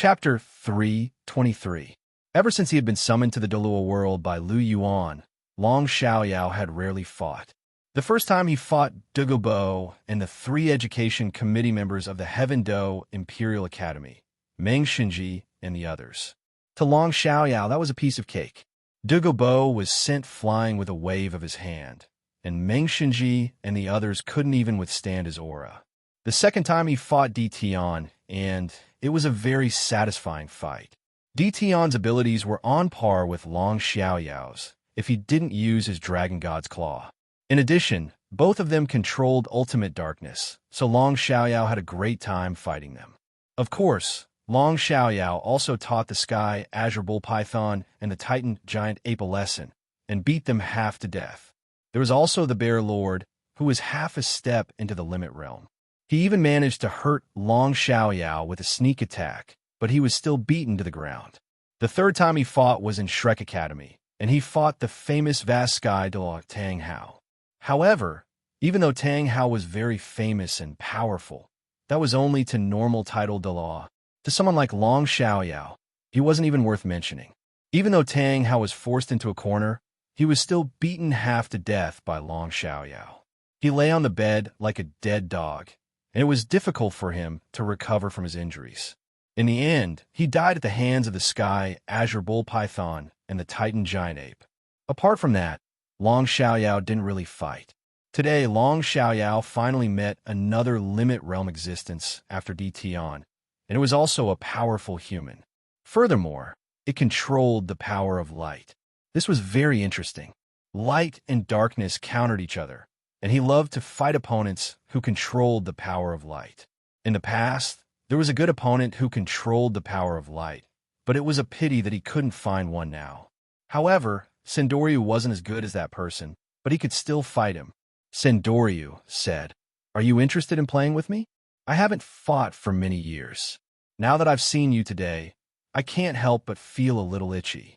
Chapter 3:23. Ever since he had been summoned to the Douluo world by Lu Yuan, Long Xiaoyao had rarely fought. The first time he fought Douluo and the 3 education committee members of the Heaven Do Imperial Academy, Meng Xinji and the others. To Long Xiaoyao, that was a piece of cake. Douluo was sent flying with a wave of his hand, and Meng Xinji and the others couldn't even withstand his aura. The second time he fought Di Tian, and it was a very satisfying fight. Di Tian's abilities were on par with Long Xiaoyao's if he didn't use his Dragon God's Claw. In addition, both of them controlled ultimate darkness, so Long Xiaoyao had a great time fighting them. Of course, Long Xiaoyao also taught the Sky Azure Bull Python and the Titan Giant Ape a lesson, and beat them half to death. There was also the Bear Lord, who was half a step into the Limit Realm. He even managed to hurt Long Xiaoyao with a sneak attack, but he was still beaten to the ground. The third time he fought was in Shrek Academy, and he fought the famous vast sky Douluo Tang Hao. However, even though Tang Hao was very famous and powerful, that was only to normal title Douluo. To someone like Long Xiaoyao, he wasn't even worth mentioning. Even though Tang Hao was forced into a corner, he was still beaten half to death by Long Xiaoyao. He lay on the bed like a dead dog, and it was difficult for him to recover from his injuries. In the end, he died at the hands of the Sky Azure Bull Python and the Titan Giant Ape. Apart from that, Long Xiaoyao didn't really fight. Today, Long Xiaoyao finally met another Limit Realm existence after Di Tian, and it was also a powerful human. Furthermore, it controlled the power of light. This was very interesting. Light and darkness countered each other, and he loved to fight opponents who controlled the power of light. In the past, there was a good opponent who controlled the power of light, but it was a pity that he couldn't find one now. However, Sendoryu wasn't as good as that person, but he could still fight him. Sendoryu said, "Are you interested in playing with me? I haven't fought for many years. Now that I've seen you today, I can't help but feel a little itchy.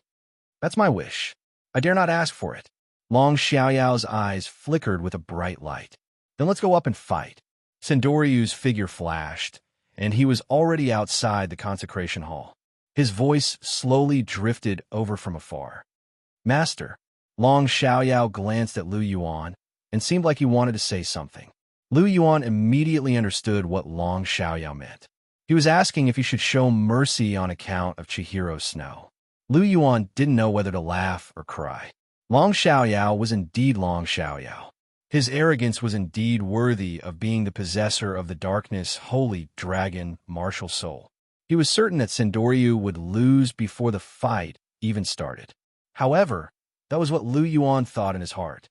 That's my wish. I dare not ask for it." Long Xiaoyao's eyes flickered with a bright light. "Then let's go up and fight." Sendoryu's figure flashed, and he was already outside the consecration hall. His voice slowly drifted over from afar. "Master." Long Xiaoyao glanced at Lu Yuan and seemed like he wanted to say something. Lu Yuan immediately understood what Long Xiaoyao meant. He was asking if he should show mercy on account of Chihiro's snow. Lu Yuan didn't know whether to laugh or cry. Long Xiaoyao was indeed Long Xiaoyao. His arrogance was indeed worthy of being the possessor of the darkness holy dragon martial soul. He was certain that Sendoryu would lose before the fight even started. However, that was what Lu Yuan thought in his heart.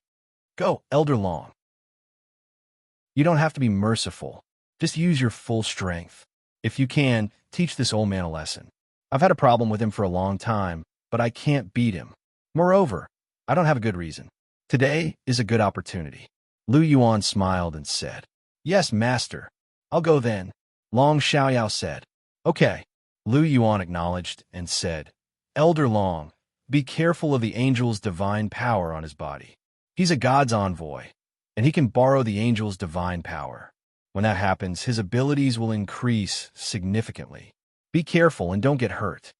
"Go, Elder Long. You don't have to be merciful. Just use your full strength. If you can, teach this old man a lesson. I've had a problem with him for a long time, but I can't beat him. Moreover, I don't have a good reason. Today is a good opportunity." Lu Yuan smiled and said, "Yes, master. I'll go then." Long Xiaoyao said, "Okay." Lu Yuan acknowledged and said, "Elder Long, be careful of the angel's divine power on his body. He's a god's envoy, and he can borrow the angel's divine power. When that happens, his abilities will increase significantly. Be careful and don't get hurt."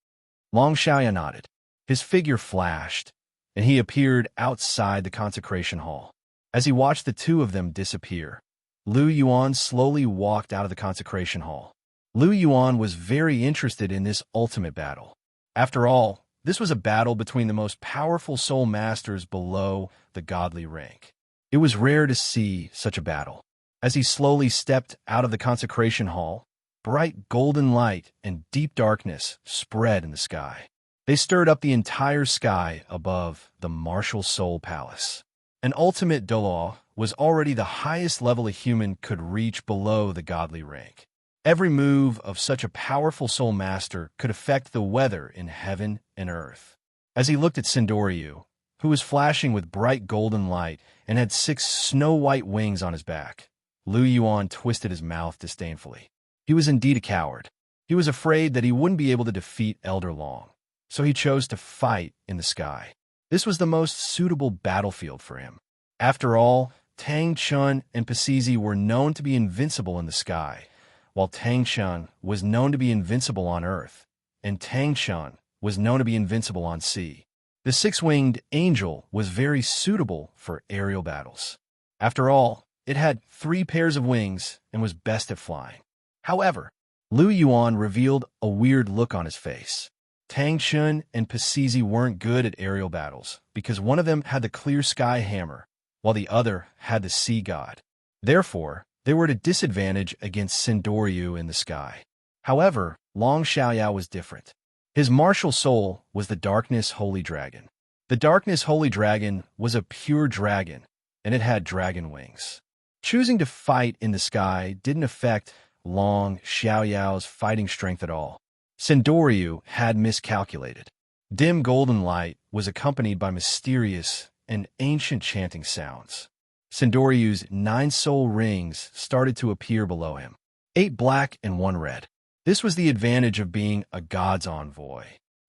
Long Xiaoyao nodded. His figure flashed, and he appeared outside the consecration hall. As he watched the two of them disappear, Lu Yuan slowly walked out of the consecration hall. Lu Yuan was very interested in this ultimate battle. After all, this was a battle between the most powerful soul masters below the godly rank. It was rare to see such a battle. As he slowly stepped out of the consecration hall, bright golden light and deep darkness spread in the sky. They stirred up the entire sky above the martial soul palace. An ultimate Douluo was already the highest level a human could reach below the godly rank. Every move of such a powerful soul master could affect the weather in heaven and earth. As he looked at Sendoryu, who was flashing with bright golden light and had 6 snow-white wings on his back, Lu Yuan twisted his mouth disdainfully. He was indeed a coward. He was afraid that he wouldn't be able to defeat Elder Long, so he chose to fight in the sky. This was the most suitable battlefield for him. After all, Tang Chun and Pasizi were known to be invincible in the sky, while Tangshan was known to be invincible on earth, and Tangshan was known to be invincible on sea. The six-winged angel was very suitable for aerial battles. After all, it had 3 pairs of wings and was best at flying. However, Lu Yuan revealed a weird look on his face. Tangshan and Pasizi weren't good at aerial battles because one of them had the clear sky hammer, while the other had the sea god. Therefore, they were at a disadvantage against Sindoryu in the sky. However, Long Xiaoyao was different. His martial soul was the Darkness Holy Dragon. The Darkness Holy Dragon was a pure dragon, and it had dragon wings. Choosing to fight in the sky didn't affect Long Xiaoyao's fighting strength at all. Sindoryu had miscalculated. Dim golden light was accompanied by mysterious and ancient chanting sounds. Sindoryu's 9 soul rings started to appear below him, 8 black and 1 red. This was the advantage of being a god's envoy.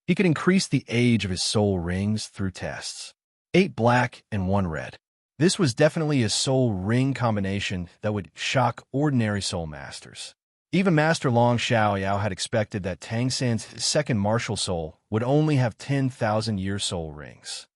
He could increase the age of his soul rings through tests. 8 black and 1 red. This was definitely a soul ring combination that would shock ordinary soul masters. Even Master Long Xiaoyao had expected that Tang San's second martial soul would only have 10,000-year soul rings.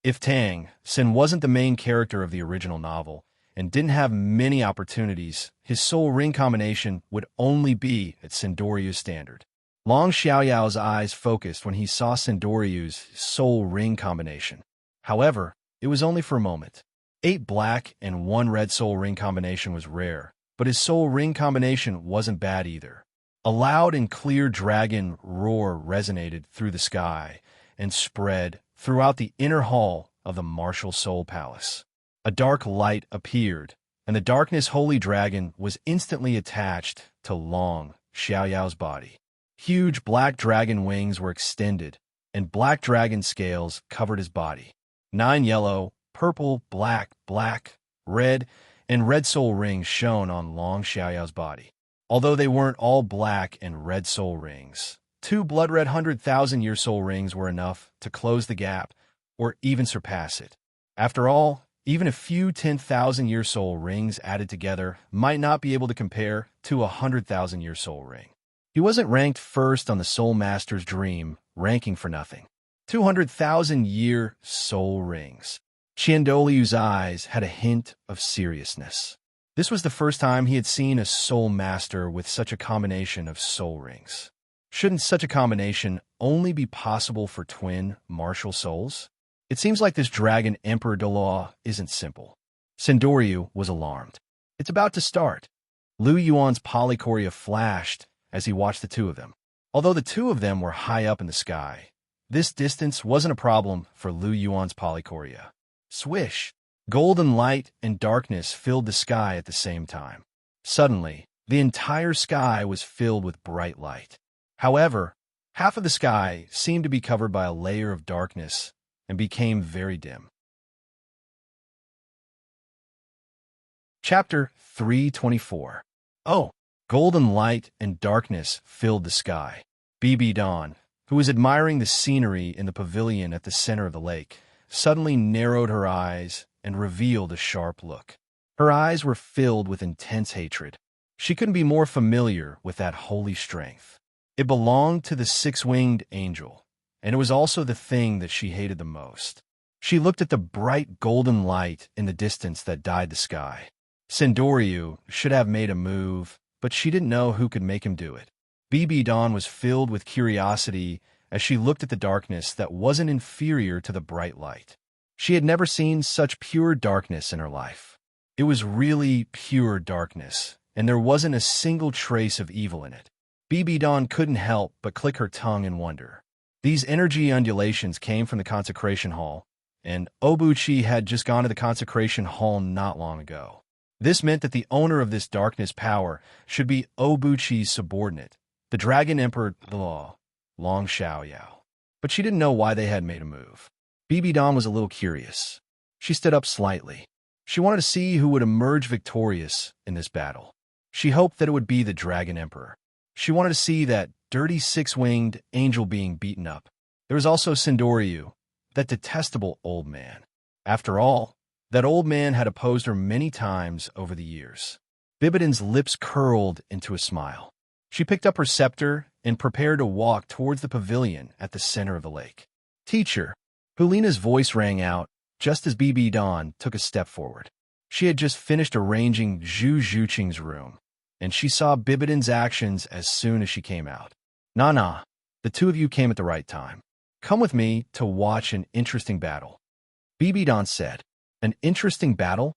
If Tang San wasn't the main character of the original novel and didn't have many opportunities, his soul ring combination would only be at Sindoryu's standard. Long Xiaoyao's eyes focused when he saw Sindoryu's soul ring combination. However, it was only for a moment. 8 black and 1 red soul ring combination was rare, but his soul ring combination wasn't bad either. A loud and clear dragon roar resonated through the sky and spread throughout the inner hall of the martial soul palace. A dark light appeared, and the Darkness Holy Dragon was instantly attached to Long Xiaoyao's body. Huge black dragon wings were extended, and black dragon scales covered his body. 9 yellow, purple, black, red, and red soul rings shone on Long Xiaoyao's body. Although they weren't all black and red soul rings, 2 blood-red 100,000-year soul rings were enough to close the gap or even surpass it. After all, even a few 10,000-year soul rings added together might not be able to compare to a 100,000-year soul ring. He wasn't ranked first on the Soul Master's Dream ranking for nothing. 200,000-year soul rings. Qiandoliu's eyes had a hint of seriousness. This was the first time he had seen a soul master with such a combination of soul rings. Shouldn't such a combination only be possible for twin martial souls? It seems like this dragon Emperor Douluo isn't simple. Sindoryu was alarmed. It's about to start. Lu Yuan's polychoria flashed as he watched the two of them. Although the two of them were high up in the sky, this distance wasn't a problem for Lu Yuan's polychoria. Swish! Golden light and darkness filled the sky at the same time. Suddenly, the entire sky was filled with bright light. However, half of the sky seemed to be covered by a layer of darkness and became very dim. Chapter 324. Oh! Golden light and darkness filled the sky. Bibi Dawn, who was admiring the scenery in the pavilion at the center of the lake, suddenly narrowed her eyes and revealed a sharp look. Her eyes were filled with intense hatred. She couldn't be more familiar with that holy strength. It belonged to the six-winged angel, and it was also the thing that she hated the most. She looked at the bright golden light in the distance that dyed the sky. Sindoryu should have made a move, but she didn't know who could make him do it. Bibi Dawn was filled with curiosity as she looked at the darkness that wasn't inferior to the bright light. She had never seen such pure darkness in her life. It was really pure darkness, and there wasn't a single trace of evil in it. Bibi Dawn couldn't help but click her tongue in wonder. These energy undulations came from the consecration hall, and Obuchi had just gone to the consecration hall not long ago. This meant that the owner of this darkness power should be Obuchi's subordinate, the Dragon Emperor Douluo, Long Xiaoyao. But she didn't know why they had made a move. Bibi Dawn was a little curious. She stood up slightly. She wanted to see who would emerge victorious in this battle. She hoped that it would be the Dragon Emperor. She wanted to see that dirty six-winged angel being beaten up. There was also Sindoryu, that detestable old man. After all, that old man had opposed her many times over the years. Bibidan's lips curled into a smile. She picked up her scepter and prepared to walk towards the pavilion at the center of the lake. Teacher, Hulina's voice rang out just as Bibidan took a step forward. She had just finished arranging Zhu Zhuqing's room, and she saw Bibidan's actions as soon as she came out. Nah, the two of you came at the right time. Come with me to watch an interesting battle. Bibidan said. An interesting battle?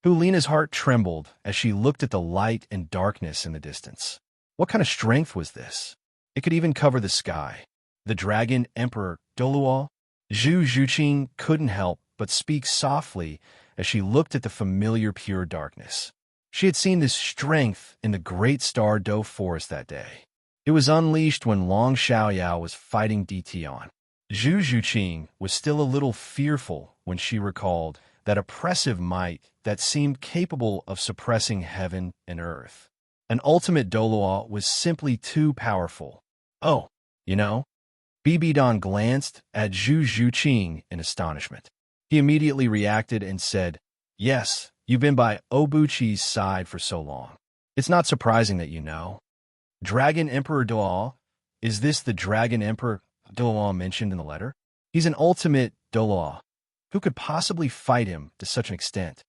Hulina's heart trembled as she looked at the light and darkness in the distance. What kind of strength was this? It could even cover the sky. The dragon emperor, Douluo? Zhu Zhuqing couldn't help but speak softly as she looked at the familiar pure darkness. She had seen this strength in the great star Do forest that day. It was unleashed when Long Xiaoyao was fighting Dition. Zhu Zhuqing was still a little fearful when she recalled that oppressive might that seemed capable of suppressing heaven and earth. An ultimate Douluo was simply too powerful. Oh, you know? Bibidan glanced at Zhu Zhuqing in astonishment. He immediately reacted and said, Yes, you've been by Obuchi's side for so long. It's not surprising that you know. Dragon Emperor Douluo? Is this the Dragon Emperor Douluo mentioned in the letter? He's an ultimate Douluo. Who could possibly fight him to such an extent?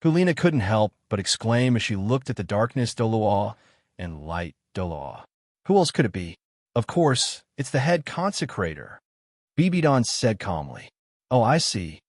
Hulina couldn't help but exclaim as she looked at the darkness Douluo and light Douluo. Who else could it be? Of course, it's the head consecrator. Bibidan said calmly. Oh, I see.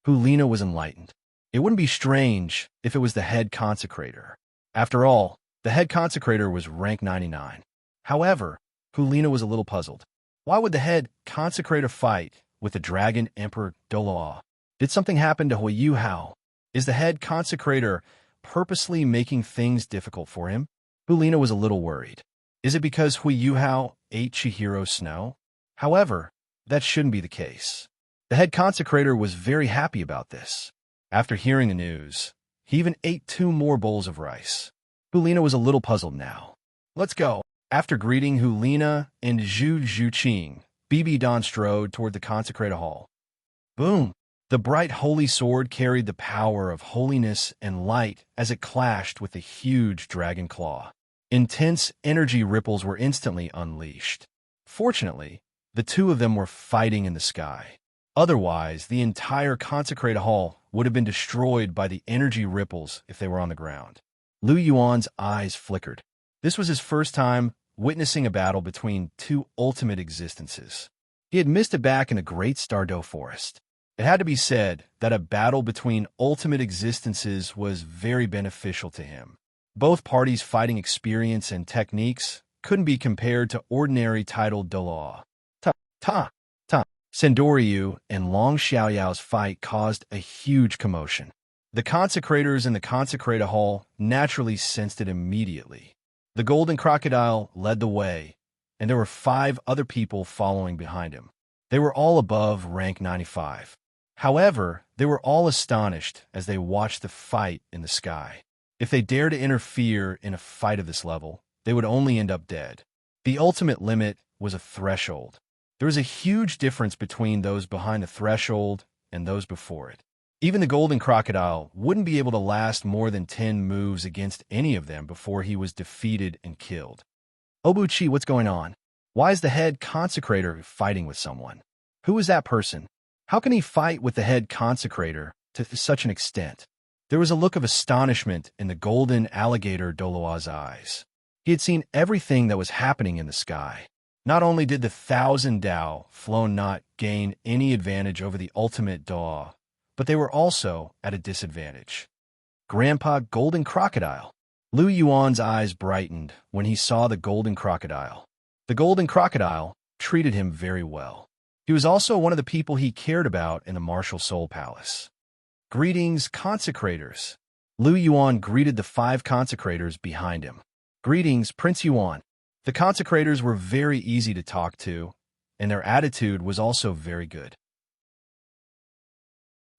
Hulina was enlightened. It wouldn't be strange if it was the head consecrator. After all, the head consecrator was rank 99. However, Hulina was a little puzzled. Why would the head consecrator fight with the Dragon Emperor Douluo? Did something happen to Huiyu Hao? Is the head consecrator purposely making things difficult for him? Hulina was a little worried. Is it because Huiyu Hao ate Chihiro's snow? However, that shouldn't be the case. The head consecrator was very happy about this. After hearing the news, he even ate 2 more bowls of rice. Hulina was a little puzzled now. Let's go. After greeting Hulina and Zhu Zhuqing, Bibidan strode toward the consecrated hall. Boom! The bright holy sword carried the power of holiness and light as it clashed with the huge dragon claw. Intense energy ripples were instantly unleashed. Fortunately, the two of them were fighting in the sky. Otherwise, the entire consecrated hall would have been destroyed by the energy ripples if they were on the ground. Lu Yuan's eyes flickered. This was his first time witnessing a battle between 2 ultimate existences. He had missed it back in the Great Stardow Forest. It had to be said that a battle between ultimate existences was very beneficial to him. Both parties' fighting experience and techniques couldn't be compared to ordinary titled Douluo. Sendoryu and Long Xiaoyao's fight caused a huge commotion. The consecrators in the consecrated hall naturally sensed it immediately. The golden crocodile led the way, and there were 5 other people following behind him. They were all above rank 95. However, they were all astonished as they watched the fight in the sky. If they dared to interfere in a fight of this level, they would only end up dead. The ultimate limit was a threshold. There was a huge difference between those behind the threshold and those before it. Even the golden crocodile wouldn't be able to last more than 10 moves against any of them before he was defeated and killed. Obuchi, what's going on? Why is the head consecrator fighting with someone? Who is that person? How can he fight with the head consecrator to such an extent? There was a look of astonishment in the golden alligator Douluo's eyes. He had seen everything that was happening in the sky. Not only did the 1,000 Dao flown not gain any advantage over the ultimate Douluo, but they were also at a disadvantage. Grandpa Golden Crocodile. Lu Yuan's eyes brightened when he saw the golden crocodile. The golden crocodile treated him very well. He was also one of the people he cared about in the Martial Soul Palace. Greetings, consecrators. Lu Yuan greeted the 5 consecrators behind him. Greetings, Prince Yuan. The consecrators were very easy to talk to, and their attitude was also very good.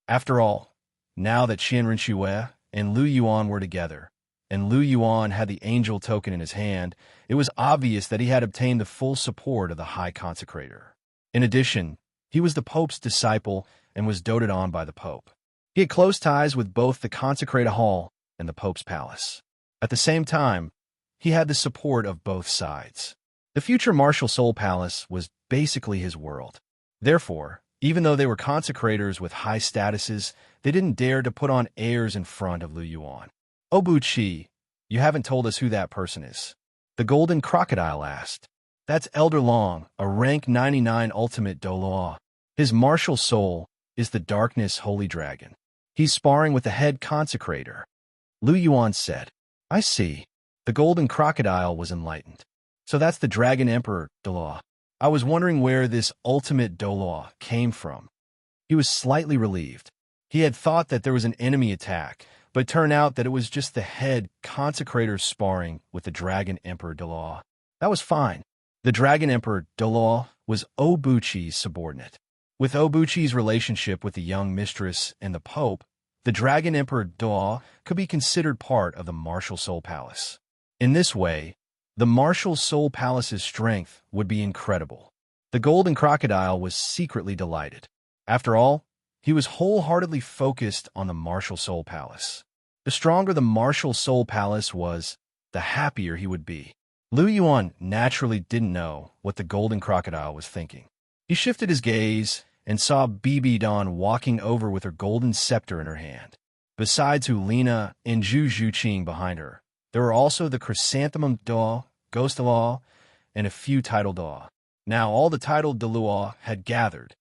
After all, now that Qianren Xue and Lu Yuan were together, and Lu Yuan had the angel token in his hand, it was obvious that he had obtained the full support of the High Consecrator. In addition, he was the Pope's disciple and was doted on by the Pope. He had close ties with both the Consecrated Hall and the Pope's palace. At the same time, he had the support of both sides. The future Martial Soul Palace was basically his world. Therefore, even though they were consecrators with high statuses, they didn't dare to put on airs in front of Lu Yuan. "Oh, Bu-Chi, you haven't told us who that person is," the golden crocodile asked. "That's Elder Long, a rank 99 ultimate Douluo. His martial soul is the darkness holy dragon. He's sparring with the head consecrator," Lu Yuan said. "I see." The golden crocodile was enlightened. "So that's the Dragon Emperor, Douluo. I was wondering where this ultimate Douluo came from." He was slightly relieved. He had thought that there was an enemy attack, but it turned out that it was just the head consecrator sparring with the Dragon Emperor Douluo. That was fine. The Dragon Emperor Douluo was Bu-Chi's subordinate. With Bu-Chi's relationship with the young mistress and the Pope, the Dragon Emperor Douluo could be considered part of the Martial Soul Palace. In this way, the Martial Soul Palace's strength would be incredible. The golden crocodile was secretly delighted. After all, he was wholeheartedly focused on the Martial Soul Palace. The stronger the Martial Soul Palace was, the happier he would be. Lu Yuan naturally didn't know what the golden crocodile was thinking. He shifted his gaze and saw Bibi Dawn walking over with her golden scepter in her hand. Besides Ulina and Zhu Zhuqing behind her, there were also the Chrysanthemum Daw, Ghost Law, and a few titled Daw. Now all the titled Douluo had gathered.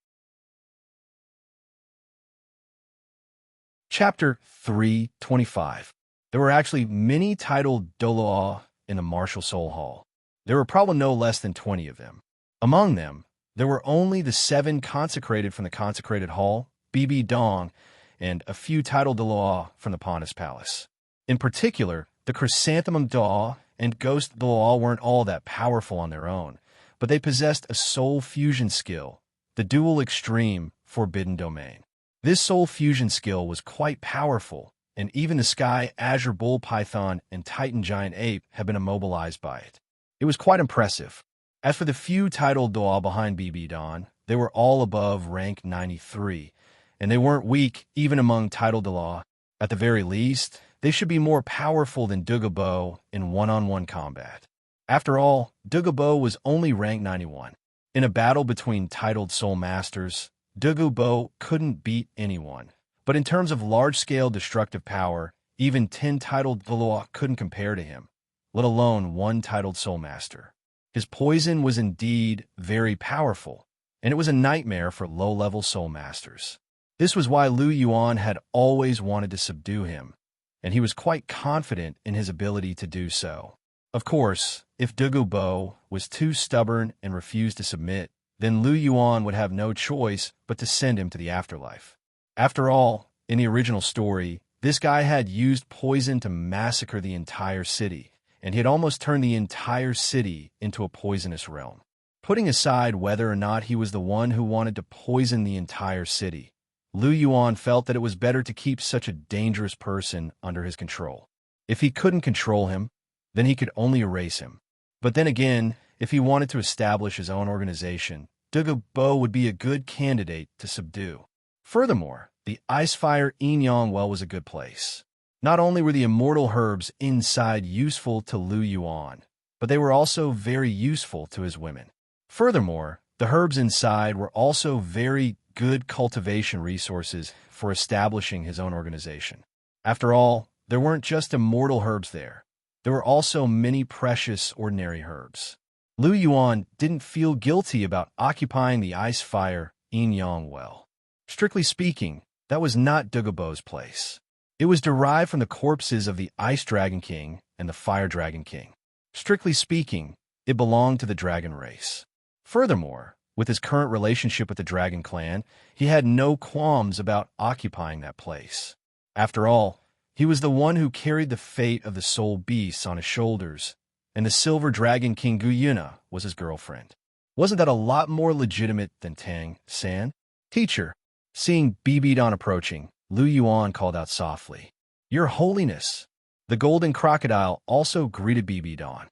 Chapter 325. There were actually many titled Douluo in the Martial Soul Hall. There were probably no less than 20 of them. Among them, there were only the 7 consecrated from the consecrated hall, Bibi Dong, and a few titled Douluo from the Pontus Palace. In particular, the Chrysanthemum Daw and Ghost Douluo weren't all that powerful on their own, but they possessed a soul fusion skill, the dual extreme Forbidden Domain. This soul fusion skill was quite powerful, and even the Sky Azure Bull Python and Titan Giant Ape had been immobilized by it. It was quite impressive. As for the few titled Doa behind Bibi Dawn, they were all above rank 93, and they weren't weak even among titled Doa. At the very least, they should be more powerful than Douluo in one-on-one combat. After all, Douluo was only rank 91. In a battle between titled Soul Masters, Douluo couldn't beat anyone. But in terms of large-scale destructive power, even 10 titled Douluo couldn't compare to him, let alone one titled Soul Master. His poison was indeed very powerful, and it was a nightmare for low-level Soul Masters. This was why Lu Yuan had always wanted to subdue him, and he was quite confident in his ability to do so. Of course, if Douluo was too stubborn and refused to submit, then Lu Yuan would have no choice but to send him to the afterlife. After all, in the original story, this guy had used poison to massacre the entire city, and he had almost turned the entire city into a poisonous realm. Putting aside whether or not he was the one who wanted to poison the entire city, Lu Yuan felt that it was better to keep such a dangerous person under his control. If he couldn't control him, then he could only erase him. But then again, if he wanted to establish his own organization, Douluo would be a good candidate to subdue. Furthermore, the Icefire Yin-Yang Well was a good place. Not only were the immortal herbs inside useful to Lu Yuan, but they were also very useful to his women. Furthermore, the herbs inside were also very good cultivation resources for establishing his own organization. After all, there weren't just immortal herbs there. There were also many precious ordinary herbs. Lu Yuan didn't feel guilty about occupying the Icefire Yin-Yang Well. Strictly speaking, that was not Douluo's place. It was derived from the corpses of the Ice Dragon King and the Fire Dragon King. Strictly speaking, it belonged to the dragon race. Furthermore, with his current relationship with the Dragon Clan, he had no qualms about occupying that place. After all, he was the one who carried the fate of the soul beasts on his shoulders, and the Silver Dragon King Guyuna was his girlfriend. Wasn't that a lot more legitimate than Tang San? "Teacher." Seeing Bibi Dawn approaching, Lu Yuan called out softly, "Your Holiness!" The golden crocodile also greeted Bibi Dawn.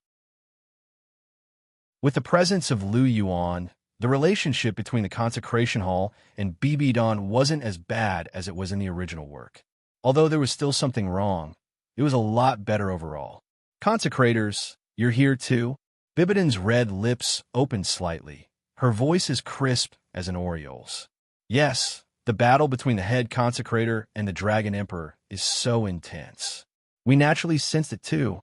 With the presence of Lu Yuan, the relationship between the Consecration Hall and Bibi Dawn wasn't as bad as it was in the original work. Although there was still something wrong, It was a lot better overall. Consecrators, you're here too? Bibidon's red lips opened slightly. Her voice is crisp as an oriole's. Yes, the battle between the head consecrator and the Dragon Emperor is so intense. We naturally sensed it too.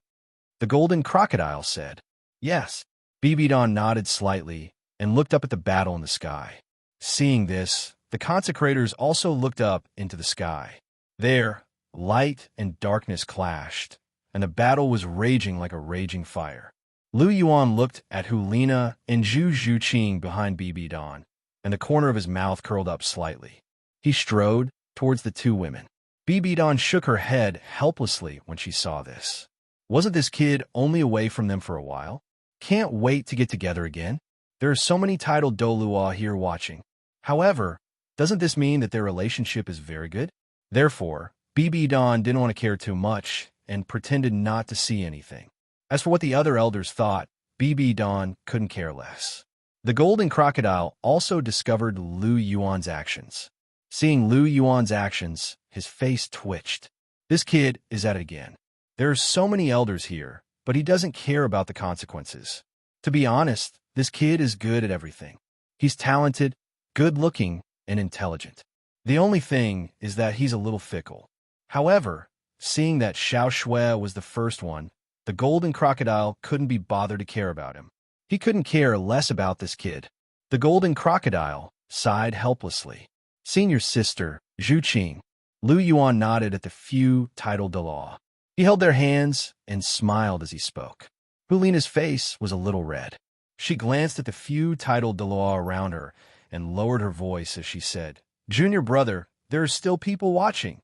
The golden crocodile said. Yes. Bibidon nodded slightly and looked up at the battle in the sky. Seeing this, the consecrators also looked up into the sky. There, light and darkness clashed, and the battle was raging like a raging fire. Lu Yuan looked at Hulina and Zhu Zhuqing behind Bibidon, and the corner of his mouth curled up slightly. He strode towards the two women. Bibidon shook her head helplessly when she saw this. Wasn't this kid only away from them for a while? Can't wait to get together again. There are so many titled Douluo here watching. However, doesn't this mean that their relationship is very good? Therefore, Bibidon didn't want to care too much and pretended not to see anything. As for what the other elders thought, Bibidon couldn't care less. The golden crocodile also discovered Lu Yuan's actions. Seeing Lu Yuan's actions, his face twitched. This kid is at it again. There are so many elders here, but he doesn't care about the consequences. To be honest, this kid is good at everything. He's talented, good-looking, and intelligent. The only thing is that he's a little fickle. However, seeing that Xiao Shui was the first one, the golden crocodile couldn't be bothered to care about him. He couldn't care less about this kid. The golden crocodile sighed helplessly. Seeing your sister, Zhuqing, Lu Yuan nodded at the few titled Douluo. He held their hands and smiled as he spoke. Hulina's face was a little red. She glanced at the few titled Douluo around her and lowered her voice as she said, Junior brother, there are still people watching.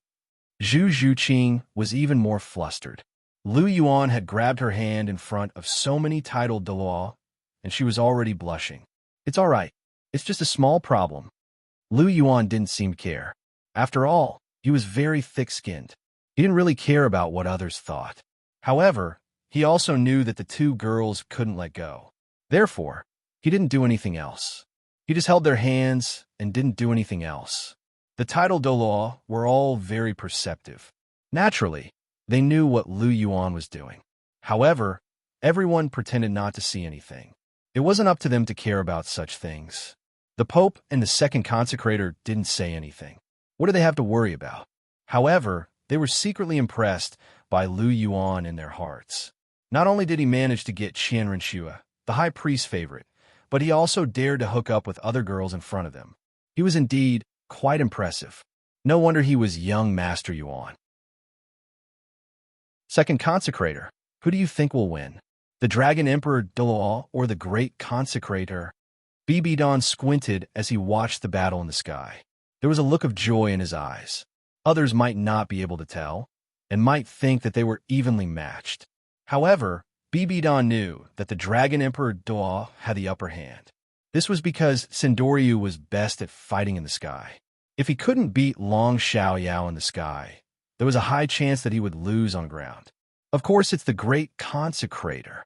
Zhu Zhuqing was even more flustered. Lu Yuan had grabbed her hand in front of so many titled Douluo, and she was already blushing. It's all right. It's just a small problem. Lu Yuan didn't seem to care. After all, he was very thick-skinned. He didn't really care about what others thought. However, he also knew that the two girls couldn't let go. Therefore, he didn't do anything else. He just held their hands and didn't do anything else. The titled Douluo were all very perceptive. Naturally, they knew what Lu Yuan was doing. However, everyone pretended not to see anything. It wasn't up to them to care about such things. The Pope and the second consecrator didn't say anything. What do they have to worry about? However, they were secretly impressed by Lu Yuan in their hearts. Not only did he manage to get Qian Renshua, the high priest's favorite, but he also dared to hook up with other girls in front of them. He was indeed quite impressive. No wonder he was young Master Yuan. Second consecrator, who do you think will win? The Dragon Emperor Douluo or the Great Consecrator? Bibidon squinted as he watched the battle in the sky. There was a look of joy in his eyes. Others might not be able to tell, and might think that they were evenly matched. However, Bibidon knew that the Dragon Emperor Douluo had the upper hand. This was because Sindoryu was best at fighting in the sky. If he couldn't beat Long Xiaoyao in the sky, there was a high chance that he would lose on ground. Of course, it's the Great Consecrator.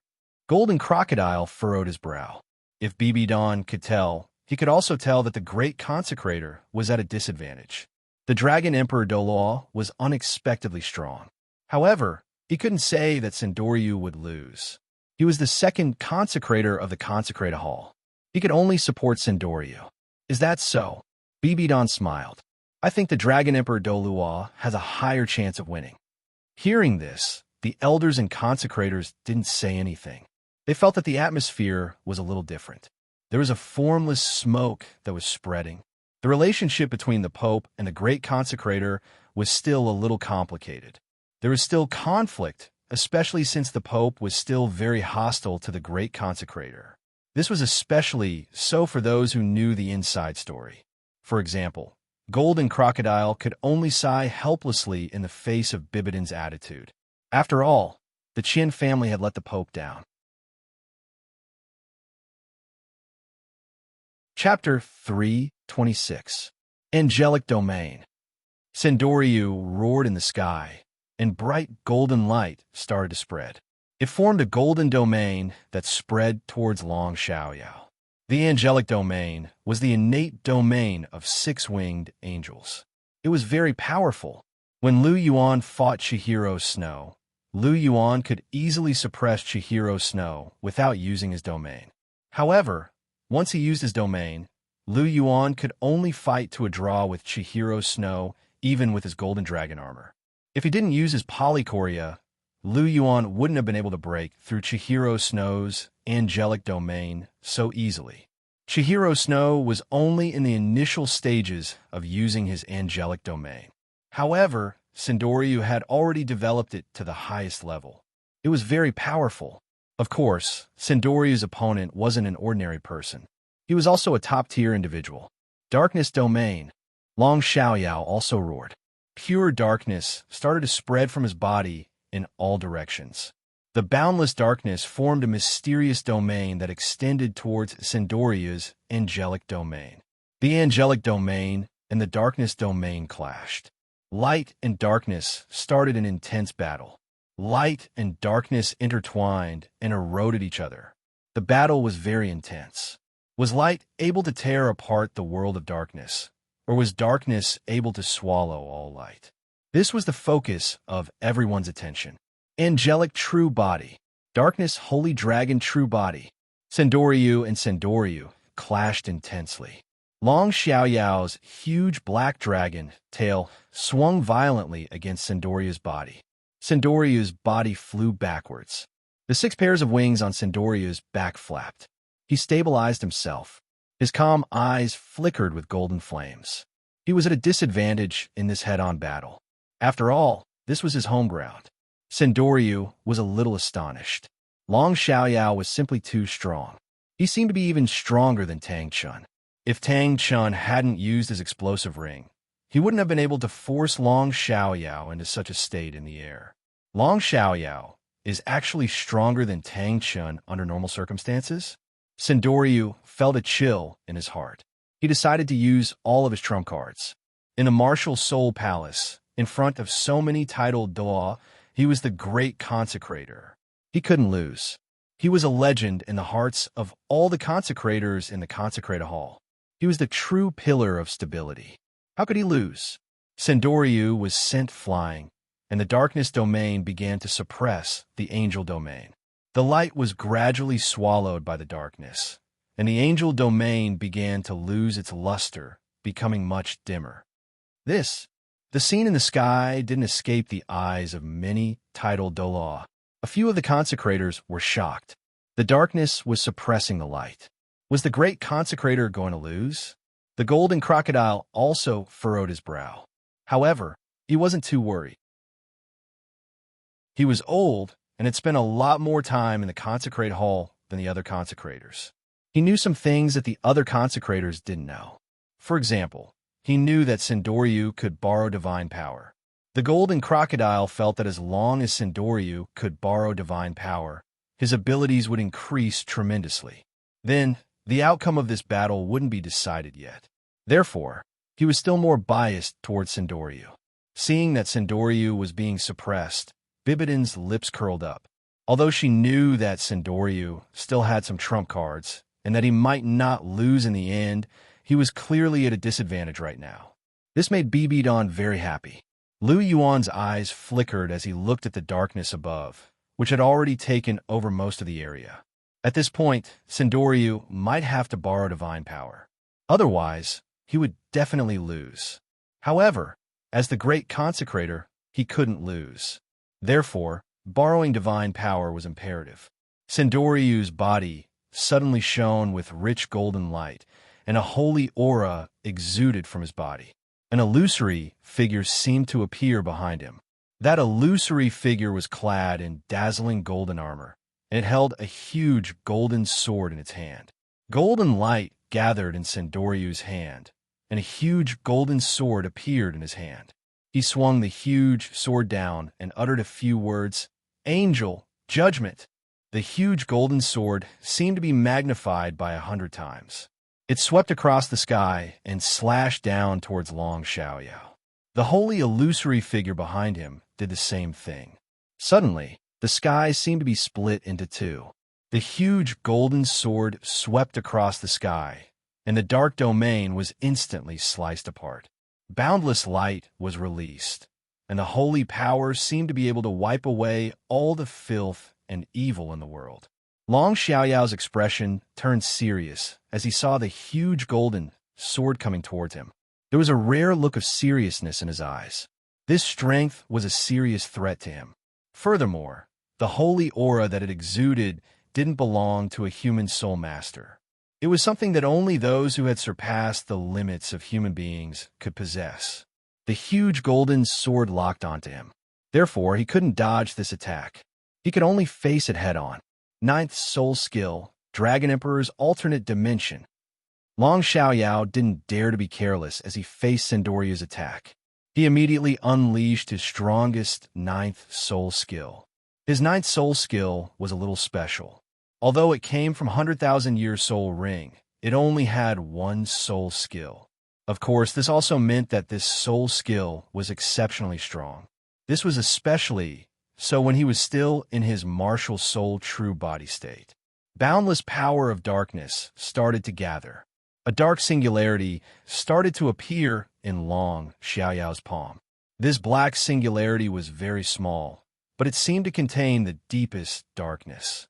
Golden Crocodile furrowed his brow. If Bibidon could tell, he could also tell that the Great Consecrator was at a disadvantage. The Dragon Emperor Douluo was unexpectedly strong. However, he couldn't say that Sindoryu would lose. He was the second consecrator of the Consecrator Hall. He could only support Sindoryu. Is that so? Bibidon smiled. I think the Dragon Emperor Douluo has a higher chance of winning. Hearing this, the elders and consecrators didn't say anything. They felt that the atmosphere was a little different. There was a formless smoke that was spreading. The relationship between the Pope and the Great Consecrator was still a little complicated. There was still conflict, especially since the Pope was still very hostile to the Great Consecrator. This was especially so for those who knew the inside story. For example, Golden Crocodile could only sigh helplessly in the face of Bibidon's attitude. After all, the Qin family had let the Pope down. Chapter 3:26. Angelic Domain. Sindoryu roared in the sky, and bright golden light started to spread. It formed a golden domain that spread towards Long Xiaoyao. The angelic domain was the innate domain of six-winged angels. It was very powerful. When Lu Yuan fought Chihiro Snow, Lu Yuan could easily suppress Chihiro Snow without using his domain. However, once he used his domain, Lu Yuan could only fight to a draw with Chihiro Snow even with his golden dragon armor. If he didn't use his Polychoria, Lu Yuan wouldn't have been able to break through Chihiro Snow's angelic domain so easily. Chihiro Snow was only in the initial stages of using his angelic domain. However, Sindoryu had already developed it to the highest level. It was very powerful. Of course, Sindoryu's opponent wasn't an ordinary person. He was also a top-tier individual. Darkness Domain. Long Xiaoyao also roared. Pure darkness started to spread from his body in all directions. The boundless darkness formed a mysterious domain that extended towards Sindoryu's angelic domain. The angelic domain and the darkness domain clashed. Light and darkness started an intense battle. Light and darkness intertwined and eroded each other. The battle was very intense. Was light able to tear apart the world of darkness, or was darkness able to swallow all light? This was the focus of everyone's attention. Angelic True Body. Darkness Holy Dragon True Body. Sindoryu and Sindoryu clashed intensely. Long Xiaoyao's huge black dragon tail swung violently against Sindoryu's body. Sindoryu's body flew backwards. The 6 pairs of wings on Sindoryu's back flapped. He stabilized himself. His calm eyes flickered with golden flames. He was at a disadvantage in this head-on battle. After all, this was his home ground. Sindoryu was a little astonished. Long Xiaoyao was simply too strong. He seemed to be even stronger than Tang Chun. If Tang Chun hadn't used his explosive ring, he wouldn't have been able to force Long Xiaoyao into such a state in the air. Long Xiaoyao is actually stronger than Tang Chun under normal circumstances. Sindoryu felt a chill in his heart. He decided to use all of his trump cards. In a martial soul palace, in front of so many titled Douluo, he was the great consecrator. He couldn't lose. He was a legend in the hearts of all the consecrators in the Consecrator Hall. He was the true pillar of stability. How could he lose? Sindoryu was sent flying, and the darkness domain began to suppress the angel domain. The light was gradually swallowed by the darkness, and the angel domain began to lose its luster, becoming much dimmer. The scene in the sky didn't escape the eyes of many titled Douluo. A few of the consecrators were shocked. The darkness was suppressing the light. Was the great consecrator going to lose? The golden crocodile also furrowed his brow. However, he wasn't too worried. He was old and had spent a lot more time in the Consecrate Hall than the other consecrators. He knew some things that the other consecrators didn't know. For example, he knew that Sindoryu could borrow divine power. The golden crocodile felt that as long as Sindoryu could borrow divine power, his abilities would increase tremendously. Then, the outcome of this battle wouldn't be decided yet. Therefore, he was still more biased towards Sindoryu. Seeing that Sindoryu was being suppressed, Bibidin's lips curled up. Although she knew that Sindoryu still had some trump cards, and that he might not lose in the end, he was clearly at a disadvantage right now. This made Bibidon very happy. Lu Yuan's eyes flickered as he looked at the darkness above, which had already taken over most of the area. At this point, Sindoryu might have to borrow divine power. Otherwise, he would definitely lose. However, as the great consecrator, he couldn't lose. Therefore, borrowing divine power was imperative. Sindoryu's body suddenly shone with rich golden light, and a holy aura exuded from his body. An illusory figure seemed to appear behind him. That illusory figure was clad in dazzling golden armor, and it held a huge golden sword in its hand. Golden light gathered in Sindoryu's hand, and a huge golden sword appeared in his hand. He swung the huge sword down and uttered a few words, "Angel, judgment." The huge golden sword seemed to be magnified by 100 times. It swept across the sky and slashed down towards Long Xiaoyao. The holy illusory figure behind him did the same thing. Suddenly, the sky seemed to be split into two. The huge golden sword swept across the sky, and the dark domain was instantly sliced apart. Boundless light was released. and the holy power seemed to be able to wipe away all the filth and evil in the world. Long Xiaoyao's expression turned serious as he saw the huge golden sword coming towards him. There was a rare look of seriousness in his eyes. This strength was a serious threat to him. Furthermore, the holy aura that it exuded didn't belong to a human soul master. It was something that only those who had surpassed the limits of human beings could possess. The huge golden sword locked onto him. Therefore, he couldn't dodge this attack. He could only face it head-on. Ninth soul skill, Dragon Emperor's alternate dimension. Long Xiaoyao didn't dare to be careless as he faced Sandoria's attack. He immediately unleashed his strongest ninth soul skill. His ninth soul skill was a little special. Although it came from 100,000-year soul ring, it only had one soul skill. Of course, this also meant that this soul skill was exceptionally strong. This was especially so when he was still in his martial soul true body state. Boundless power of darkness started to gather. A dark singularity started to appear in Long Xiaoyao's palm. This black singularity was very small, but it seemed to contain the deepest darkness.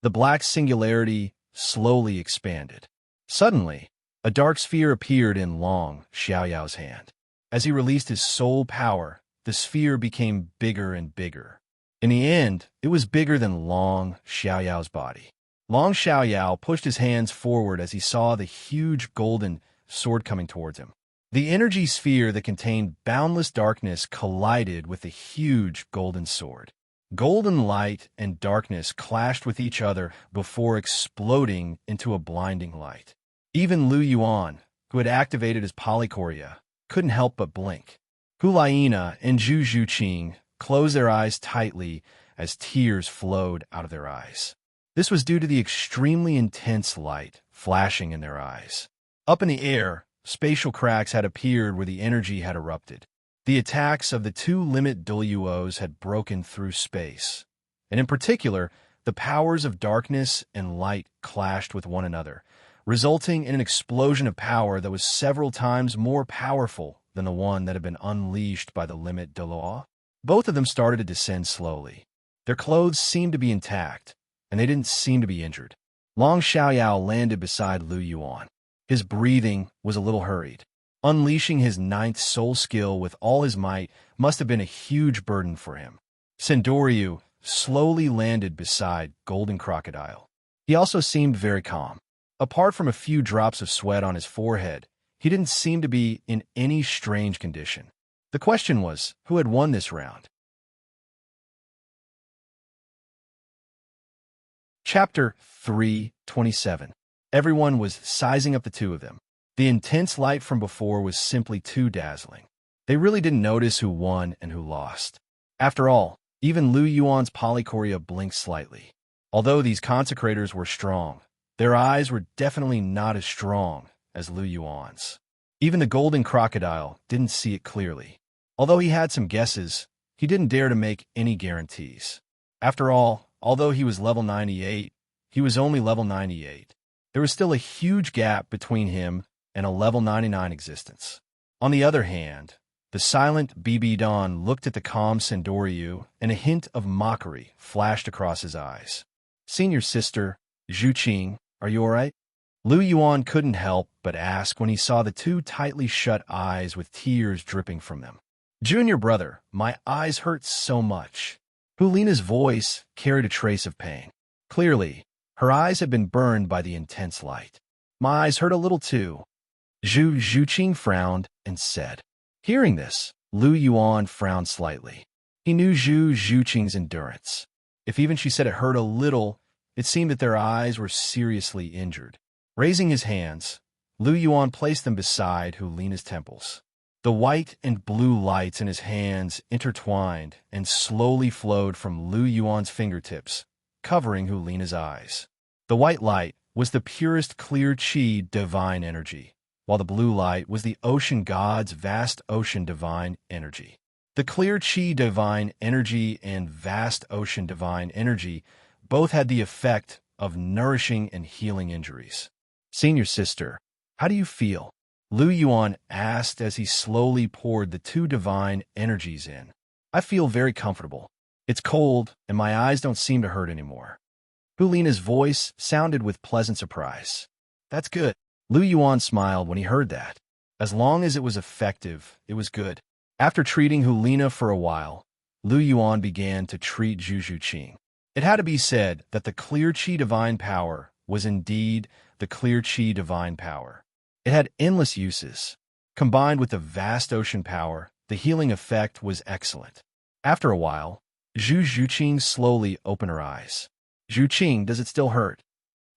The black singularity slowly expanded. Suddenly, a dark sphere appeared in Long Xiaoyao's hand. As he released his soul power, the sphere became bigger and bigger. In the end, it was bigger than Long Xiaoyao's body. Long Xiaoyao pushed his hands forward as he saw the huge golden sword coming towards him. The energy sphere that contained boundless darkness collided with the huge golden sword. Golden light and darkness clashed with each other before exploding into a blinding light. Even Lu Yuan, who had activated his polychoria, couldn't help but blink. Hulaina and Zhu Zhuqing closed their eyes tightly as tears flowed out of their eyes. This was due to the extremely intense light flashing in their eyes. Up in the air, spatial cracks had appeared where the energy had erupted. The attacks of the two limit Douluos had broken through space, and in particular, the powers of darkness and light clashed with one another, resulting in an explosion of power that was several times more powerful than the one that had been unleashed by the limit Douluo. Both of them started to descend slowly. Their clothes seemed to be intact, and they didn't seem to be injured. Long Xiaoyao landed beside Lu Yuan. His breathing was a little hurried. Unleashing his ninth soul skill with all his might must have been a huge burden for him. Sandoriu slowly landed beside Golden Crocodile. He also seemed very calm. Apart from a few drops of sweat on his forehead, he didn't seem to be in any strange condition. The question was, who had won this round? Chapter 3:27. Everyone was sizing up the two of them. The intense light from before was simply too dazzling. They really didn't notice who won and who lost. After all, even Lu Yuan's polychoria blinked slightly. Although these consecrators were strong, their eyes were definitely not as strong as Lu Yuan's. Even the Golden Crocodile didn't see it clearly. Although he had some guesses, he didn't dare to make any guarantees. After all, although he was level 98, he was only level 98. There was still a huge gap between him and a level 99 existence. On the other hand, the silent BB Don looked at the calm Sandoriu, and a hint of mockery flashed across his eyes. "Senior sister, Zhuqing, are you all right?" Lu Yuan couldn't help but ask when he saw the two tightly shut eyes with tears dripping from them. "Junior brother, my eyes hurt so much." Hulina's voice carried a trace of pain. Clearly, her eyes had been burned by the intense light. "My eyes hurt a little too." Zhu Zhuqing frowned and said. Hearing this, Lu Yuan frowned slightly. He knew Zhu Zhuqing's endurance. If even she said it hurt a little, it seemed that their eyes were seriously injured. Raising his hands, Lu Yuan placed them beside Hulina's temples. The white and blue lights in his hands intertwined and slowly flowed from Lu Yuan's fingertips, covering Hulina's eyes. The white light was the purest clear qi divine energy, while the blue light was the ocean god's vast ocean divine energy. The clear qi divine energy and vast ocean divine energy both had the effect of nourishing and healing injuries. "Senior sister, how do you feel?" Lu Yuan asked as he slowly poured the two divine energies in. I feel very comfortable. It's cold, and my eyes don't seem to hurt anymore. Hulina's voice sounded with pleasant surprise. That's good. Lu Yuan smiled when he heard that. As long as it was effective, it was good. After treating Hulina for a while, Lu Yuan began to treat Zhu Zhuqing. It had to be said that the clear qi divine power was indeed the clear qi divine power. It had endless uses. Combined with the vast ocean power, the healing effect was excellent. After a while, Zhu Zhuqing slowly opened her eyes. Zhuqing, does it still hurt?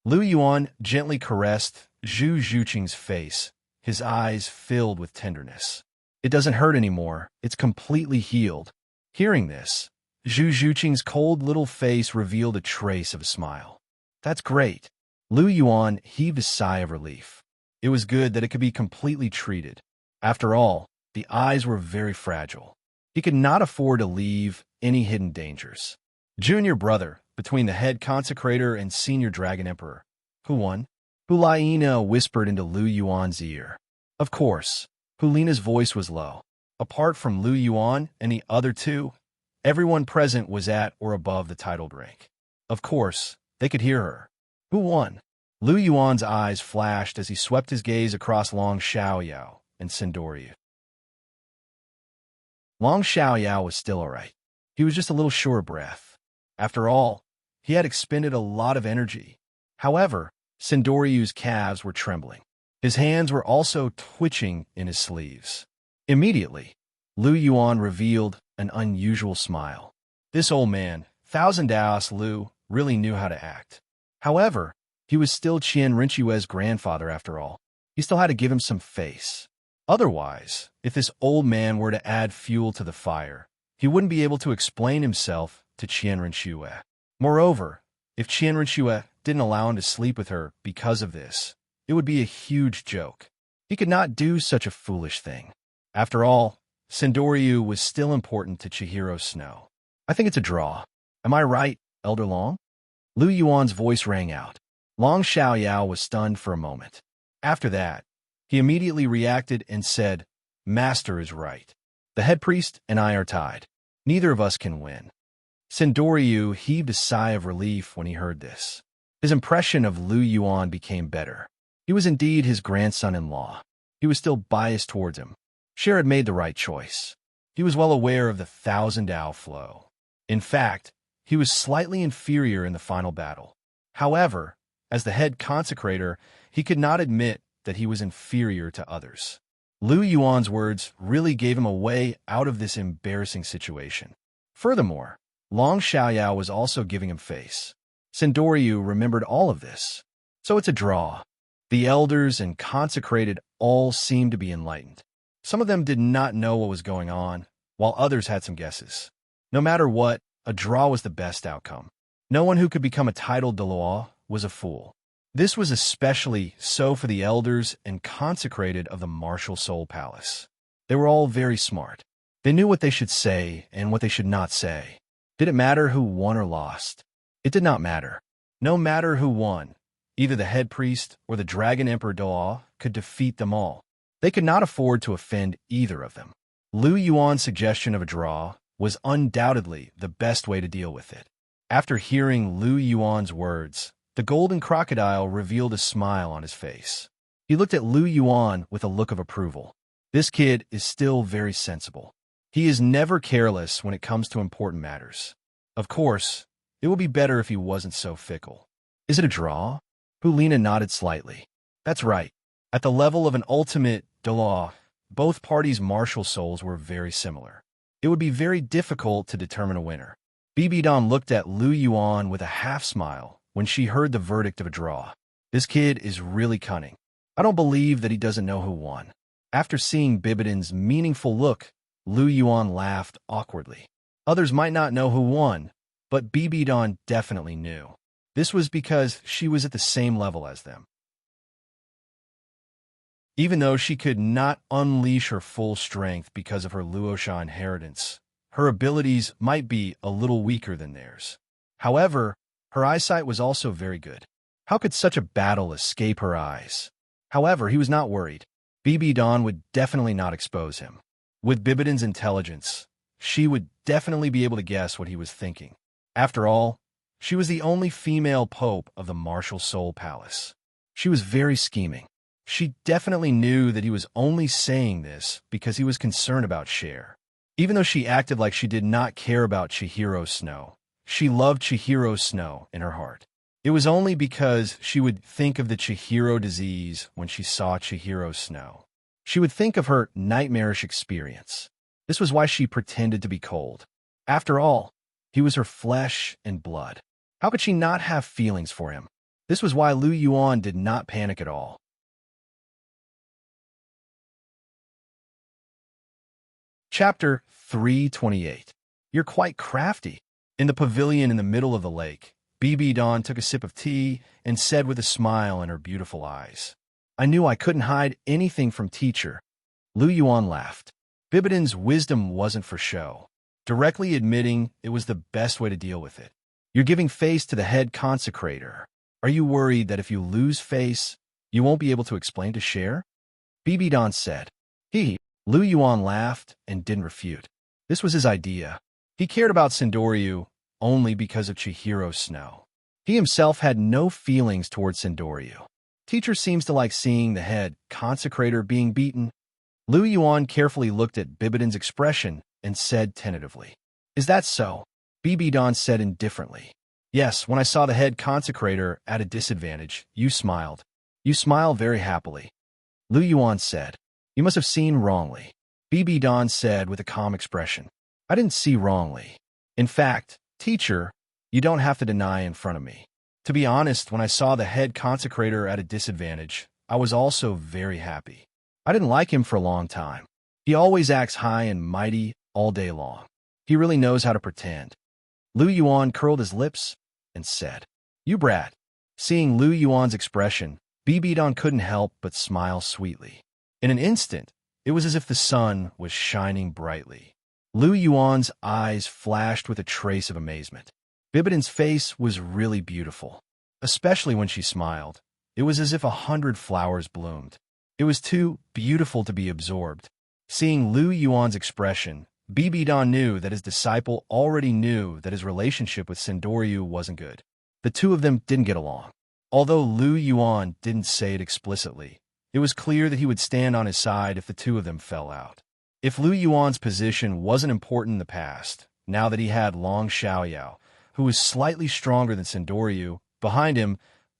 Lu Yuan gently caressed Zhu Zhuqing's face, his eyes filled with tenderness. It doesn't hurt anymore. It's completely healed. Hearing this, Zhu Zhuqing's cold little face revealed a trace of a smile. That's great. Lu Yuan heaved a sigh of relief. It was good that it could be completely treated. After all, the eyes were very fragile. He could not afford to leave any hidden dangers. Junior brother, between the head consecrator and senior dragon emperor. Who won? Hulina whispered into Lu Yuan's ear. Of course. Hulina's voice was low. Apart from Lu Yuan and the other two, everyone present was at or above the titled rank. Of course, they could hear her. Who won? Lu Yuan's eyes flashed as he swept his gaze across Long Xiaoyao and Sindoryu. Long Xiaoyao was still all right. He was just a little short of breath. After all, he had expended a lot of energy. However, Sindoryu's calves were trembling. His hands were also twitching in his sleeves. Immediately, Lu Yuan revealed an unusual smile. This old man, Thousand Daos Lu, really knew how to act. However, he was still Qian Rinchue's grandfather after all. He still had to give him some face. Otherwise, if this old man were to add fuel to the fire, he wouldn't be able to explain himself to Qian Rinchue. Moreover, if Qian Rinchue didn't allow him to sleep with her because of this, it would be a huge joke. He could not do such a foolish thing. After all, Sindoryu was still important to Chihiro Snow. I think it's a draw. Am I right, Elder Long? Lu Yuan's voice rang out. Long Xiaoyao was stunned for a moment. After that, he immediately reacted and said, Master is right. The head priest and I are tied. Neither of us can win. Sindoryu heaved a sigh of relief when he heard this. His impression of Lu Yuan became better. He was indeed his grandson-in-law. He was still biased towards him. Cher had made the right choice. He was well aware of the Thousand Dao flow. In fact, he was slightly inferior in the final battle. However, as the head consecrator, he could not admit that he was inferior to others. Lu Yuan's words really gave him a way out of this embarrassing situation. Furthermore, Long Xiaoyao was also giving him face. Sindoryu remembered all of this. So it's a draw. The elders and consecrated all seemed to be enlightened. Some of them did not know what was going on, while others had some guesses. No matter what, a draw was the best outcome. No one who could become a titled Douluo was a fool. This was especially so for the elders and consecrated of the Martial Soul Palace. They were all very smart. They knew what they should say and what they should not say. Did it matter who won or lost? It did not matter. No matter who won, either the head priest or the Dragon Emperor Douluo could defeat them all. They could not afford to offend either of them. Lu Yuan's suggestion of a draw was undoubtedly the best way to deal with it. After hearing Lu Yuan's words, the golden crocodile revealed a smile on his face. He looked at Lu Yuan with a look of approval. This kid is still very sensible. He is never careless when it comes to important matters. Of course, it would be better if he wasn't so fickle. Is it a draw? Hulina nodded slightly. That's right. At the level of an ultimate Douluo, both parties' martial souls were very similar. It would be very difficult to determine a winner. Bibidon looked at Lu Yuan with a half-smile when she heard the verdict of a draw. This kid is really cunning. I don't believe that he doesn't know who won. After seeing Bibidon's meaningful look, Lu Yuan laughed awkwardly. Others might not know who won, but Bibidon definitely knew. This was because she was at the same level as them. Even though she could not unleash her full strength because of her Luosha inheritance, her abilities might be a little weaker than theirs. However, her eyesight was also very good. How could such a battle escape her eyes? However, he was not worried. BB Dawn would definitely not expose him. With Bibidon's intelligence, she would definitely be able to guess what he was thinking. After all, she was the only female pope of the Martial Soul Palace. She was very scheming. She definitely knew that he was only saying this because he was concerned about Cher. Even though she acted like she did not care about Chihiro Snow, she loved Chihiro Snow in her heart. It was only because she would think of the Chihiro disease when she saw Chihiro Snow. She would think of her nightmarish experience. This was why she pretended to be cold. After all, he was her flesh and blood. How could she not have feelings for him? This was why Lu Yuan did not panic at all. Chapter 328. You're quite crafty. In the pavilion in the middle of the lake, BB Dawn took a sip of tea and said with a smile in her beautiful eyes, I knew I couldn't hide anything from teacher. Lu Yuan laughed. Bibidon's wisdom wasn't for show, directly admitting it was the best way to deal with it. You're giving face to the head consecrator. Are you worried that if you lose face, you won't be able to explain to Cher? BB Dawn said. Lu Yuan laughed and didn't refute. This was his idea. He cared about Sindoryu only because of Chihiro Snow. He himself had no feelings towards Sindoryu. Teacher seems to like seeing the head consecrator being beaten. Lu Yuan carefully looked at Bibidon's expression and said tentatively, Is that so? BB Dawn said indifferently. Yes, when I saw the head consecrator at a disadvantage, you smiled. You smile very happily. Lu Yuan said. You must have seen wrongly. BB Dawn said with a calm expression. I didn't see wrongly. In fact, teacher, you don't have to deny in front of me. To be honest, when I saw the head consecrator at a disadvantage, I was also very happy. I didn't like him for a long time. He always acts high and mighty all day long. He really knows how to pretend. Lu Yuan curled his lips and said, You brat. Seeing Lu Yuan's expression, BB Dawn couldn't help but smile sweetly. In an instant, it was as if the sun was shining brightly. Lu Yuan's eyes flashed with a trace of amazement. Bibidon's face was really beautiful. Especially when she smiled. It was as if 100 flowers bloomed. It was too beautiful to be absorbed. Seeing Lu Yuan's expression, BB Dawn knew that his disciple already knew that his relationship with Sindoryu wasn't good. The two of them didn't get along. Although Lu Yuan didn't say it explicitly, it was clear that he would stand on his side if the two of them fell out. If Lu Yuan's position wasn't important in the past, now that he had Long Xiaoyao, who was slightly stronger than Sindoryu, behind him,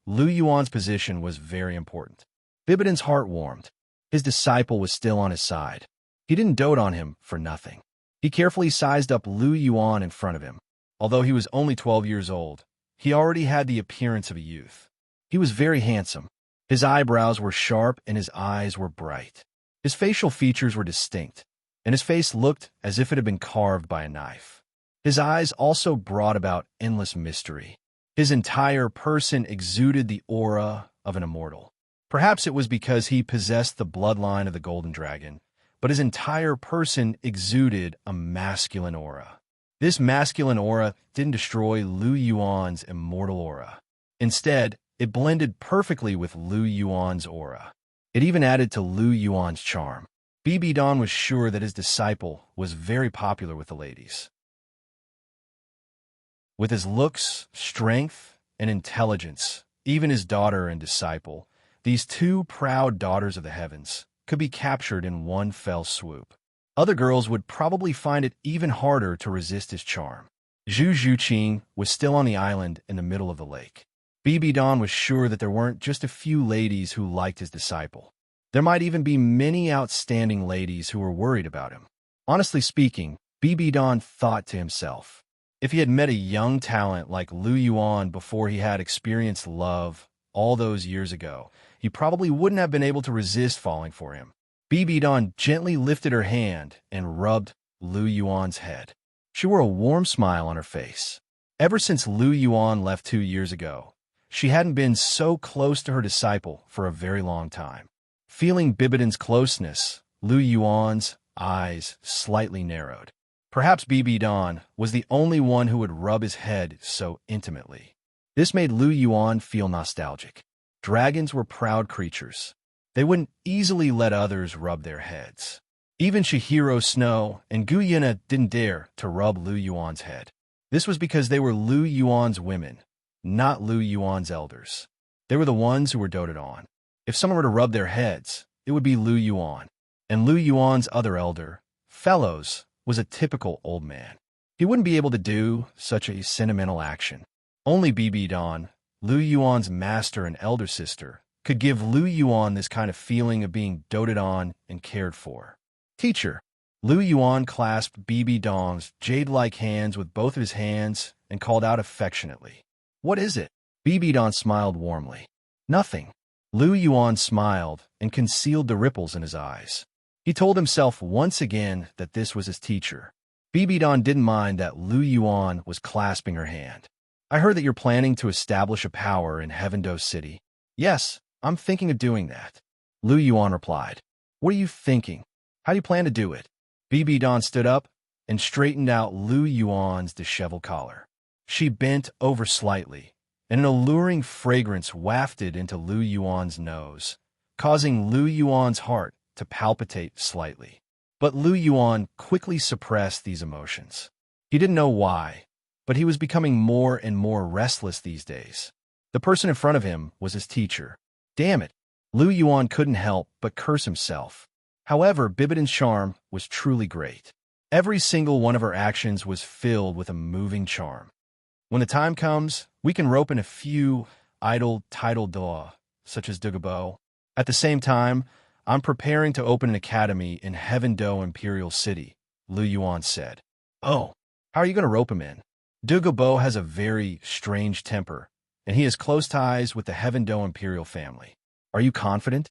Lu Yuan's position was very important. Bibidon's heart warmed. His disciple was still on his side. He didn't dote on him for nothing. He carefully sized up Lu Yuan in front of him. Although he was only 12 years old, he already had the appearance of a youth. He was very handsome. His eyebrows were sharp and his eyes were bright. His facial features were distinct, and his face looked as if it had been carved by a knife. His eyes also brought about endless mystery. His entire person exuded the aura of an immortal. Perhaps it was because he possessed the bloodline of the Golden Dragon, but his entire person exuded a masculine aura. This masculine aura didn't destroy Lu Yuan's immortal aura. Instead, it blended perfectly with Lu Yuan's aura. It even added to Lu Yuan's charm. BB Dawn was sure that his disciple was very popular with the ladies. With his looks, strength, and intelligence, even his daughter and disciple, these two proud daughters of the heavens, could be captured in one fell swoop. Other girls would probably find it even harder to resist his charm. Zhu Zhuqing was still on the island in the middle of the lake. BB Dawn was sure that there weren't just a few ladies who liked his disciple. There might even be many outstanding ladies who were worried about him. Honestly speaking, BB Dawn thought to himself, if he had met a young talent like Lu Yuan before he had experienced love all those years ago, he probably wouldn't have been able to resist falling for him. BB Dawn gently lifted her hand and rubbed Lu Yuan's head. She wore a warm smile on her face. Ever since Lu Yuan left 2 years ago, she hadn't been so close to her disciple for a very long time. Feeling Bibidon's closeness, Lu Yuan's eyes slightly narrowed. Perhaps BB Dawn was the only one who would rub his head so intimately. This made Lu Yuan feel nostalgic. Dragons were proud creatures. They wouldn't easily let others rub their heads. Even Chihiro Snow and Gu Yuna didn't dare to rub Lu Yuan's head. This was because they were Lu Yuan's women, not Lu Yuan's elders. They were the ones who were doted on. If someone were to rub their heads, it would be Lu Yuan. And Lu Yuan's other elder, Fellows, was a typical old man. He wouldn't be able to do such a sentimental action. Only Bibi Dan, Lu Yuan's master and elder sister, could give Lu Yuan this kind of feeling of being doted on and cared for. Teacher. Lu Yuan clasped Bibi Dan's jade-like hands with both of his hands and called out affectionately. What is it? Bibi Dan smiled warmly. Nothing. Lu Yuan smiled and concealed the ripples in his eyes. He told himself once again that this was his teacher. Bibi Dan didn't mind that Lu Yuan was clasping her hand. I heard that you're planning to establish a power in Heavendo City. Yes, I'm thinking of doing that. Lu Yuan replied. What are you thinking? How do you plan to do it? Bibi Dan stood up and straightened out Lu Yuan's disheveled collar. She bent over slightly, and an alluring fragrance wafted into Lu Yuan's nose, causing Lu Yuan's heart to palpitate slightly. But Lu Yuan quickly suppressed these emotions. He didn't know why, but he was becoming more and more restless these days. The person in front of him was his teacher. Damn it! Lu Yuan couldn't help but curse himself. However, Bibidan's charm was truly great. Every single one of her actions was filled with a moving charm. When the time comes, we can rope in a few idle title Douluo, such as Douluo. At the same time, I'm preparing to open an academy in Heavendo Imperial City, Lu Yuan said. Oh, how are you going to rope him in? Douluo has a very strange temper, and he has close ties with the Heavendo Imperial family. Are you confident?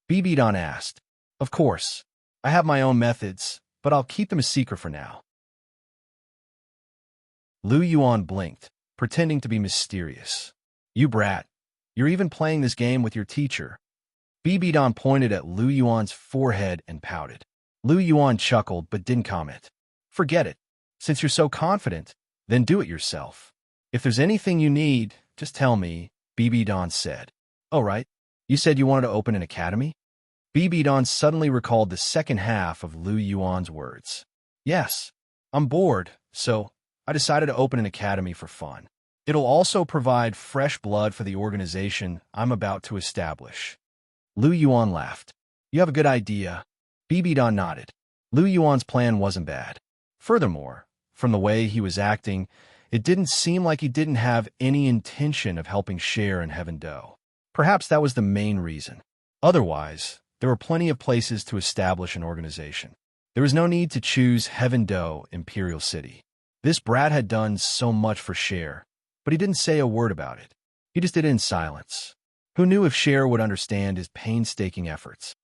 Bibi Dan asked. Of course. I have my own methods, but I'll keep them a secret for now. Lu Yuan blinked, pretending to be mysterious. You brat. You're even playing this game with your teacher. Bibi Dan pointed at Lu Yuan's forehead and pouted. Lu Yuan chuckled but didn't comment. Forget it. Since you're so confident, then do it yourself. If there's anything you need, just tell me, Bibi Dan said. Oh, right. You said you wanted to open an academy? Bibi Dan suddenly recalled the second half of Lu Yuan's words. Yes, I'm bored, so I decided to open an academy for fun. It'll also provide fresh blood for the organization I'm about to establish. Lu Yuan laughed. You have a good idea. Bibi Dan nodded. Lu Yuan's plan wasn't bad. Furthermore, from the way he was acting, it didn't seem like he didn't have any intention of helping share in Heavendo. Perhaps that was the main reason. Otherwise, there were plenty of places to establish an organization. There was no need to choose Heavendo Imperial City. This brat had done so much for Cher, but he didn't say a word about it. He just did it in silence. Who knew if Cher would understand his painstaking efforts?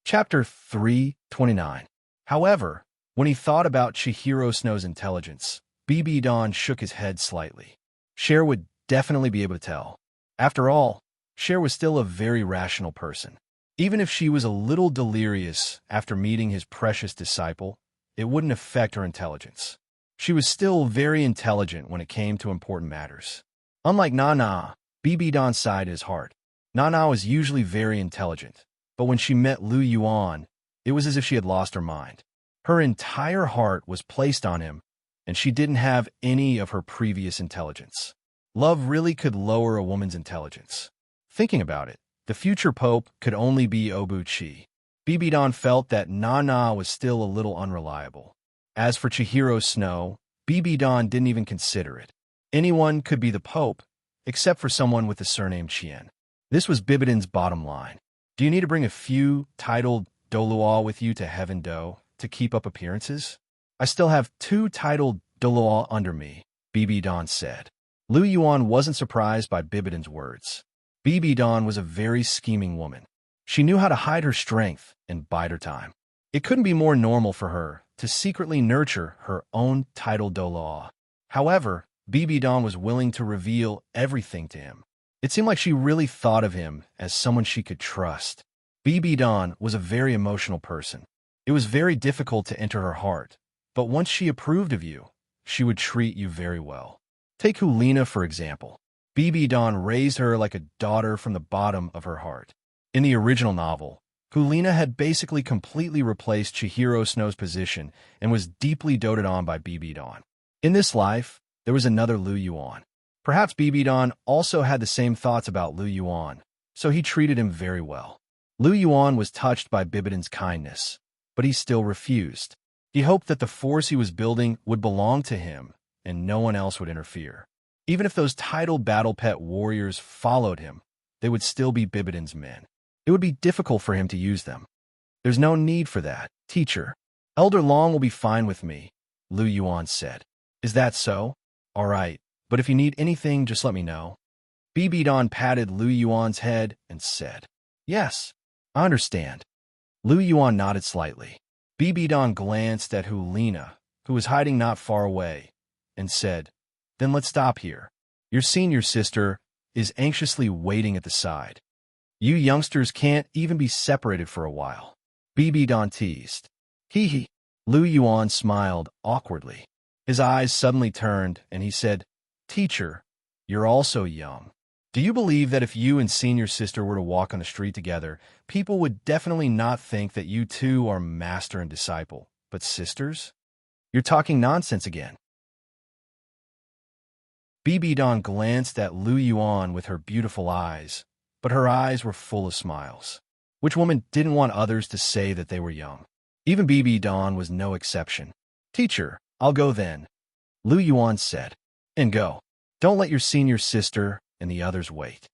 Chapter 329. However, when he thought about Chihiro Snow's intelligence, Bibi Dan shook his head slightly. Cher would definitely be able to tell. After all, Cher was still a very rational person. Even if she was a little delirious after meeting his precious disciple, it wouldn't affect her intelligence. She was still very intelligent when it came to important matters. Unlike Nana, Bibi Dan sighed his heart. Nana was usually very intelligent, but when she met Lu Yuan, it was as if she had lost her mind. Her entire heart was placed on him, and she didn't have any of her previous intelligence. Love really could lower a woman's intelligence. Thinking about it, the future pope could only be Obuchi. Bibi Dan felt that Nana was still a little unreliable. As for Chihiro Snow, Bibi Dan didn't even consider it. Anyone could be the pope, except for someone with the surname Chien. This was Bibidan's bottom line. Do you need to bring a few titled Douluo with you to Heavendo to keep up appearances? I still have 2 titled Douluo under me, Bibi Dan said. Lu Yuan wasn't surprised by Bibidan's words. Bibi Dan was a very scheming woman. She knew how to hide her strength and bide her time. It couldn't be more normal for her to secretly nurture her own title Douluo. However, Bibi Dan was willing to reveal everything to him. It seemed like she really thought of him as someone she could trust. Bibi Dan was a very emotional person. It was very difficult to enter her heart, but once she approved of you, she would treat you very well. Take Hulina, for example. BB Dawn raised her like a daughter from the bottom of her heart. In the original novel, Hulina had basically completely replaced Chihiro Snow's position and was deeply doted on by BB Dawn. In this life, there was another Lu Yuan. Perhaps BB Dawn also had the same thoughts about Lu Yuan, so he treated him very well. Lu Yuan was touched by Bibidon's kindness, but he still refused. He hoped that the force he was building would belong to him and no one else would interfere. Even if those titled battle pet warriors followed him, they would still be Bibidon's men. It would be difficult for him to use them. There's no need for that, teacher. Elder Long will be fine with me, Lu Yuan said. Is that so? All right, but if you need anything, just let me know. BB Dawn patted Lu Yuan's head and said, Yes, I understand. Lu Yuan nodded slightly. BB Dawn glanced at Hulina, who was hiding not far away, and said, Then let's stop here. Your senior sister is anxiously waiting at the side. You youngsters can't even be separated for a while. BB Dawn teased. Hee hee. Lu Yuan smiled awkwardly. His eyes suddenly turned, and he said, Teacher, you're also young. Do you believe that if you and senior sister were to walk on the street together, people would definitely not think that you two are master and disciple, but sisters? You're talking nonsense again. BB Dawn glanced at Lu Yuan with her beautiful eyes, but her eyes were full of smiles. Which woman didn't want others to say that they were young? Even BB Dawn was no exception. Teacher, I'll go then, Lu Yuan said. And go. Don't let your senior sister and the others wait.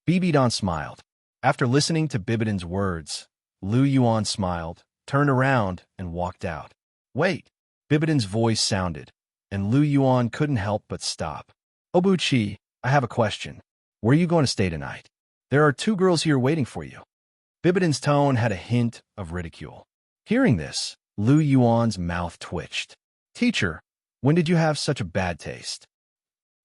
BB Dawn smiled. After listening to Bibidon's words, Lu Yuan smiled, turned around, and walked out. Wait! Bibidon's voice sounded, and Lu Yuan couldn't help but stop. Obuchi, I have a question. Where are you going to stay tonight? There are 2 girls here waiting for you. Bibidon's tone had a hint of ridicule. Hearing this, Lu Yuan's mouth twitched. Teacher, when did you have such a bad taste?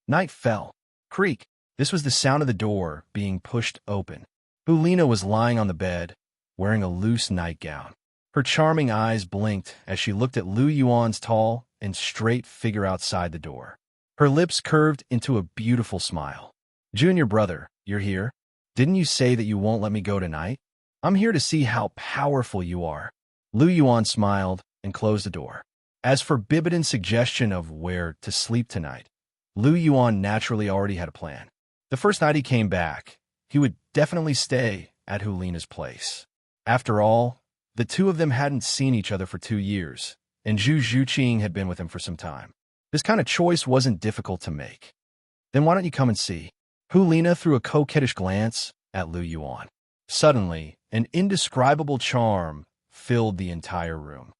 Night fell. Creak. This was the sound of the door being pushed open. Hulina was lying on the bed, wearing a loose nightgown. Her charming eyes blinked as she looked at Lu Yuan's tall and straight figure outside the door. Her lips curved into a beautiful smile. Junior brother, you're here? Didn't you say that you won't let me go tonight? I'm here to see how powerful you are. Lu Yuan smiled and closed the door. As for Bibidon's suggestion of where to sleep tonight, Lu Yuan naturally already had a plan. The first night he came back, he would definitely stay at Hulina's place. After all, the 2 of them hadn't seen each other for 2 years, and Zhu Zhuqing had been with him for some time. This kind of choice wasn't difficult to make. Then why don't you come and see? Hulina threw a coquettish glance at Lu Yuan. Suddenly, an indescribable charm filled the entire room.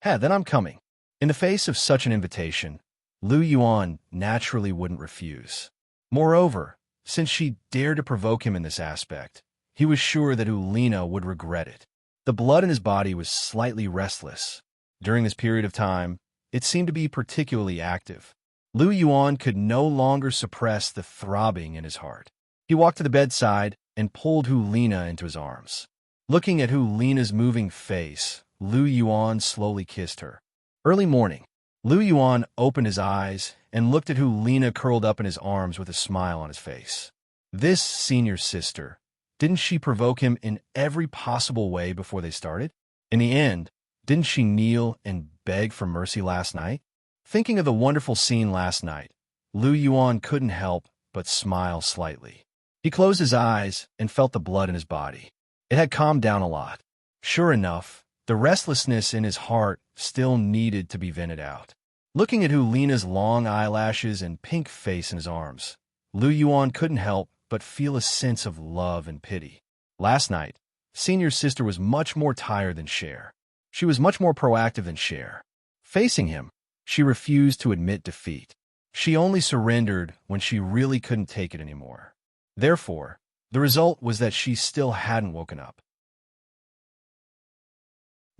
Then I'm coming. In the face of such an invitation, Lu Yuan naturally wouldn't refuse. Moreover, since she dared to provoke him in this aspect, he was sure that Hulina would regret it. The blood in his body was slightly restless. During this period of time, it seemed to be particularly active. Lu Yuan could no longer suppress the throbbing in his heart. He walked to the bedside and pulled Hulina into his arms. Looking at Hulina's moving face, Lu Yuan slowly kissed her. Early morning, Lu Yuan opened his eyes and looked at Hulina curled up in his arms with a smile on his face. This senior sister, didn't she provoke him in every possible way before they started? In the end, didn't she kneel and beg for mercy last night? Thinking of the wonderful scene last night, Lu Yuan couldn't help but smile slightly. He closed his eyes and felt the blood in his body. It had calmed down a lot. Sure enough, the restlessness in his heart still needed to be vented out. Looking at Hulina's long eyelashes and pink face in his arms, Lu Yuan couldn't help but feel a sense of love and pity. Last night, senior sister was much more tired than Cher. She was much more proactive than Cher. Facing him, she refused to admit defeat. She only surrendered when she really couldn't take it anymore. Therefore, the result was that she still hadn't woken up.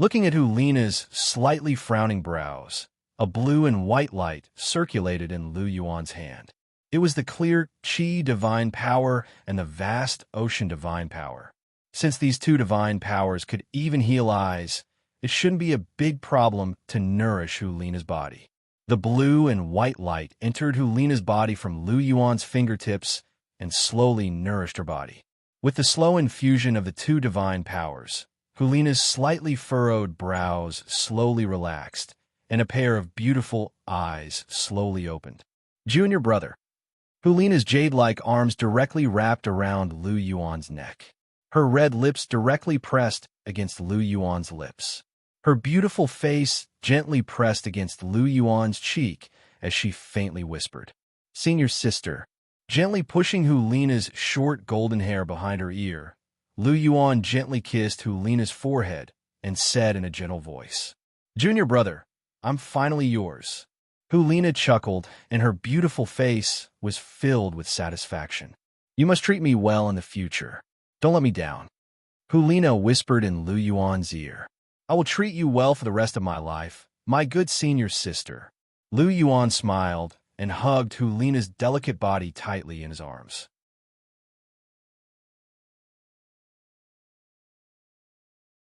Looking at Hulina's slightly frowning brows, a blue and white light circulated in Lu Yuan's hand. It was the clear Qi divine power and the vast ocean divine power. Since these 2 divine powers could even heal eyes, it shouldn't be a big problem to nourish Hulina's body. The blue and white light entered Hulina's body from Lu Yuan's fingertips and slowly nourished her body. With the slow infusion of the two divine powers, Hulina's slightly furrowed brows slowly relaxed, and a pair of beautiful eyes slowly opened. Junior brother. Hulina's jade-like arms directly wrapped around Lu Yuan's neck. Her red lips directly pressed against Lu Yuan's lips. Her beautiful face gently pressed against Lu Yuan's cheek as she faintly whispered, "Senior sister." Gently pushing Hulina's short golden hair behind her ear, Lu Yuan gently kissed Hulina's forehead and said in a gentle voice, "Junior brother, I'm finally yours." Hulina chuckled, and her beautiful face was filled with satisfaction. "You must treat me well in the future. Don't let me down." Hulina whispered in Lu Yuan's ear, "I will treat you well for the rest of my life, my good senior sister." Lu Yuan smiled and hugged Hulina's delicate body tightly in his arms.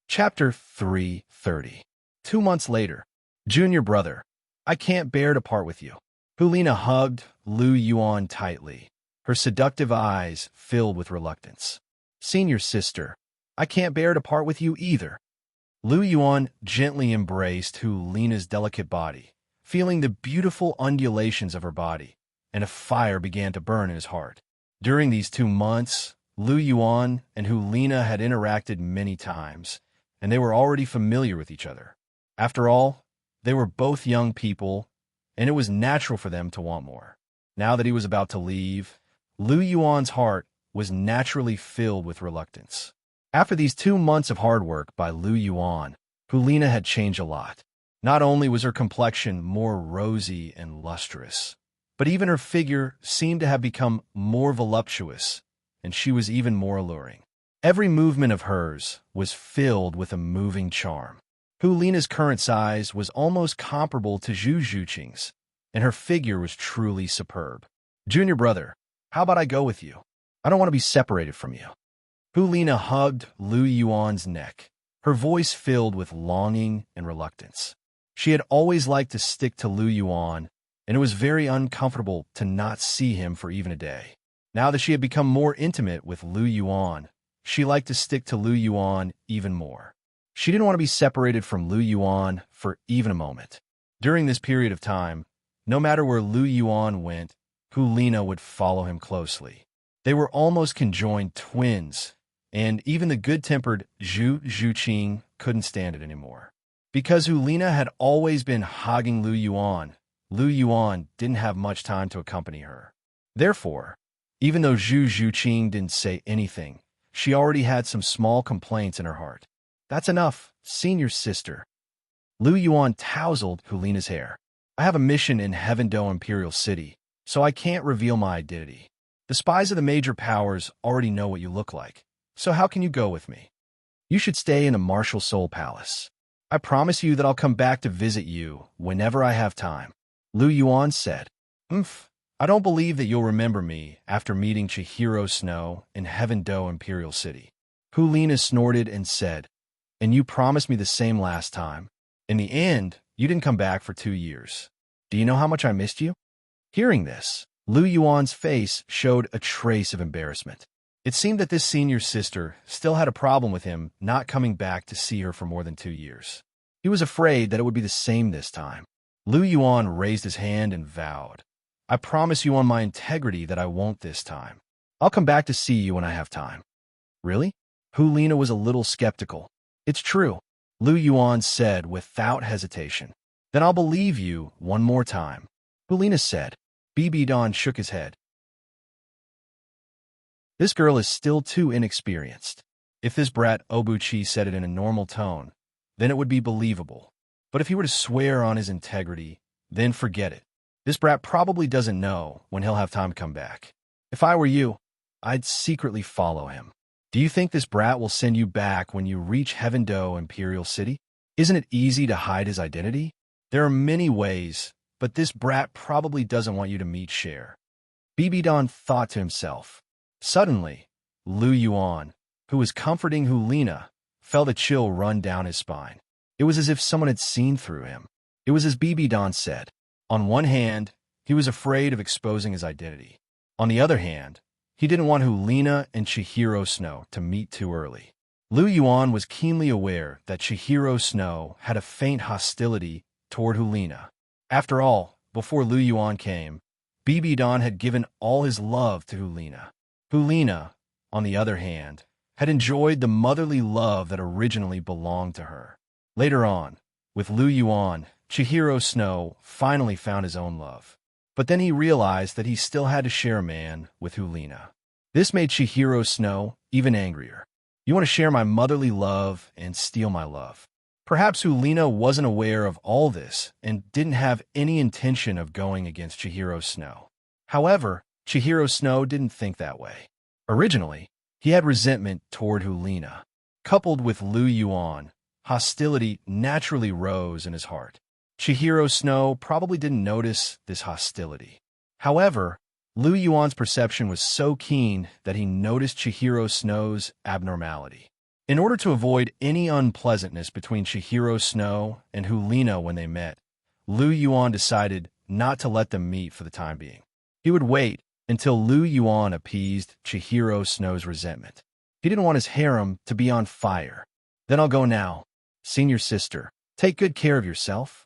Chapter 330. 2 months later. Junior brother, I can't bear to part with you. Hulina hugged Lu Yuan tightly, her seductive eyes filled with reluctance. Senior sister, I can't bear to part with you either. Lu Yuan gently embraced Hulina's delicate body, feeling the beautiful undulations of her body, and a fire began to burn in his heart. During these 2 months, Lu Yuan and Hulina had interacted many times, and they were already familiar with each other. After all, they were both young people, and it was natural for them to want more. Now that he was about to leave, Lu Yuan's heart was naturally filled with reluctance. After these 2 months of hard work by Lu Yuan, Hulina had changed a lot. Not only was her complexion more rosy and lustrous, but even her figure seemed to have become more voluptuous, and she was even more alluring. Every movement of hers was filled with a moving charm. Hulina's current size was almost comparable to Zhu Zhuqing's, and her figure was truly superb. Junior brother, how about I go with you? I don't want to be separated from you. Hulina hugged Lu Yuan's neck, her voice filled with longing and reluctance. She had always liked to stick to Lu Yuan, and it was very uncomfortable to not see him for even a day. Now that she had become more intimate with Lu Yuan, she liked to stick to Lu Yuan even more. She didn't want to be separated from Lu Yuan for even a moment. During this period of time, no matter where Lu Yuan went, Hulina would follow him closely. They were almost conjoined twins, and even the good-tempered Zhu Zhuqing couldn't stand it anymore. Because Hulina had always been hogging Lu Yuan didn't have much time to accompany her. Therefore, even though Zhu Zhuqing didn't say anything, she already had some small complaints in her heart. That's enough, senior sister. Lu Yuan tousled Hulina's hair. I have a mission in Heavendo Imperial City, so I can't reveal my identity. The spies of the major powers already know what you look like, so how can you go with me? You should stay in the Martial Soul Palace. I promise you that I'll come back to visit you whenever I have time. Lu Yuan said, I don't believe that you'll remember me after meeting Chihiro Snow in Heavendo Imperial City. Hulina snorted and said, and you promised me the same last time. In the end, you didn't come back for 2 years. Do you know how much I missed you? Hearing this, Lu Yuan's face showed a trace of embarrassment. It seemed that this senior sister still had a problem with him not coming back to see her for more than 2 years. He was afraid that it would be the same this time. Lu Yuan raised his hand and vowed, I promise you on my integrity that I won't this time. I'll come back to see you when I have time. Really? Hulina was a little skeptical. It's true, Lu Yuan said without hesitation. Then I'll believe you one more time. Hulina said. Bibi Don shook his head. This girl is still too inexperienced. If this brat Obuchi said it in a normal tone, then it would be believable. But if he were to swear on his integrity, then forget it. This brat probably doesn't know when he'll have time to come back. If I were you, I'd secretly follow him. Do you think this brat will send you back when you reach Heavendo Imperial City? Isn't it easy to hide his identity? There are many ways, but this brat probably doesn't want you to meet Cher. Bibi Don thought to himself. Suddenly, Lu Yuan, who was comforting Hulina, felt a chill run down his spine. It was as if someone had seen through him. It was as Bibi Don said. On one hand, he was afraid of exposing his identity. On the other hand, He didn't want Hulina and Chihiro Snow to meet too early. Lu Yuan was keenly aware that Chihiro Snow had a faint hostility toward Hulina. After all, before Lu Yuan came, BB Don had given all his love to Hulina. Hulina, on the other hand, had enjoyed the motherly love that originally belonged to her. Later on, with Lu Yuan, Chihiro Snow finally found his own love. But then he realized that he still had to share a man with Hulina. This made Chihiro Snow even angrier. You want to share my motherly love and steal my love. Perhaps Hulina wasn't aware of all this and didn't have any intention of going against Chihiro Snow. However, Chihiro Snow didn't think that way. Originally, he had resentment toward Hulina. Coupled with Lu Yuan, hostility naturally rose in his heart. Chihiro Snow probably didn't notice this hostility. However, Lu Yuan's perception was so keen that he noticed Chihiro Snow's abnormality. In order to avoid any unpleasantness between Chihiro Snow and Hulina when they met, Lu Yuan decided not to let them meet for the time being. He would wait until Lu Yuan appeased Chihiro Snow's resentment. He didn't want his harem to be on fire. Then I'll go now. Senior sister, take good care of yourself.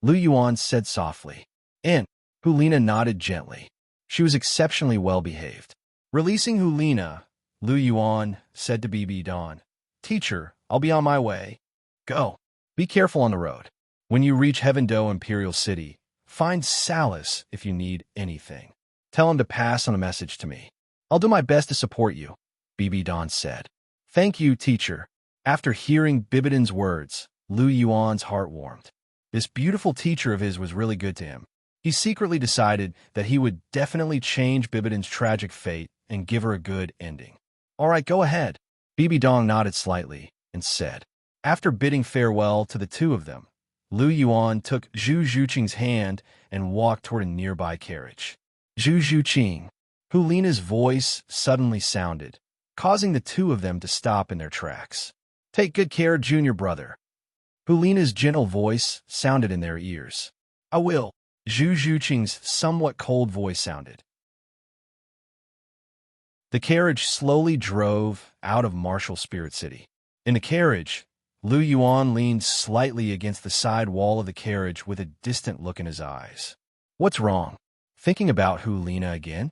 Lu Yuan said softly. And Hulina nodded gently. She was exceptionally well-behaved. Releasing Hulina, Lu Yuan said to BB Don, Teacher, I'll be on my way. Go. Be careful on the road. When you reach Heaven-Do Imperial City, find Salas if you need anything. Tell him to pass on a message to me. I'll do my best to support you, BB Don said. Thank you, teacher. After hearing Bibidon's words, Lu Yuan's heart warmed. This beautiful teacher of his was really good to him. He secretly decided that he would definitely change Bibidon's tragic fate and give her a good ending. All right, go ahead. BB Dong nodded slightly and said. After bidding farewell to the two of them, Lu Yuan took Zhu Zhuqing's hand and walked toward a nearby carriage. Zhu Zhuqing. Hulina's voice suddenly sounded, causing the two of them to stop in their tracks. Take good care, junior brother. Hulina's gentle voice sounded in their ears. I will. Zhu Zhuqing's somewhat cold voice sounded. The carriage slowly drove out of Martial Spirit City. In the carriage, Lu Yuan leaned slightly against the side wall of the carriage with a distant look in his eyes. What's wrong? Thinking about Hulina again?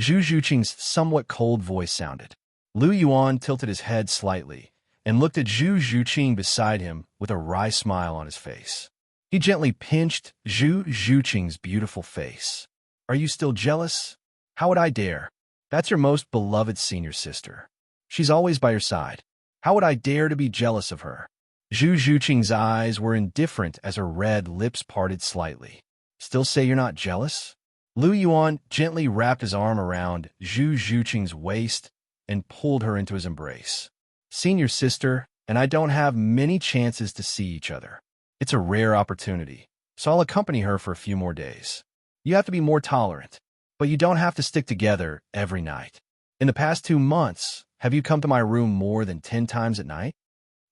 Zhu Zhuqing's somewhat cold voice sounded. Lu Yuan tilted his head slightly and looked at Zhu Zhuqing beside him with a wry smile on his face. He gently pinched Zhu Zhuqing's beautiful face. Are you still jealous? How would I dare? That's your most beloved senior sister. She's always by your side. How would I dare to be jealous of her? Zhu Zhuqing's eyes were indifferent as her red lips parted slightly. Still say you're not jealous? Lu Yuan gently wrapped his arm around Zhu Zhuqing's waist and pulled her into his embrace. Senior sister, and I don't have many chances to see each other. It's a rare opportunity, so I'll accompany her for a few more days. You have to be more tolerant, but you don't have to stick together every night. In the past 2 months, have you come to my room more than 10 times at night?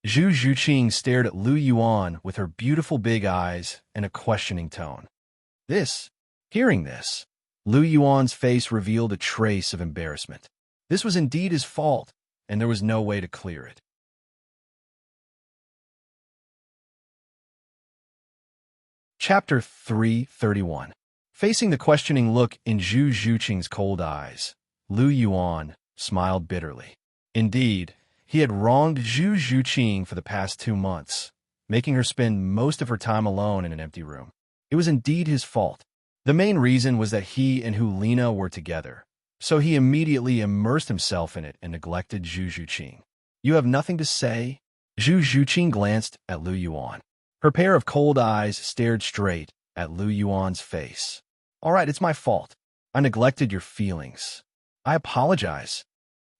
Zhu Zhuqing stared at Lu Yuan with her beautiful big eyes and a questioning tone. Hearing this, Lu Yuan's face revealed a trace of embarrassment. This was indeed his fault, and there was no way to clear it. Chapter 331. Facing the questioning look in Zhu Zhuqing's cold eyes, Lu Yuan smiled bitterly. Indeed, he had wronged Zhu Zhuqing for the past 2 months, making her spend most of her time alone in an empty room. It was indeed his fault. The main reason was that he and Hulina were together, so he immediately immersed himself in it and neglected Zhu Zhuqing. You have nothing to say? Zhu Zhuqing glanced at Lu Yuan. Her pair of cold eyes stared straight at Lu Yuan's face. All right, it's my fault. I neglected your feelings. I apologize.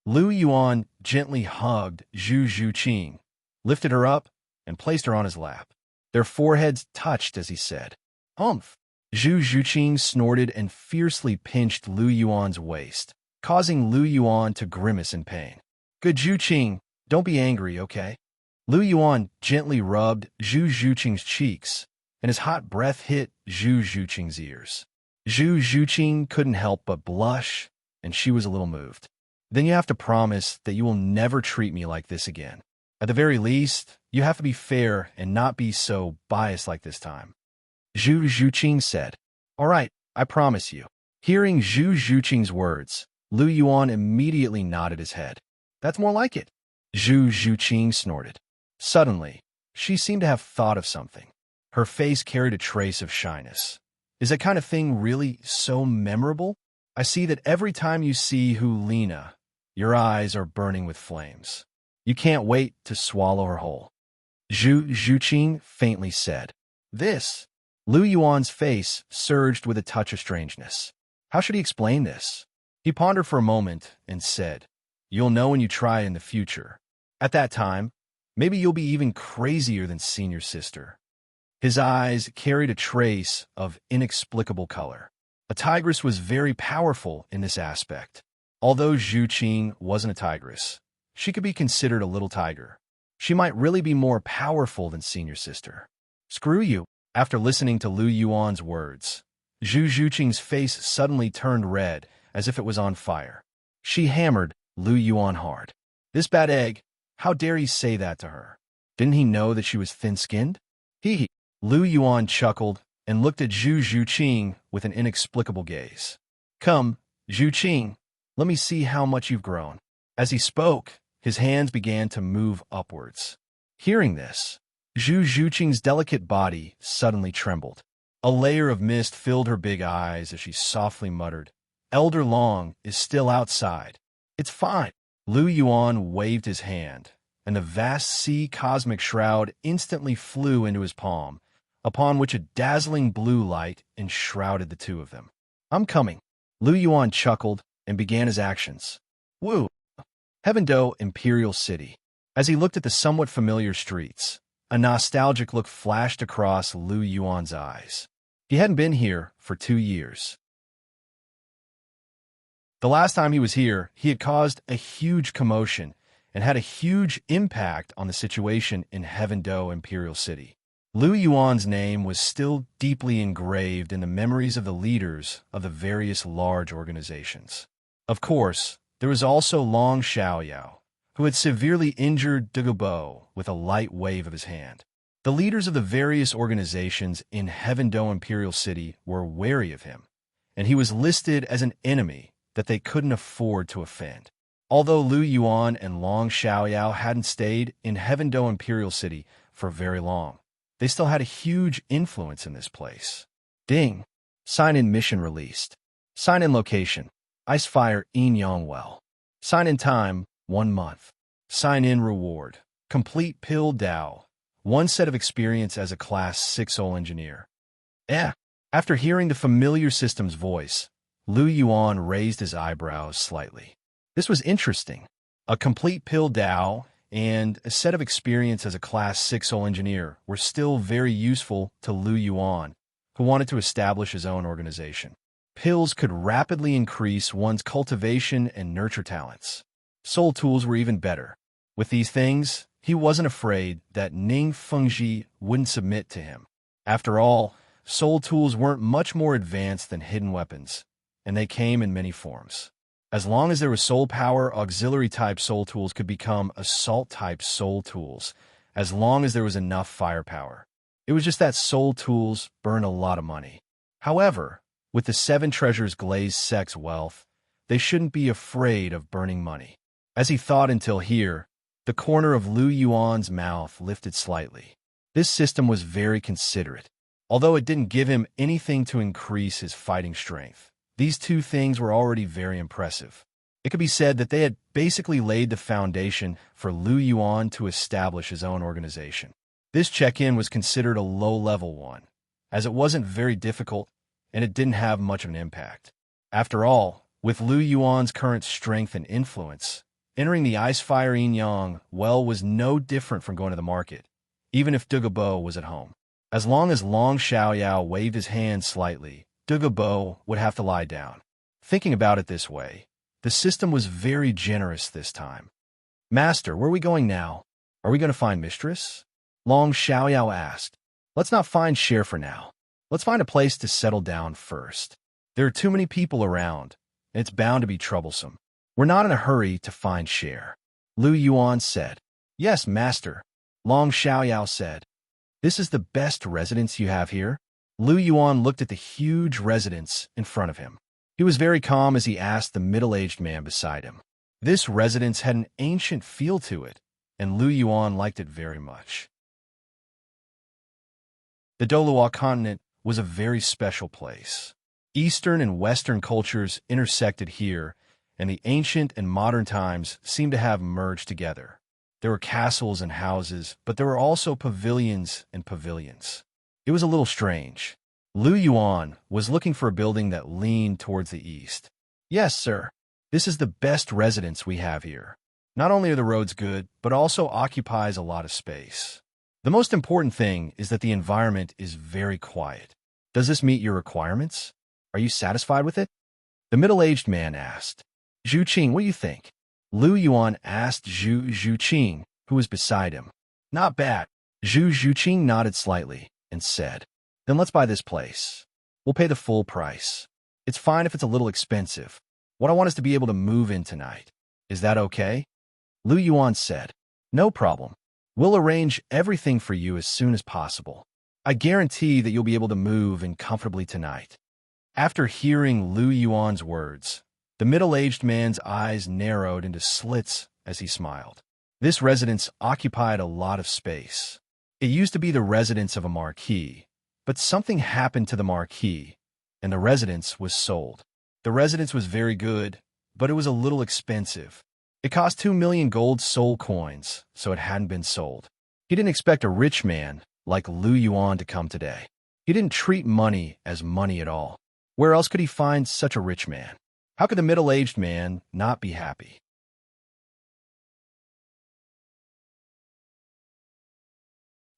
Lu Yuan gently hugged Zhu Zhuqing, lifted her up, and placed her on his lap. Their foreheads touched as he said, Humph. Zhu Zhuqing snorted and fiercely pinched Lu Yuan's waist, causing Lu Yuan to grimace in pain. Good Zhuqing, don't be angry, okay? Lu Yuan gently rubbed Zhu Zhuqing's cheeks, and his hot breath hit Zhu Zhuqing's ears. Zhu Zhuqing couldn't help but blush and she was a little moved. Then you have to promise that you will never treat me like this again. At the very least, you have to be fair and not be so biased like this time. Zhu Zhuqing said. All right, I promise you. Hearing Zhu Zhuqing's words, Lu Yuan immediately nodded his head. That's more like it. Zhu Zhuqing snorted. Suddenly, she seemed to have thought of something. Her face carried a trace of shyness. Is that kind of thing really so memorable? I see that every time you see Hulina, your eyes are burning with flames. You can't wait to swallow her whole. Zhu Zhuqing faintly said. This. Lu Yuan's face surged with a touch of strangeness. How should he explain this? He pondered for a moment and said, You'll know when you try in the future. At that time, maybe you'll be even crazier than senior sister. His eyes carried a trace of inexplicable color. A tigress was very powerful in this aspect. Although Zhu Qing wasn't a tigress, she could be considered a little tiger. She might really be more powerful than senior sister. Screw you. After listening to Lu Yuan's words, Zhu Zhuqing's face suddenly turned red as if it was on fire. She hammered Lu Yuan hard. This bad egg, how dare he say that to her? Didn't he know that she was thin-skinned? He. Lu Yuan chuckled and looked at Zhu Zhuqing with an inexplicable gaze. Come, Zhuqing, let me see how much you've grown. As he spoke, his hands began to move upwards. Hearing this, Zhu Zhuqing's delicate body suddenly trembled. A layer of mist filled her big eyes as she softly muttered, Elder Long is still outside. It's fine. Lu Yuan waved his hand, and the vast sea cosmic shroud instantly flew into his palm, upon which a dazzling blue light enshrouded the two of them. I'm coming. Lu Yuan chuckled and began his actions. Woo! Heavendo Imperial City. As he looked at the somewhat familiar streets, a nostalgic look flashed across Lu Yuan's eyes. He hadn't been here for 2 years. The last time he was here, he had caused a huge commotion and had a huge impact on the situation in Heavendo Imperial City. Lu Yuan's name was still deeply engraved in the memories of the leaders of the various large organizations. Of course, there was also Long Xiaoyao, who had severely injured Douluo with a light wave of his hand. The leaders of the various organizations in Heavendo Imperial City were wary of him, and he was listed as an enemy that they couldn't afford to offend. Although Lu Yuan and Long Xiaoyao hadn't stayed in Heavendo Imperial City for very long, they still had a huge influence in this place. Ding! Sign-in mission released. Sign-in location, Icefire Enyang Well. Sign-in time, 1 month. Sign-in reward, complete Pill Dao, 1 set of experience as a Class 6 Soul Engineer. After hearing the familiar system's voice, Lu Yuan raised his eyebrows slightly. This was interesting. A complete Pill Dao and a set of experience as a Class 6 Soul Engineer were still very useful to Lu Yuan, who wanted to establish his own organization. Pills could rapidly increase one's cultivation and nurture talents. Soul tools were even better. With these things, he wasn't afraid that Ning Fengji wouldn't submit to him. After all, soul tools weren't much more advanced than hidden weapons, and they came in many forms. As long as there was soul power, auxiliary-type soul tools could become assault-type soul tools, as long as there was enough firepower. It was just that soul tools burn a lot of money. However, with the 7 treasures glazed sex wealth, they shouldn't be afraid of burning money. As he thought until here, the corner of Lu Yuan's mouth lifted slightly. This system was very considerate. Although it didn't give him anything to increase his fighting strength, these 2 things were already very impressive. It could be said that they had basically laid the foundation for Lu Yuan to establish his own organization. This check-in was considered a low-level one, as it wasn't very difficult and it didn't have much of an impact. After all, with Lu Yuan's current strength and influence, entering the Icefire Enyang Well was no different from going to the market, even if Douluo was at home. As long as Long Xiaoyao waved his hand slightly, Douluo would have to lie down. Thinking about it this way, the system was very generous this time. Master, where are we going now? Are we going to find Mistress? Long Xiaoyao asked. Let's not find Cher for now. Let's find a place to settle down first. There are too many people around, and it's bound to be troublesome. We're not in a hurry to find share. Lu Yuan said. Yes, master. Long Xiaoyao said. This is the best residence you have here? Lu Yuan looked at the huge residence in front of him. He was very calm as he asked the middle-aged man beside him. This residence had an ancient feel to it, and Lu Yuan liked it very much. The Douluo continent was a very special place. Eastern and Western cultures intersected here, and the ancient and modern times seemed to have merged together. There were castles and houses, but there were also pavilions and pavilions. It was a little strange. Lu Yuan was looking for a building that leaned towards the east. Yes, sir. This is the best residence we have here. Not only are the roads good, but also occupies a lot of space. The most important thing is that the environment is very quiet. Does this meet your requirements? Are you satisfied with it? The middle-aged man asked. Zhu Qing, what do you think? Lu Yuan asked Zhu Qing, who was beside him. Not bad. Zhu Qing nodded slightly and said, Then let's buy this place. We'll pay the full price. It's fine if it's a little expensive. What I want is to be able to move in tonight. Is that okay? Lu Yuan said, No problem. We'll arrange everything for you as soon as possible. I guarantee that you'll be able to move in comfortably tonight. After hearing Lu Yuan's words, the middle-aged man's eyes narrowed into slits as he smiled. This residence occupied a lot of space. It used to be the residence of a marquis, but something happened to the marquis, and the residence was sold. The residence was very good, but it was a little expensive. It cost 2 million gold soul coins, so it hadn't been sold. He didn't expect a rich man like Lu Yuan to come today. He didn't treat money as money at all. Where else could he find such a rich man? How could the middle-aged man not be happy?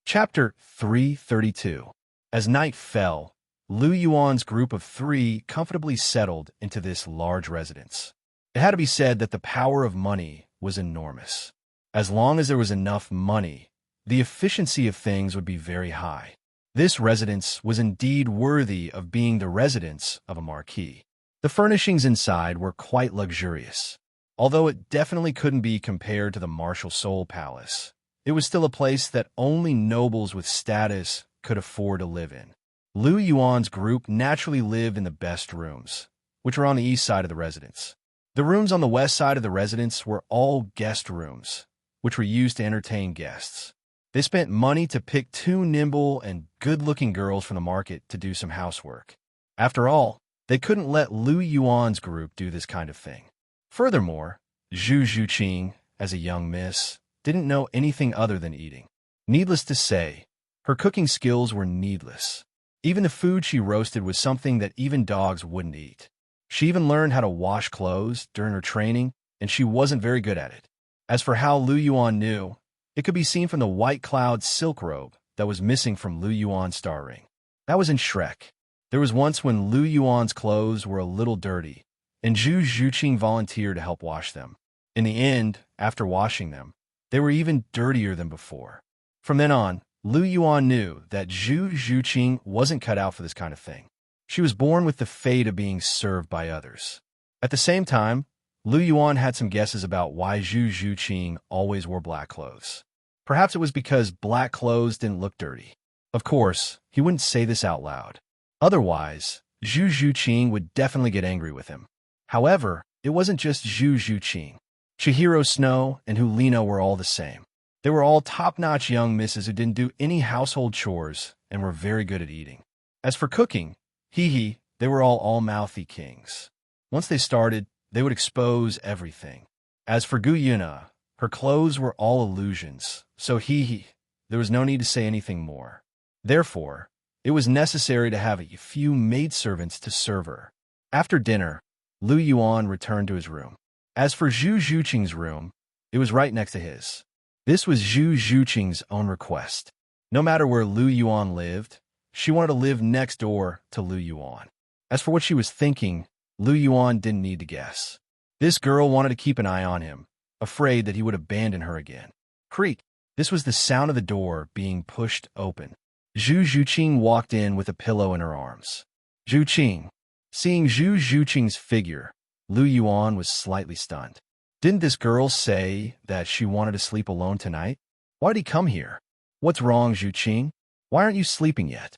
Chapter 332. As night fell, Lu Yuan's group of 3 comfortably settled into this large residence. It had to be said that the power of money was enormous. As long as there was enough money, the efficiency of things would be very high. This residence was indeed worthy of being the residence of a marquis. The furnishings inside were quite luxurious. Although it definitely couldn't be compared to the Martial Soul Palace, it was still a place that only nobles with status could afford to live in. Lu Yuan's group naturally lived in the best rooms, which were on the east side of the residence. The rooms on the west side of the residence were all guest rooms, which were used to entertain guests. They spent money to pick 2 nimble and good-looking girls from the market to do some housework. After all, they couldn't let Lu Yuan's group do this kind of thing. Furthermore, Zhu Qing, as a young miss, didn't know anything other than eating. Needless to say, her cooking skills were needless. Even the food she roasted was something that even dogs wouldn't eat. She even learned how to wash clothes during her training, and she wasn't very good at it. As for how Lu Yuan knew, it could be seen from the white cloud silk robe that was missing from Lu Yuan's star ring. That was in Shrek. There was once when Lu Yuan's clothes were a little dirty, and Zhu Qing volunteered to help wash them. In the end, after washing them, they were even dirtier than before. From then on, Lu Yuan knew that Zhu Qing wasn't cut out for this kind of thing. She was born with the fate of being served by others. At the same time, Lu Yuan had some guesses about why Zhu Qing always wore black clothes. Perhaps it was because black clothes didn't look dirty. Of course, he wouldn't say this out loud. Otherwise, Zhu Qing would definitely get angry with him. However, it wasn't just Zhu Qing. Chihiro Snow and Hulino were all the same. They were all top-notch young misses who didn't do any household chores and were very good at eating. As for cooking, they were all mouthy kings. Once they started, they would expose everything. As for Gu Yuna, her clothes were all illusions, so there was no need to say anything more. Therefore, it was necessary to have a few maidservants to serve her. After dinner, Lu Yuan returned to his room. As for Zhu Qing's room, it was right next to his. This was Zhu Qing's own request. No matter where Lu Yuan lived, she wanted to live next door to Lu Yuan. As for what she was thinking, Lu Yuan didn't need to guess. This girl wanted to keep an eye on him, afraid that he would abandon her again. Creak! This was the sound of the door being pushed open. Zhu Qing walked in with a pillow in her arms. Zhu Qing. Seeing Zhu Qing's figure, Lu Yuan was slightly stunned. Didn't this girl say that she wanted to sleep alone tonight? Why did he come here? What's wrong, Zhu Qing? Why aren't you sleeping yet?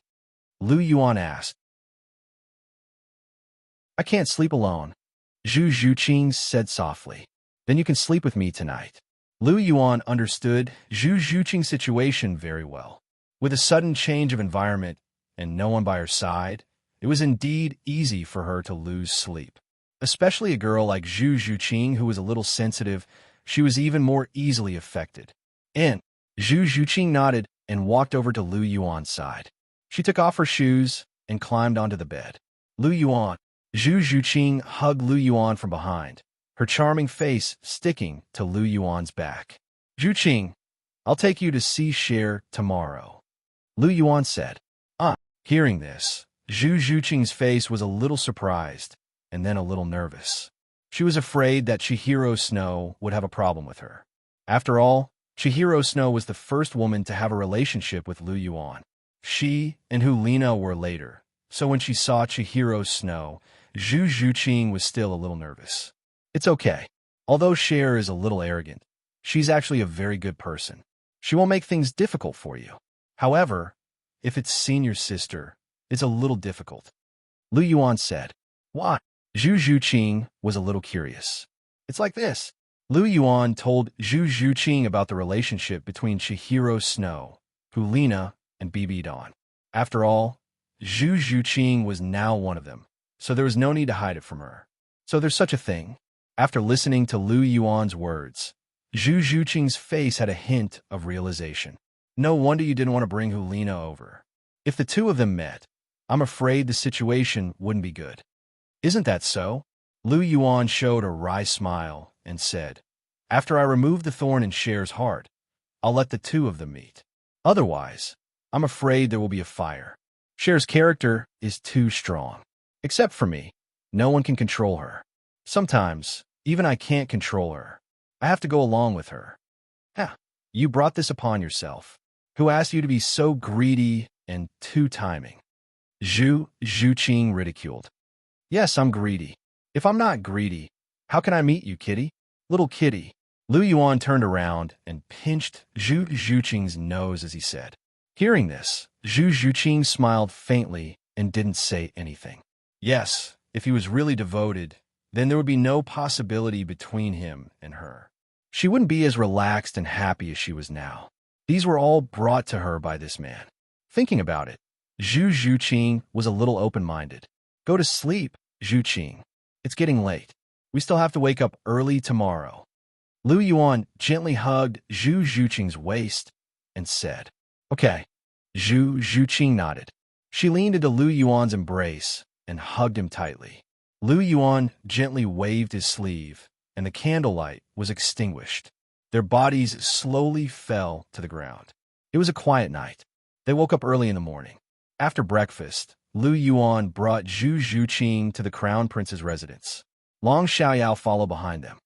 Lu Yuan asked. I can't sleep alone, Zhu Qing said softly. Then you can sleep with me tonight. Lu Yuan understood Zhu Qing's situation very well. With a sudden change of environment and no one by her side, it was indeed easy for her to lose sleep. Especially a girl like Zhu Qing who was a little sensitive, she was even more easily affected. Zhu Qing nodded and walked over to Lu Yuan's side. She took off her shoes and climbed onto the bed. Lu Yuan. Zhu Qing hugged Lu Yuan from behind, her charming face sticking to Lu Yuan's back. Zhu Qing, I'll take you to see Cher tomorrow, Lu Yuan said. Hearing this, Zhu Qing's face was a little surprised and then a little nervous. She was afraid that Chihiro Snow would have a problem with her. After all, Chihiro Snow was the first woman to have a relationship with Lu Yuan. She and Hulina were later, so when she saw Chihiro Snow, Zhu Qing was still a little nervous. It's okay. Although Cher is a little arrogant, she's actually a very good person. She won't make things difficult for you. However, if it's senior sister, it's a little difficult, Lu Yuan said. Why? Zhu Qing was a little curious. It's like this. Lu Yuan told Zhu Qing about the relationship between Chihiro Snow, Hulina, and Bibi Dawn. After all, Zhu Qing was now one of them, so there was no need to hide it from her. So there's such a thing. After listening to Lu Yuan's words, Zhu Qing's face had a hint of realization. No wonder you didn't want to bring Hulina over. If the two of them met, I'm afraid the situation wouldn't be good. Isn't that so? Lu Yuan showed a wry smile and said, After I remove the thorn in Cher's heart, I'll let the two of them meet. Otherwise, I'm afraid there will be a fire. Cher's character is too strong. Except for me, no one can control her. Sometimes, even I can't control her. I have to go along with her. You brought this upon yourself. Who asked you to be so greedy and two-timing? Zhu Qing ridiculed. Yes, I'm greedy. If I'm not greedy, how can I meet you, kitty? Little kitty. Lu Yuan turned around and pinched Zhu Qing's nose as he said. Hearing this, Zhu Qing smiled faintly and didn't say anything. Yes, if he was really devoted, then there would be no possibility between him and her. She wouldn't be as relaxed and happy as she was now. These were all brought to her by this man. Thinking about it, Zhu Qing was a little open-minded. Go to sleep, Zhu Qing. It's getting late. We still have to wake up early tomorrow. Lu Yuan gently hugged Zhu Qing's waist and said, Okay. Zhu Qing nodded. She leaned into Lu Yuan's embrace and hugged him tightly. Lu Yuan gently waved his sleeve, and the candlelight was extinguished. Their bodies slowly fell to the ground. It was a quiet night. They woke up early in the morning. After breakfast, Lu Yuan brought Zhu Qing to the Crown Prince's residence. Long Xiaoyao followed behind them.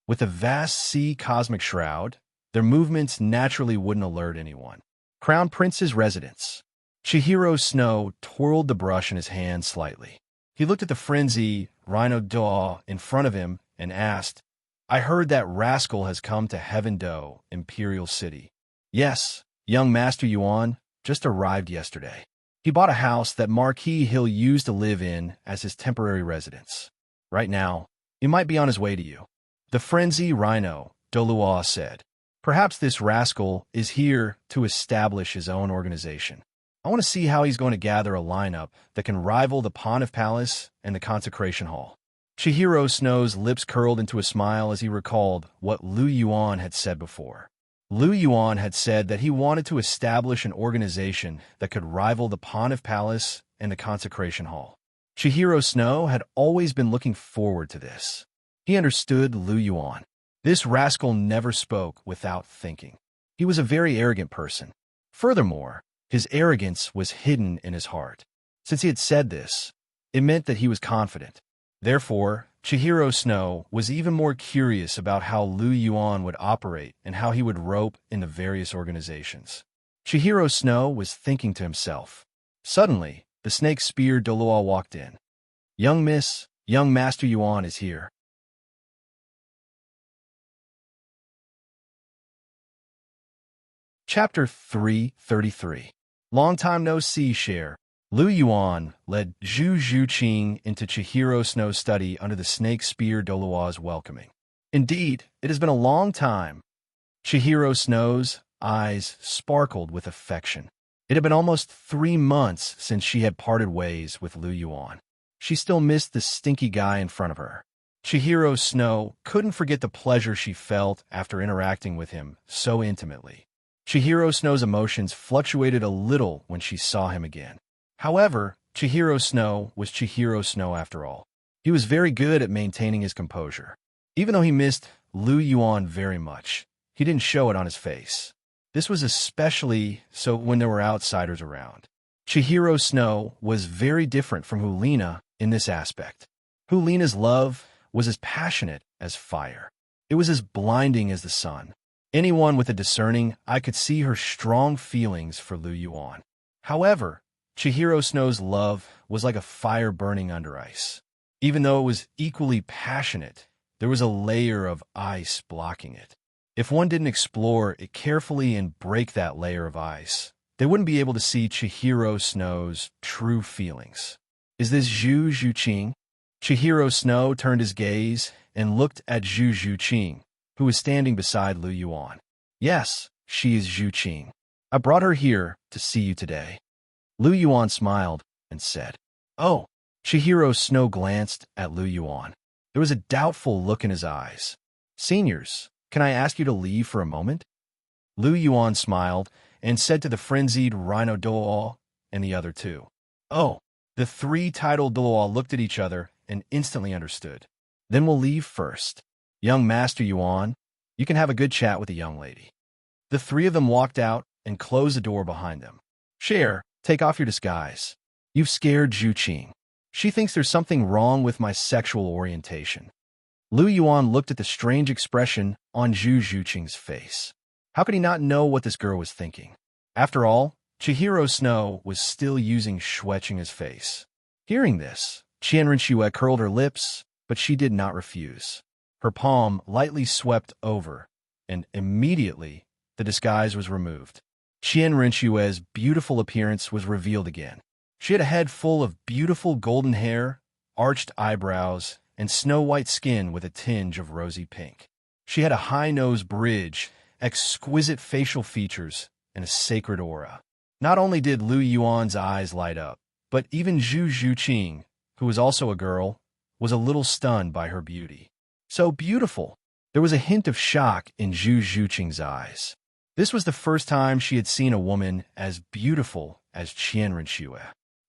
With a vast sea cosmic shroud, their movements naturally wouldn't alert anyone. Crown Prince's residence. Chihiro Snow twirled the brush in his hand slightly. He looked at the frenzy Rhino Daw in front of him and asked, I heard that rascal has come to Heaven Do, Imperial City. Yes, young Master Yuan just arrived yesterday. He bought a house that Marquis he'll use to live in as his temporary residence. Right now, he might be on his way to you. The frenzy Rhino, Douluo said. Perhaps this rascal is here to establish his own organization. I want to see how he's going to gather a lineup that can rival the Pontiff Palace and the Consecration Hall. Chihiro Snow's lips curled into a smile as he recalled what Lu Yuan had said before. Lu Yuan had said that he wanted to establish an organization that could rival the Pontiff Palace and the Consecration Hall. Chihiro Snow had always been looking forward to this. He understood Lu Yuan. This rascal never spoke without thinking. He was a very arrogant person. Furthermore, his arrogance was hidden in his heart. Since he had said this, it meant that he was confident. Therefore, Chihiro Snow was even more curious about how Lu Yuan would operate and how he would rope in the various organizations. Chihiro Snow was thinking to himself. Suddenly, the snake spear Douluo walked in. Young Master Yuan is here. Chapter 333. Long time no see, Cher. Lu Yuan led Zhu Zhuqing into Chihiro Snow's study under the snake spear Douluo's welcoming. Indeed, it has been a long time. Chihiro Snow's eyes sparkled with affection. It had been almost 3 months since she had parted ways with Lu Yuan. She still missed the stinky guy in front of her. Chihiro Snow couldn't forget the pleasure she felt after interacting with him so intimately. Chihiro Snow's emotions fluctuated a little when she saw him again. However, Chihiro Snow was Chihiro Snow after all. He was very good at maintaining his composure. Even though he missed Lu Yuan very much, he didn't show it on his face. This was especially so when there were outsiders around. Chihiro Snow was very different from Hulina in this aspect. Hulina's love was as passionate as fire. It was as blinding as the sun. Anyone with a discerning eye could see her strong feelings for Lu Yuan. However, Chihiro Snow's love was like a fire burning under ice. Even though it was equally passionate, there was a layer of ice blocking it. If one didn't explore it carefully and break that layer of ice, they wouldn't be able to see Chihiro Snow's true feelings. Is this Zhu Zhuqing? Chihiro Snow turned his gaze and looked at Zhu Zhuqing, who was standing beside Lu Yuan. Yes, she is Zhuqing. I brought her here to see you today. Lu Yuan smiled and said, Oh. Chihiro Snow glanced at Lu Yuan. There was a doubtful look in his eyes. Seniors, can I ask you to leave for a moment? Lu Yuan smiled and said to the frenzied Rhino Douluo and the other two. Oh. The 3 titled Douluo looked at each other and instantly understood. Then we'll leave first. Young Master Yuan, you can have a good chat with the young lady. The 3 of them walked out and closed the door behind them. Cher, take off your disguise. You've scared Zhuqing. She thinks there's something wrong with my sexual orientation. Lu Yuan looked at the strange expression on Zhu Zhuqing's face. How could he not know what this girl was thinking? After all, Chihiro Snow was still using Shueqing's face. Hearing this, Qianrenxue curled her lips, but she did not refuse. Her palm lightly swept over, and immediately the disguise was removed. Qianrenxue's beautiful appearance was revealed again. She had a head full of beautiful golden hair, arched eyebrows, and snow-white skin with a tinge of rosy pink. She had a high nose bridge, exquisite facial features, and a sacred aura. Not only did Lu Yuan's eyes light up, but even Zhu Zhuqing, who was also a girl, was a little stunned by her beauty. So beautiful! There was a hint of shock in Zhu Zhuqing's eyes. This was the first time she had seen a woman as beautiful as Qianrenxue.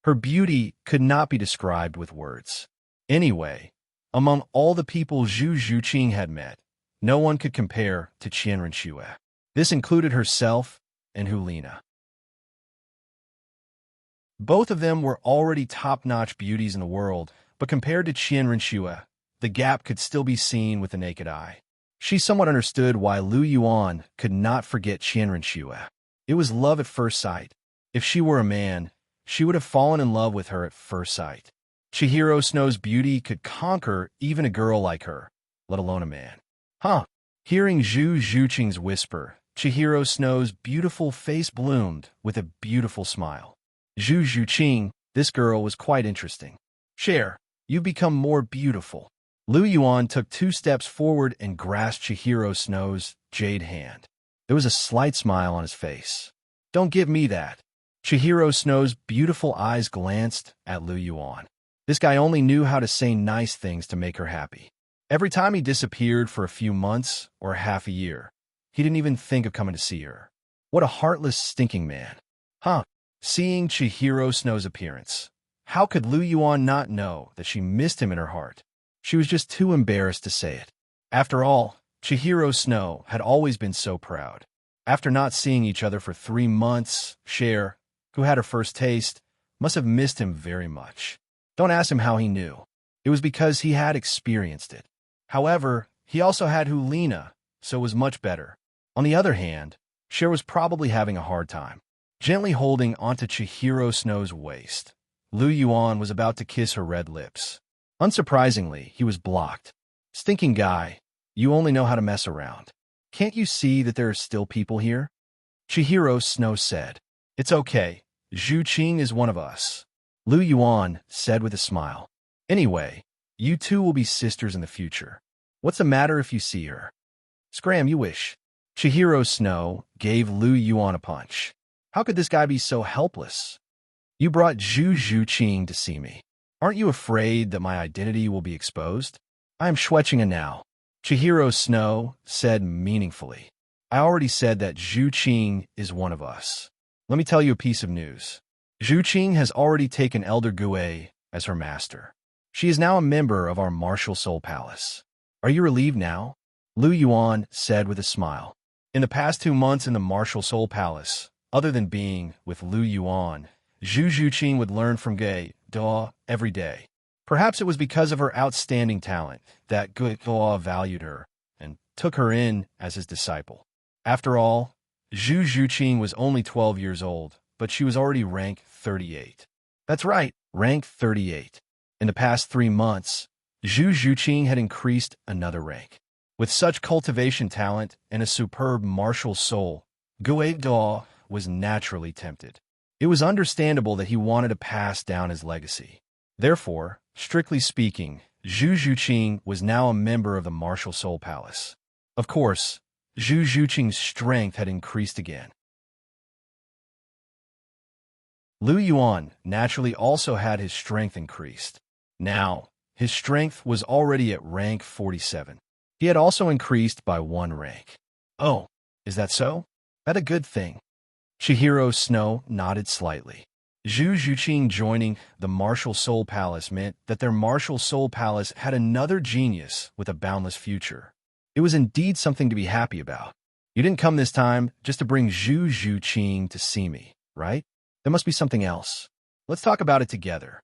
Her beauty could not be described with words. Anyway, among all the people Zhu Zhuqing had met, no one could compare to Qianrenxue. This included herself and Hulina. Both of them were already top-notch beauties in the world, but compared to Qianrenxue, the gap could still be seen with the naked eye. She somewhat understood why Lu Yuan could not forget Qianrenxue. It was love at first sight. If she were a man, she would have fallen in love with her at first sight. Chihiro Snow's beauty could conquer even a girl like her, let alone a man. Huh. Hearing Zhu Zhuqing's whisper, Chihiro Snow's beautiful face bloomed with a beautiful smile. Zhu Zhuqing, this girl was quite interesting. Cher, you've become more beautiful. Lu Yuan took 2 steps forward and grasped Chihiro Snow's jade hand. There was a slight smile on his face. Don't give me that. Chihiro Snow's beautiful eyes glanced at Lu Yuan. This guy only knew how to say nice things to make her happy. Every time he disappeared for a few months or half a year, he didn't even think of coming to see her. What a heartless, stinking man. Huh. Seeing Chihiro Snow's appearance, how could Lu Yuan not know that she missed him in her heart? She was just too embarrassed to say it. After all, Chihiro Snow had always been so proud. After not seeing each other for 3 months, Cher, who had her first taste, must have missed him very much. Don't ask him how he knew. It was because he had experienced it. However, he also had Hulina, so it was much better. On the other hand, Cher was probably having a hard time. Gently holding onto Chihiro Snow's waist, Lu Yuan was about to kiss her red lips. Unsurprisingly, he was blocked. Stinking guy, you only know how to mess around. Can't you see that there are still people here? Chihiro Snow said. It's okay. Zhu Qing is one of us. Lu Yuan said with a smile. Anyway, you two will be sisters in the future. What's the matter if you see her? Scram, you wish. Chihiro Snow gave Lu Yuan a punch. How could this guy be so helpless? You brought Zhu Qing to see me. Aren't you afraid that my identity will be exposed? I am Shueqing now. Chihiro Snow said meaningfully. I already said that Zhu Qing is one of us. Let me tell you a piece of news. Zhu Qing has already taken Elder Gue as her master. She is now a member of our martial soul palace. Are you relieved now? Lu Yuan said with a smile. In the past 2 months in the martial soul palace, other than being with Lu Yuan, Zhu Qing would learn from Gue Daw every day. Perhaps it was because of her outstanding talent that Gue Daw valued her and took her in as his disciple. After all, Zhu Qing was only 12 years old, but she was already rank 38. That's right, rank 38. In the past 3 months, Zhu Qing had increased another rank. With such cultivation talent and a superb martial soul, Gue Daw was naturally tempted. It was understandable that he wanted to pass down his legacy. Therefore, strictly speaking, Zhu Qing was now a member of the martial soul palace. Of course, Zhu Qing's strength had increased again. Lu Yuan naturally also had his strength increased. Now, his strength was already at rank 47. He had also increased by 1 rank. Oh, is that so? That's a good thing. Chihiro Snow nodded slightly. Zhu Qing joining the Martial Soul Palace meant that their Martial Soul Palace had another genius with a boundless future. It was indeed something to be happy about. You didn't come this time just to bring Zhu Qing to see me, right? There must be something else. Let's talk about it together.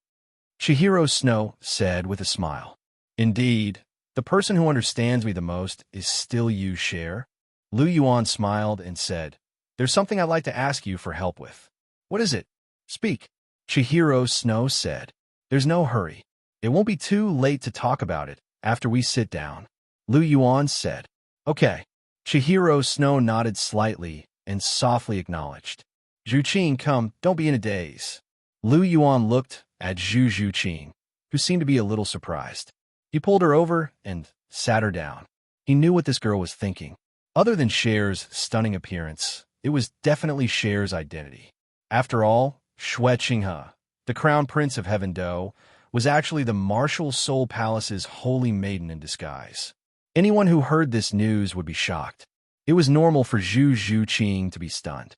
Chihiro Snow said with a smile. Indeed, the person who understands me the most is still you, Cher. Lu Yuan smiled and said, There's something I'd like to ask you for help with. What is it? Speak. Chihiro Snow said. There's no hurry. It won't be too late to talk about it after we sit down. Lu Yuan said. Okay. Chihiro Snow nodded slightly and softly acknowledged. Zhu Qing, come, don't be in a daze. Lu Yuan looked at Zhu Qing, who seemed to be a little surprised. He pulled her over and sat her down. He knew what this girl was thinking. Other than Cher's stunning appearance, it was definitely Cher's identity. After all, Xue Qinghe, the crown prince of Heaven Do, was actually the Martial Soul Palace's holy maiden in disguise. Anyone who heard this news would be shocked. It was normal for Zhu Qing to be stunned.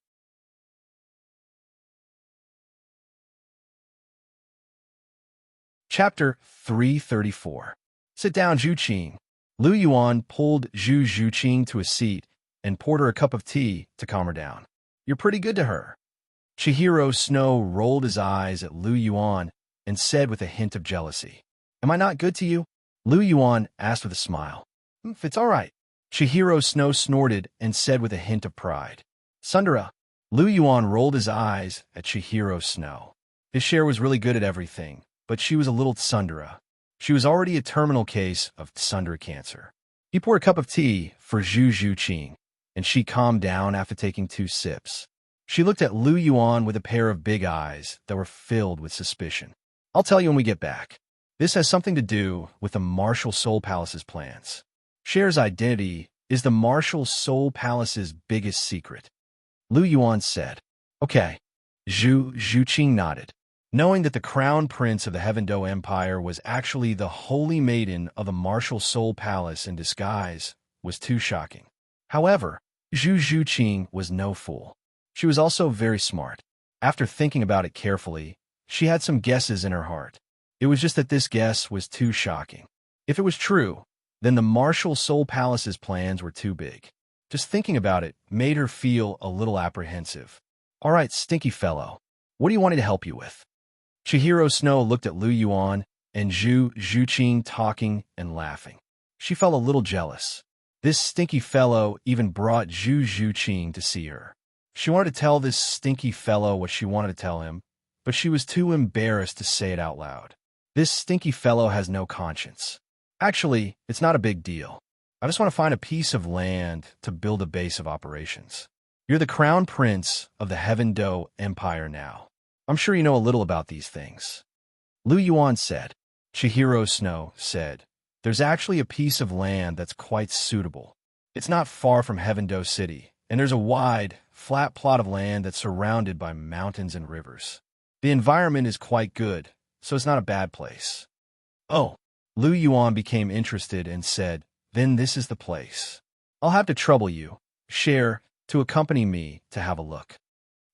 Chapter 334. Sit down, Zhu Qing. Lu Yuan pulled Zhu Qing to a seat and poured her a cup of tea to calm her down. You're pretty good to her. Chihiro Snow rolled his eyes at Lu Yuan and said with a hint of jealousy. Am I not good to you? Lu Yuan asked with a smile. It's all right. Chihiro Snow snorted and said with a hint of pride. Sundara. Lu Yuan rolled his eyes at Chihiro Snow. His share was really good at everything, but she was a little tsundere. She was already a terminal case of tsundere cancer. He poured a cup of tea for Zhu Qing, and she calmed down after taking 2 sips. She looked at Lu Yuan with a pair of big eyes that were filled with suspicion. I'll tell you when we get back. This has something to do with the Martial Soul Palace's plans. Cher's identity is the Martial Soul Palace's biggest secret. Lu Yuan said. Okay. Zhu Qing nodded. Knowing that the crown prince of the Heaven Do Empire was actually the holy maiden of the Martial Soul Palace in disguise was too shocking. However, Zhu Qing was no fool. She was also very smart. After thinking about it carefully, she had some guesses in her heart. It was just that this guess was too shocking. If it was true, then the Martial Soul Palace's plans were too big. Just thinking about it made her feel a little apprehensive. All right, stinky fellow. What do you want me to help you with? Chihiro Snow looked at Lu Yuan and Zhu Qing talking and laughing. She felt a little jealous. This stinky fellow even brought Zhu Qing to see her. She wanted to tell this stinky fellow what she wanted to tell him, but she was too embarrassed to say it out loud. This stinky fellow has no conscience. Actually, it's not a big deal. I just want to find a piece of land to build a base of operations. You're the crown prince of the Heaven Do Empire now. I'm sure you know a little about these things. Lu Yuan said. Chihiro Snow said, there's actually a piece of land that's quite suitable. It's not far from Heaven Do City, and there's a wide, flat plot of land that's surrounded by mountains and rivers. The environment is quite good, so it's not a bad place. Oh, Lu Yuan became interested and said, then this is the place. I'll have to trouble you, Cher, to accompany me to have a look.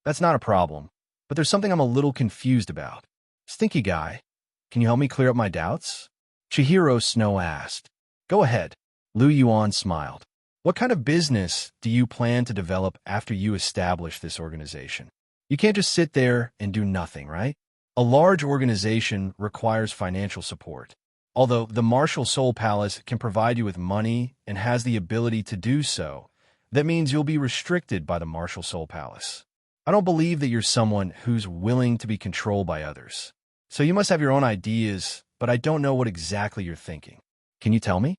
That's not a problem, but there's something I'm a little confused about. Stinky guy, can you help me clear up my doubts? Chihiro Snow asked. Go ahead. Lu Yuan smiled. What kind of business do you plan to develop after you establish this organization? You can't just sit there and do nothing, right? A large organization requires financial support. Although the Martial Soul Palace can provide you with money and has the ability to do so, that means you'll be restricted by the Martial Soul Palace. I don't believe that you're someone who's willing to be controlled by others. So you must have your own ideas, but I don't know what exactly you're thinking. Can you tell me?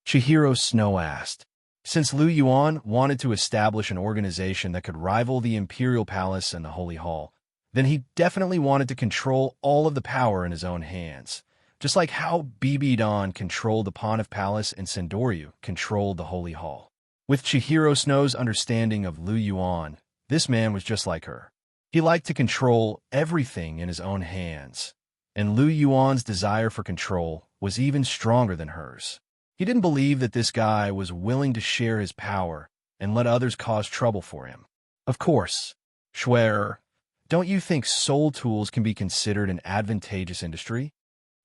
Chihiro Snow asked. Since Lu Yuan wanted to establish an organization that could rival the Imperial Palace and the Holy Hall, then he definitely wanted to control all of the power in his own hands, just like how Bibidon controlled the Pontiff Palace and Sendoryu controlled the Holy Hall. With Chihiro Snow's understanding of Lu Yuan, this man was just like her. He liked to control everything in his own hands, and Lu Yuan's desire for control was even stronger than hers. He didn't believe that this guy was willing to share his power and let others cause trouble for him. Of course, Schwerer, don't you think soul tools can be considered an advantageous industry?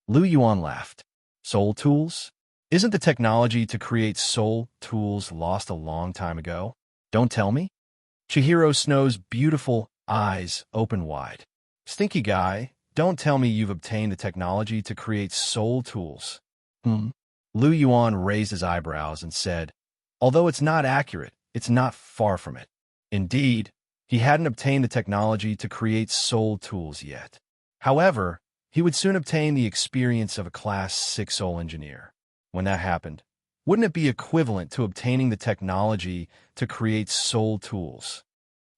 Lu Yuan laughed. Soul tools? Isn't the technology to create soul tools lost a long time ago? Don't tell me? Chihiro Snow's beautiful eyes opened wide. Stinky guy, don't tell me you've obtained the technology to create soul tools. Lu Yuan raised his eyebrows and said, although it's not accurate, it's not far from it. Indeed, he hadn't obtained the technology to create soul tools yet. However, he would soon obtain the experience of a Class 6 soul engineer. When that happened, wouldn't it be equivalent to obtaining the technology to create soul tools?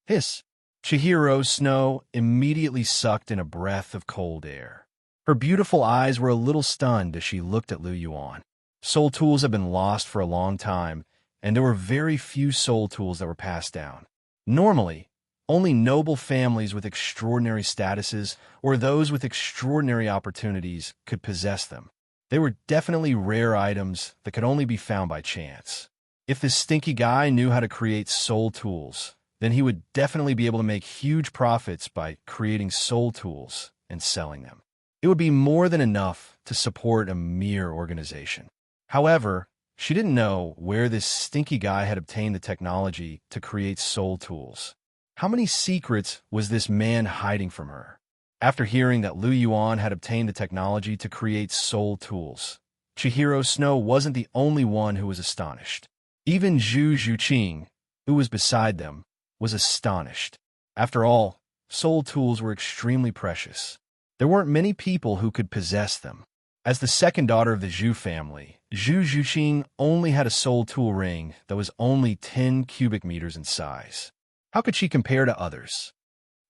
Hiss! Chihiro Snow immediately sucked in a breath of cold air. Her beautiful eyes were a little stunned as she looked at Lu Yuan. Soul tools have been lost for a long time, and there were very few soul tools that were passed down. Normally, only noble families with extraordinary statuses or those with extraordinary opportunities could possess them. They were definitely rare items that could only be found by chance. If this stinky guy knew how to create soul tools, then he would definitely be able to make huge profits by creating soul tools and selling them. It would be more than enough to support a mere organization. However, she didn't know where this stinky guy had obtained the technology to create soul tools. How many secrets was this man hiding from her? After hearing that Lu Yuan had obtained the technology to create soul tools, Chihiro Snow wasn't the only one who was astonished. Even Zhu Zhuqing, who was beside them, was astonished. After all, soul tools were extremely precious. There weren't many people who could possess them. As the second daughter of the Zhu family, Zhu Zhuqing only had a soul tool ring that was only 10 cubic meters in size. How could she compare to others?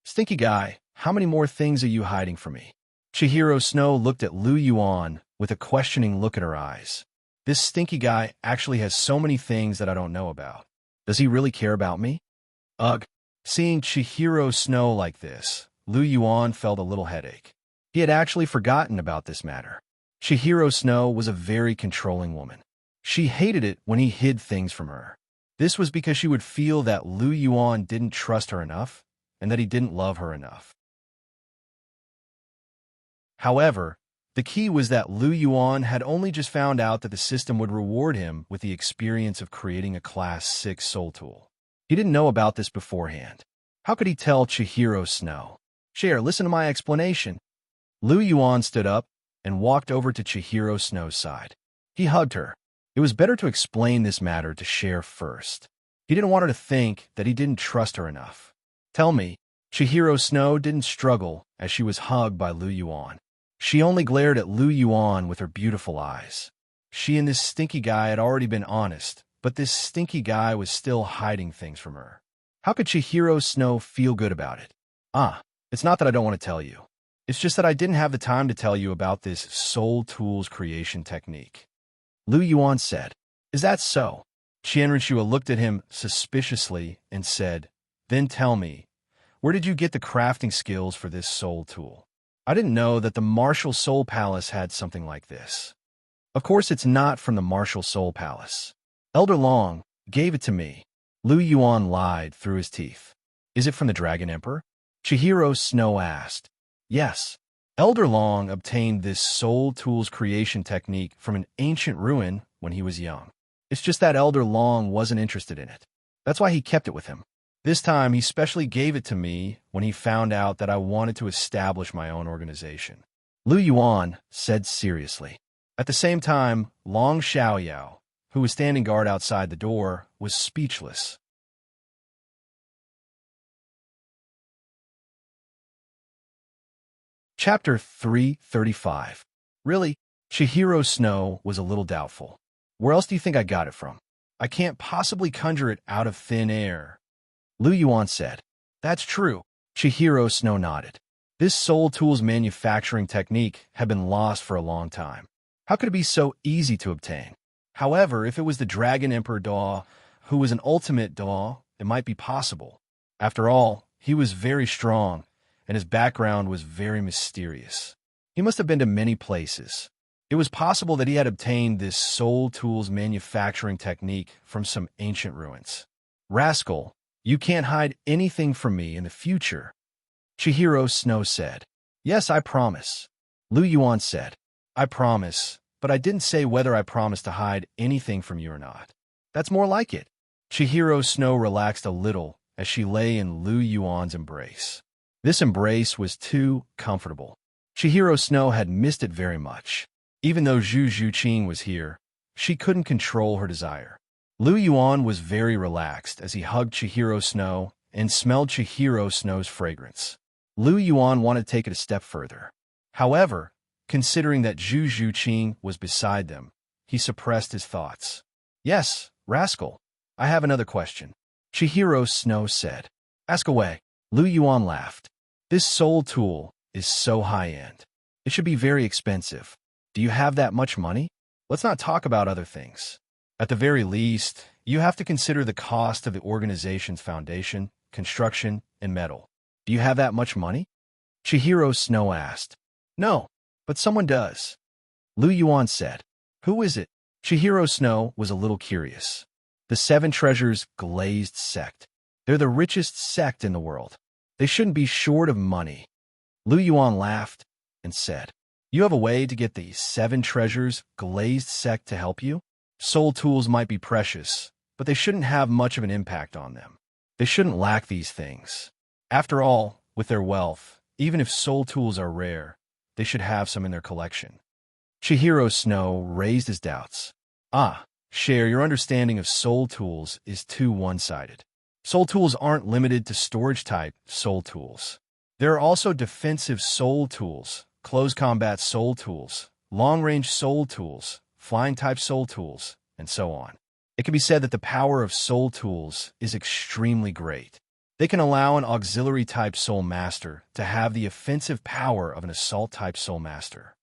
Stinky guy, how many more things are you hiding from me? Chihiro Snow looked at Lu Yuan with a questioning look in her eyes. This stinky guy actually has so many things that I don't know about. Does he really care about me? Ugh. Seeing Chihiro Snow like this, Lu Yuan felt a little headache. He had actually forgotten about this matter. Chihiro Snow was a very controlling woman. She hated it when he hid things from her. This was because she would feel that Lu Yuan didn't trust her enough and that he didn't love her enough. However, the key was that Lu Yuan had only just found out that the system would reward him with the experience of creating a Class 6 soul tool. He didn't know about this beforehand. How could he tell Chihiro Snow? Cher, listen to my explanation. Lu Yuan stood up and walked over to Chihiro Snow's side. He hugged her. It was better to explain this matter to Cher first. He didn't want her to think that he didn't trust her enough. Tell me, Chihiro Snow didn't struggle as she was hugged by Lu Yuan. She only glared at Lu Yuan with her beautiful eyes. She and this stinky guy had already been honest, but this stinky guy was still hiding things from her. How could Chihiro Snow feel good about it? It's not that I don't want to tell you. It's just that I didn't have the time to tell you about this soul tools creation technique. Lu Yuan said, "Is that so?" Qianrenshua looked at him suspiciously and said, "Then tell me, where did you get the crafting skills for this soul tool? I didn't know that the Martial Soul Palace had something like this." "Of course it's not from the Martial Soul Palace. Elder Long gave it to me." Lu Yuan lied through his teeth. "Is it from the Dragon Emperor?" Chihiro Snow asked. "Yes. Elder Long obtained this soul tools creation technique from an ancient ruin when he was young. It's just that Elder Long wasn't interested in it. That's why he kept it with him. This time, he specially gave it to me when he found out that I wanted to establish my own organization," Lu Yuan said seriously. At the same time, Long Xiaoyao, who was standing guard outside the door, was speechless. Chapter 335. Really? Chihiro Snow was a little doubtful. "Where else do you think I got it from? I can't possibly conjure it out of thin air," Lu Yuan said. "That's true." Chihiro Snow nodded. This soul tools manufacturing technique had been lost for a long time. How could it be so easy to obtain? However, if it was the Dragon Emperor Daw, who was an ultimate Daw, it might be possible. After all, he was very strong, and his background was very mysterious. He must have been to many places. It was possible that he had obtained this soul tools manufacturing technique from some ancient ruins. "Rascal, you can't hide anything from me in the future," Chihiro Snow said. "Yes, I promise," Lu Yuan said. "I promise, but I didn't say whether I promised to hide anything from you or not." "That's more like it." Chihiro Snow relaxed a little as she lay in Lu Yuan's embrace. This embrace was too comfortable. Chihiro Snow had missed it very much. Even though Zhu Zhuqing was here, she couldn't control her desire. Lu Yuan was very relaxed as he hugged Chihiro Snow and smelled Chihiro Snow's fragrance. Lu Yuan wanted to take it a step further. However, considering that Zhu Zhuqing was beside them, he suppressed his thoughts. "Yes, rascal, I have another question," Chihiro Snow said. "Ask away." Lu Yuan laughed. "This soul tool is so high-end. It should be very expensive. Do you have that much money? Let's not talk about other things. At the very least, you have to consider the cost of the organization's foundation, construction, and metal. Do you have that much money?" Chihiro Snow asked. "No, but someone does," Lu Yuan said. "Who is it?" Chihiro Snow was a little curious. "The Seven Treasures Glazed Sect. They're the richest sect in the world. They shouldn't be short of money." Lu Yuan laughed and said, "You have a way to get the Seven Treasures Glazed Sect to help you? Soul tools might be precious, but they shouldn't have much of an impact on them. They shouldn't lack these things. After all, with their wealth, even if soul tools are rare, they should have some in their collection." Chihiro Snow raised his doubts. Share, your understanding of soul tools is too one-sided. Soul tools aren't limited to storage-type soul tools. There are also defensive soul tools, close combat soul tools, long-range soul tools, flying-type soul tools, and so on. It can be said that the power of soul tools is extremely great. They can allow an auxiliary-type soul master to have the offensive power of an assault-type soul master.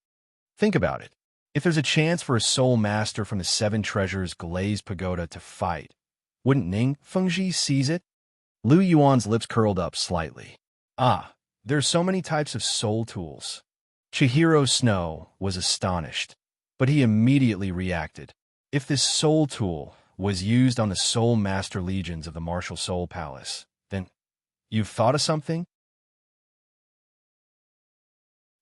Think about it. If there's a chance for a soul master from the Seven Treasures Glazed Pagoda to fight, wouldn't Ning Fengji seize it? Lu Yuan's lips curled up slightly. There's so many types of soul tools. Chihiro Snow was astonished, but he immediately reacted. If this soul tool was used on the soul master legions of the Martial Soul Palace, then you've thought of something?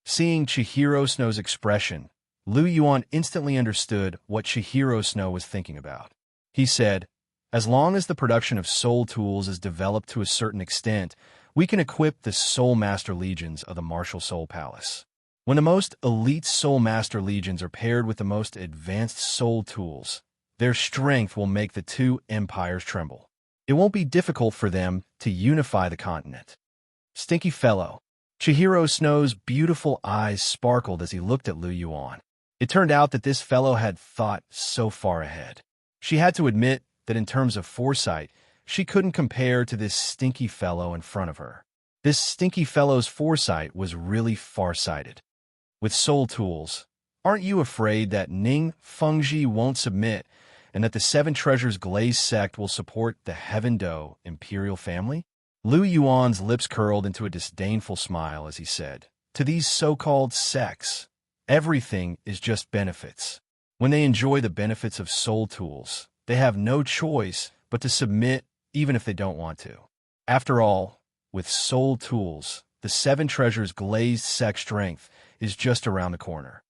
Seeing Chihiro Snow's expression, Lu Yuan instantly understood what Chihiro Snow was thinking about. He said, "As long as the production of soul tools is developed to a certain extent, we can equip the Soul Master Legions of the Martial Soul Palace. When the most elite Soul Master Legions are paired with the most advanced soul tools, their strength will make the two empires tremble. It won't be difficult for them to unify the continent." Stinky fellow. Chihiro Snow's beautiful eyes sparkled as he looked at Lu Yuan. It turned out that this fellow had thought so far ahead. She had to admit that in terms of foresight, she couldn't compare to this stinky fellow in front of her. This stinky fellow's foresight was really far-sighted. With soul tools, aren't you afraid that Ning Fengji won't submit and that the Seven Treasures Glaze sect will support the Heaven Do imperial family? Lu Yuan's lips curled into a disdainful smile as he said, "To these so-called sects, everything is just benefits. When they enjoy the benefits of soul tools, they have no choice but to submit even if they don't want to. After all, with soul tools, the Seven Treasures Glazed sect strength is just around the corner.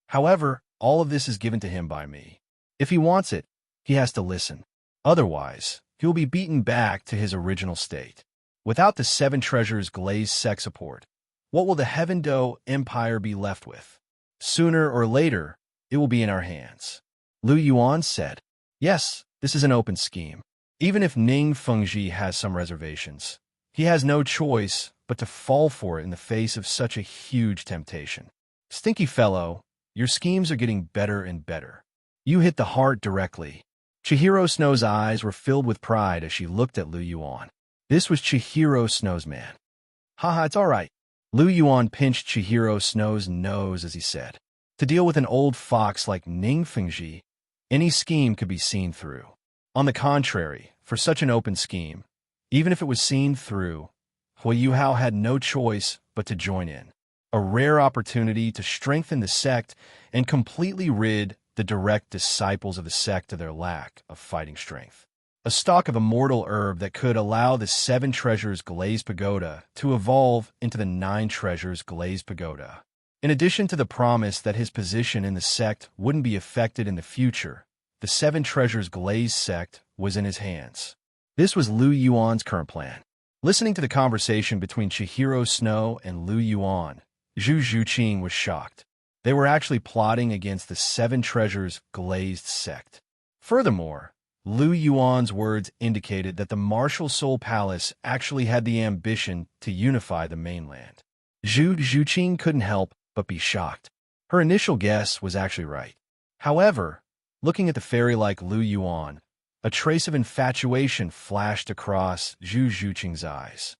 However, all of this is given to him by me. If he wants it, he has to listen. Otherwise, he will be beaten back to his original state. Without the Seven Treasures Glazed sect support, what will the Heaven Do Empire be left with? Sooner or later, it will be in our hands." Lu Yuan said, "Yes, this is an open scheme. Even if Ning Fengji has some reservations, he has no choice but to fall for it in the face of such a huge temptation. Stinky fellow, your schemes are getting better and better. You hit the heart directly." Chihiro Snow's eyes were filled with pride as she looked at Lu Yuan. This was Chihiro Snow's man. "Haha, it's all right." Lu Yuan pinched Chihiro Snow's nose as he said, "To deal with an old fox like Ning Fengji, any scheme could be seen through. On the contrary, for such an open scheme, even if it was seen through, Hui Yuhao had no choice but to join in. A rare opportunity to strengthen the sect and completely rid the direct disciples of the sect of their lack of fighting strength. A stalk of immortal herb that could allow the Seven Treasures Glazed Pagoda to evolve into the Nine Treasures Glazed Pagoda. In addition to the promise that his position in the sect wouldn't be affected in the future, the Seven Treasures Glazed sect was in his hands. This was Lu Yuan's current plan." Listening to the conversation between Chihiro Snow and Lu Yuan, Zhu Zhuqing was shocked. They were actually plotting against the Seven Treasures Glazed sect. Furthermore, Lu Yuan's words indicated that the Martial Soul Palace actually had the ambition to unify the mainland. Zhu Zhuqing couldn't help but be shocked. Her initial guess was actually right. However, looking at the fairy-like Lu Yuan, a trace of infatuation flashed across Zhu Zhuqing's eyes.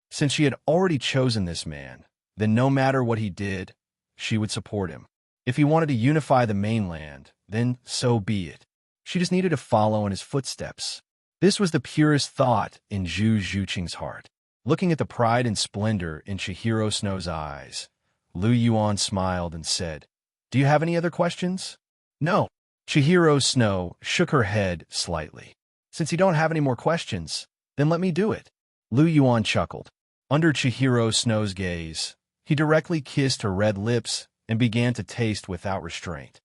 Since she had already chosen this man, then no matter what he did, she would support him. If he wanted to unify the mainland, then so be it. She just needed to follow in his footsteps. This was the purest thought in Zhu Zhuqing's heart. Looking at the pride and splendor in Chihiro Snow's eyes, Lu Yuan smiled and said, "Do you have any other questions?" "No." Chihiro Snow shook her head slightly. "Since you don't have any more questions, then let me do it." Lu Yuan chuckled. Under Chihiro Snow's gaze, he directly kissed her red lips and began to taste without restraint.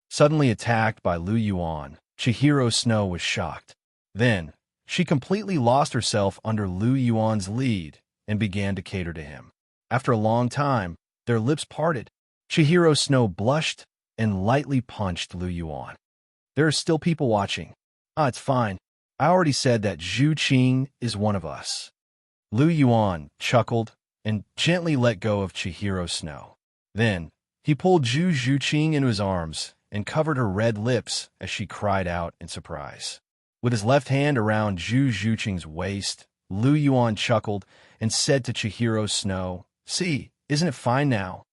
Suddenly attacked by Lu Yuan, Chihiro Snow was shocked. Then, she completely lost herself under Lu Yuan's lead and began to cater to him. After a long time, their lips parted. Chihiro Snow blushed and lightly punched Lu Yuan. "There are still people watching." It's fine. I already said that Zhu Qing is one of us." Lu Yuan chuckled and gently let go of Chihiro Snow. Then, he pulled Zhu Zhuqing into his arms and covered her red lips as she cried out in surprise. With his left hand around Zhu Zhuqing's waist, Lu Yuan chuckled and said to Chihiro Snow, "See, isn't it fine now?"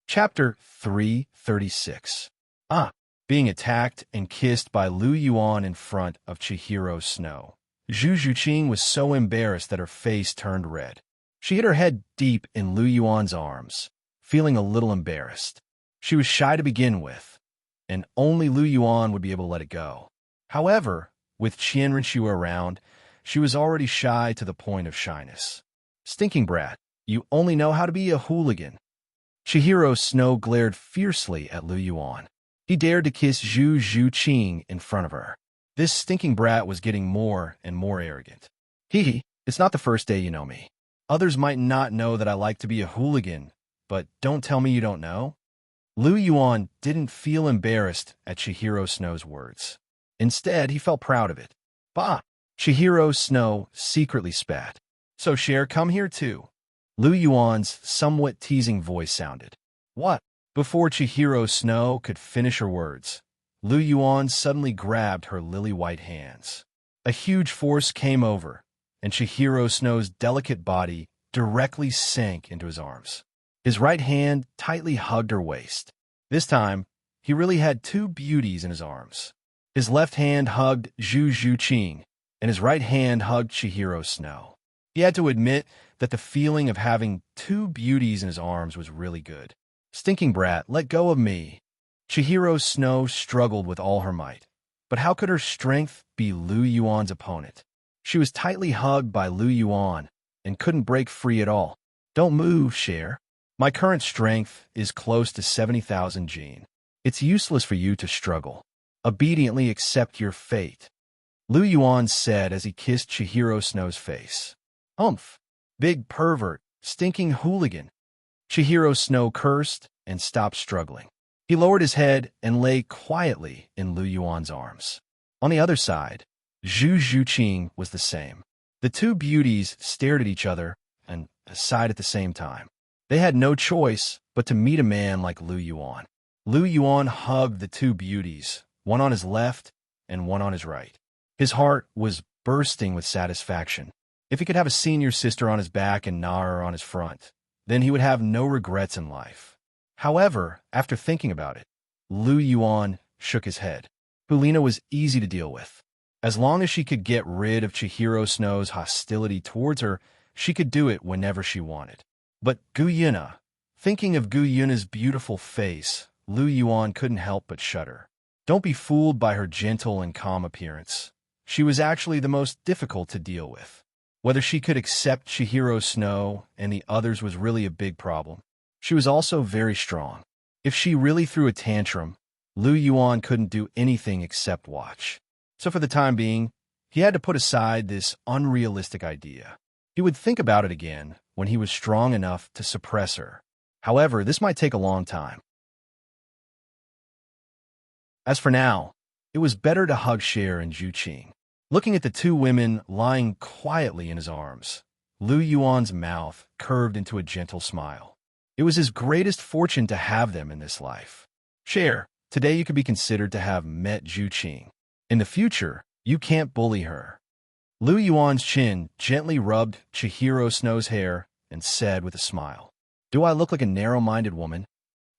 Chapter 336. Being attacked and kissed by Lu Yuan in front of Chihiro Snow. Zhu Zhuqing was so embarrassed that her face turned red. She hid her head deep in Lu Yuan's arms, feeling a little embarrassed. She was shy to begin with, and only Lu Yuan would be able to let it go. However, with Qian Renshua around, she was already shy to the point of shyness. "Stinking brat, you only know how to be a hooligan." Chihiro Snow glared fiercely at Lu Yuan. He dared to kiss Zhu Zhuqing in front of her. This stinking brat was getting more and more arrogant. "Hee, it's not the first day you know me. Others might not know that I like to be a hooligan, but don't tell me you don't know." Lu Yuan didn't feel embarrassed at Chihiro Snow's words. Instead, he felt proud of it. Bah! Chihiro Snow secretly spat. So Cher, come here too. Lu Yuan's somewhat teasing voice sounded. What? Before Chihiro Snow could finish her words, Lu Yuan suddenly grabbed her lily-white hands. A huge force came over, and Chihiro Snow's delicate body directly sank into his arms. His right hand tightly hugged her waist. This time, he really had two beauties in his arms. His left hand hugged Zhu Zhuqing, and his right hand hugged Chihiro Snow. He had to admit that the feeling of having two beauties in his arms was really good. Stinking brat, let go of me. Chihiro Snow struggled with all her might. But how could her strength be Lu Yuan's opponent? She was tightly hugged by Lu Yuan and couldn't break free at all. Don't move, Cher. My current strength is close to 70,000 Jin. It's useless for you to struggle. Obediently accept your fate, Lu Yuan said as he kissed Chihiro Snow's face. Humph! Big pervert, stinking hooligan. Chihiro Snow cursed and stopped struggling. He lowered his head and lay quietly in Lu Yuan's arms. On the other side, Zhu Zhuqing was the same. The two beauties stared at each other and sighed at the same time. They had no choice but to meet a man like Lu Yuan. Lu Yuan hugged the two beauties, one on his left and one on his right. His heart was bursting with satisfaction. If he could have a senior sister on his back and Nara on his front, then he would have no regrets in life. However, after thinking about it, Lu Yuan shook his head. Hulina was easy to deal with. As long as she could get rid of Chihiro Snow's hostility towards her, she could do it whenever she wanted. But Guyuna, thinking of Guyuna's beautiful face, Lu Yuan couldn't help but shudder. Don't be fooled by her gentle and calm appearance. She was actually the most difficult to deal with. Whether she could accept Chihiro Snow and the others was really a big problem. She was also very strong. If she really threw a tantrum, Lu Yuan couldn't do anything except watch. So for the time being, he had to put aside this unrealistic idea. He would think about it again when he was strong enough to suppress her. However, this might take a long time. As for now, it was better to hug Cher and Zhuqing. Looking at the two women lying quietly in his arms, Lu Yuan's mouth curved into a gentle smile. It was his greatest fortune to have them in this life. Cher, today you could be considered to have met Zhuqing. In the future, you can't bully her. Lu Yuan's chin gently rubbed Chihiro Snow's hair and said with a smile, Do I look like a narrow-minded woman?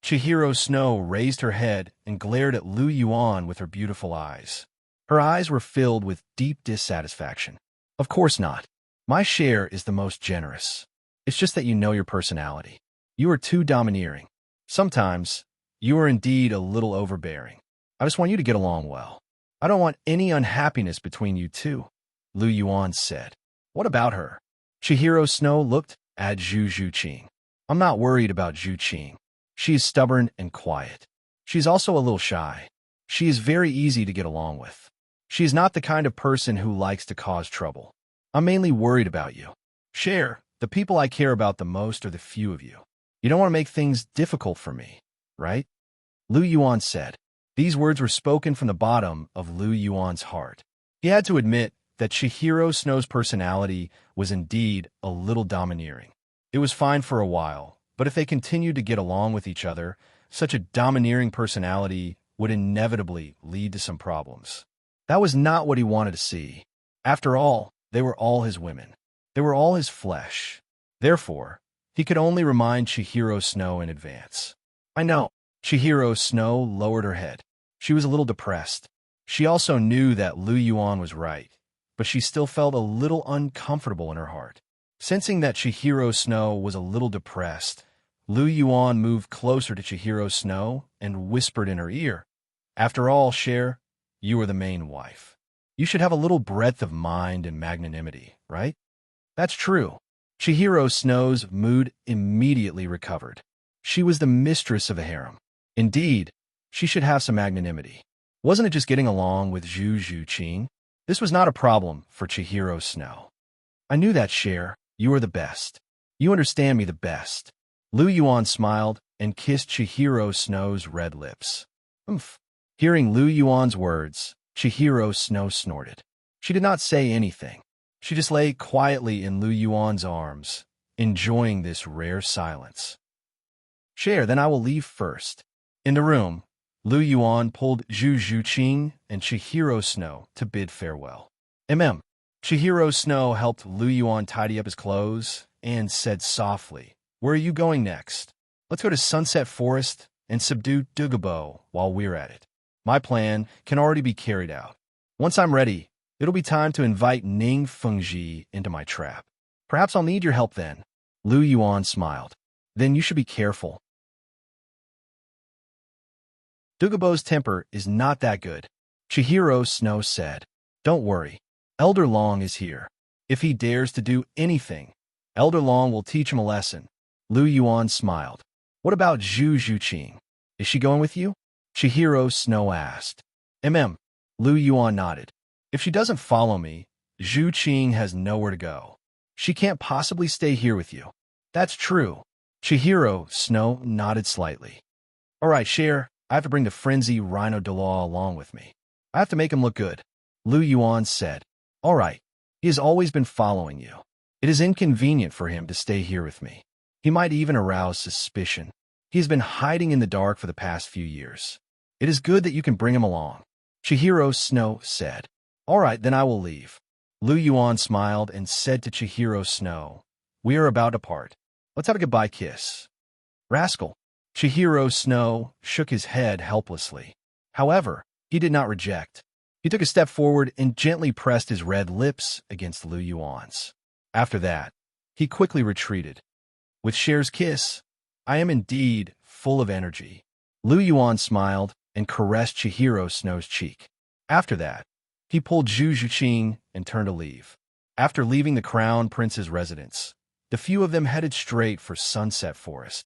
Chihiro Snow raised her head and glared at Lu Yuan with her beautiful eyes. Her eyes were filled with deep dissatisfaction. Of course not. My Cher is the most generous. It's just that you know your personality. You are too domineering. Sometimes, you are indeed a little overbearing. I just want you to get along well. I don't want any unhappiness between you two, Lu Yuan said. What about her? Chihiro Snow looked at Zhu Zhuqing. I'm not worried about Zhuqing. She is stubborn and quiet. She's also a little shy. She is very easy to get along with. She is not the kind of person who likes to cause trouble. I'm mainly worried about you. Cher, the people I care about the most are the few of you. You don't want to make things difficult for me, right? Lu Yuan said. These words were spoken from the bottom of Lu Yuan's heart. He had to admit that Chihiro Snow's personality was indeed a little domineering. It was fine for a while, but if they continued to get along with each other, such a domineering personality would inevitably lead to some problems. That was not what he wanted to see. After all, they were all his women. They were all his flesh. Therefore, he could only remind Chihiro Snow in advance. I know. Chihiro Snow lowered her head. She was a little depressed. She also knew that Lu Yuan was right, but she still felt a little uncomfortable in her heart. Sensing that Chihiro Snow was a little depressed, Lu Yuan moved closer to Chihiro Snow and whispered in her ear, After all, Cher, you are the main wife. You should have a little breadth of mind and magnanimity, right? That's true. Chihiro Snow's mood immediately recovered. She was the mistress of a harem. Indeed, she should have some magnanimity. Wasn't it just getting along with Zhu Zhuqing? This was not a problem for Chihiro Snow. I knew that, Cher. You are the best. You understand me the best. Lu Yuan smiled and kissed Chihiro Snow's red lips. Umph. Hearing Lu Yuan's words, Chihiro Snow snorted. She did not say anything. She just lay quietly in Lu Yuan's arms, enjoying this rare silence. Share, then I will leave first. In the room, Lu Yuan pulled Zhu Zhuqing and Chihiro Snow to bid farewell. Chihiro Snow helped Lu Yuan tidy up his clothes and said softly, "Where are you going next? Let's go to Sunset Forest and subdue Douluo while we're at it. My plan can already be carried out. Once I'm ready, it'll be time to invite Ning Fengji into my trap. Perhaps I'll need your help then." Lu Yuan smiled. "Then you should be careful. Douluo's temper is not that good," Chihiro Snow said. "Don't worry. Elder Long is here. If he dares to do anything, Elder Long will teach him a lesson." Lu Yuan smiled. "What about Zhu Zhuqing? Is she going with you?" Chihiro Snow asked. Lu Yuan nodded. "If she doesn't follow me, Zhu Qing has nowhere to go. She can't possibly stay here with you." "That's true." Chihiro Snow nodded slightly. "All right, Cher, I have to bring the frenzy Rhino Douluo along with me. I have to make him look good." Lu Yuan said. "All right. He has always been following you. It is inconvenient for him to stay here with me. He might even arouse suspicion. He has been hiding in the dark for the past few years. It is good that you can bring him along." Chihiro Snow said. "All right, then I will leave." Lu Yuan smiled and said to Chihiro Snow, "We are about to part. Let's have a goodbye kiss." "Rascal." Chihiro Snow shook his head helplessly. However, he did not reject. He took a step forward and gently pressed his red lips against Lu Yuan's. After that, he quickly retreated. "With Cher's kiss, I am indeed full of energy." Lu Yuan smiled and caressed Chihiro Snow's cheek. After that, he pulled Zhu Zhuqing and turned to leave. After leaving the Crown Prince's residence, the few of them headed straight for Sunset Forest.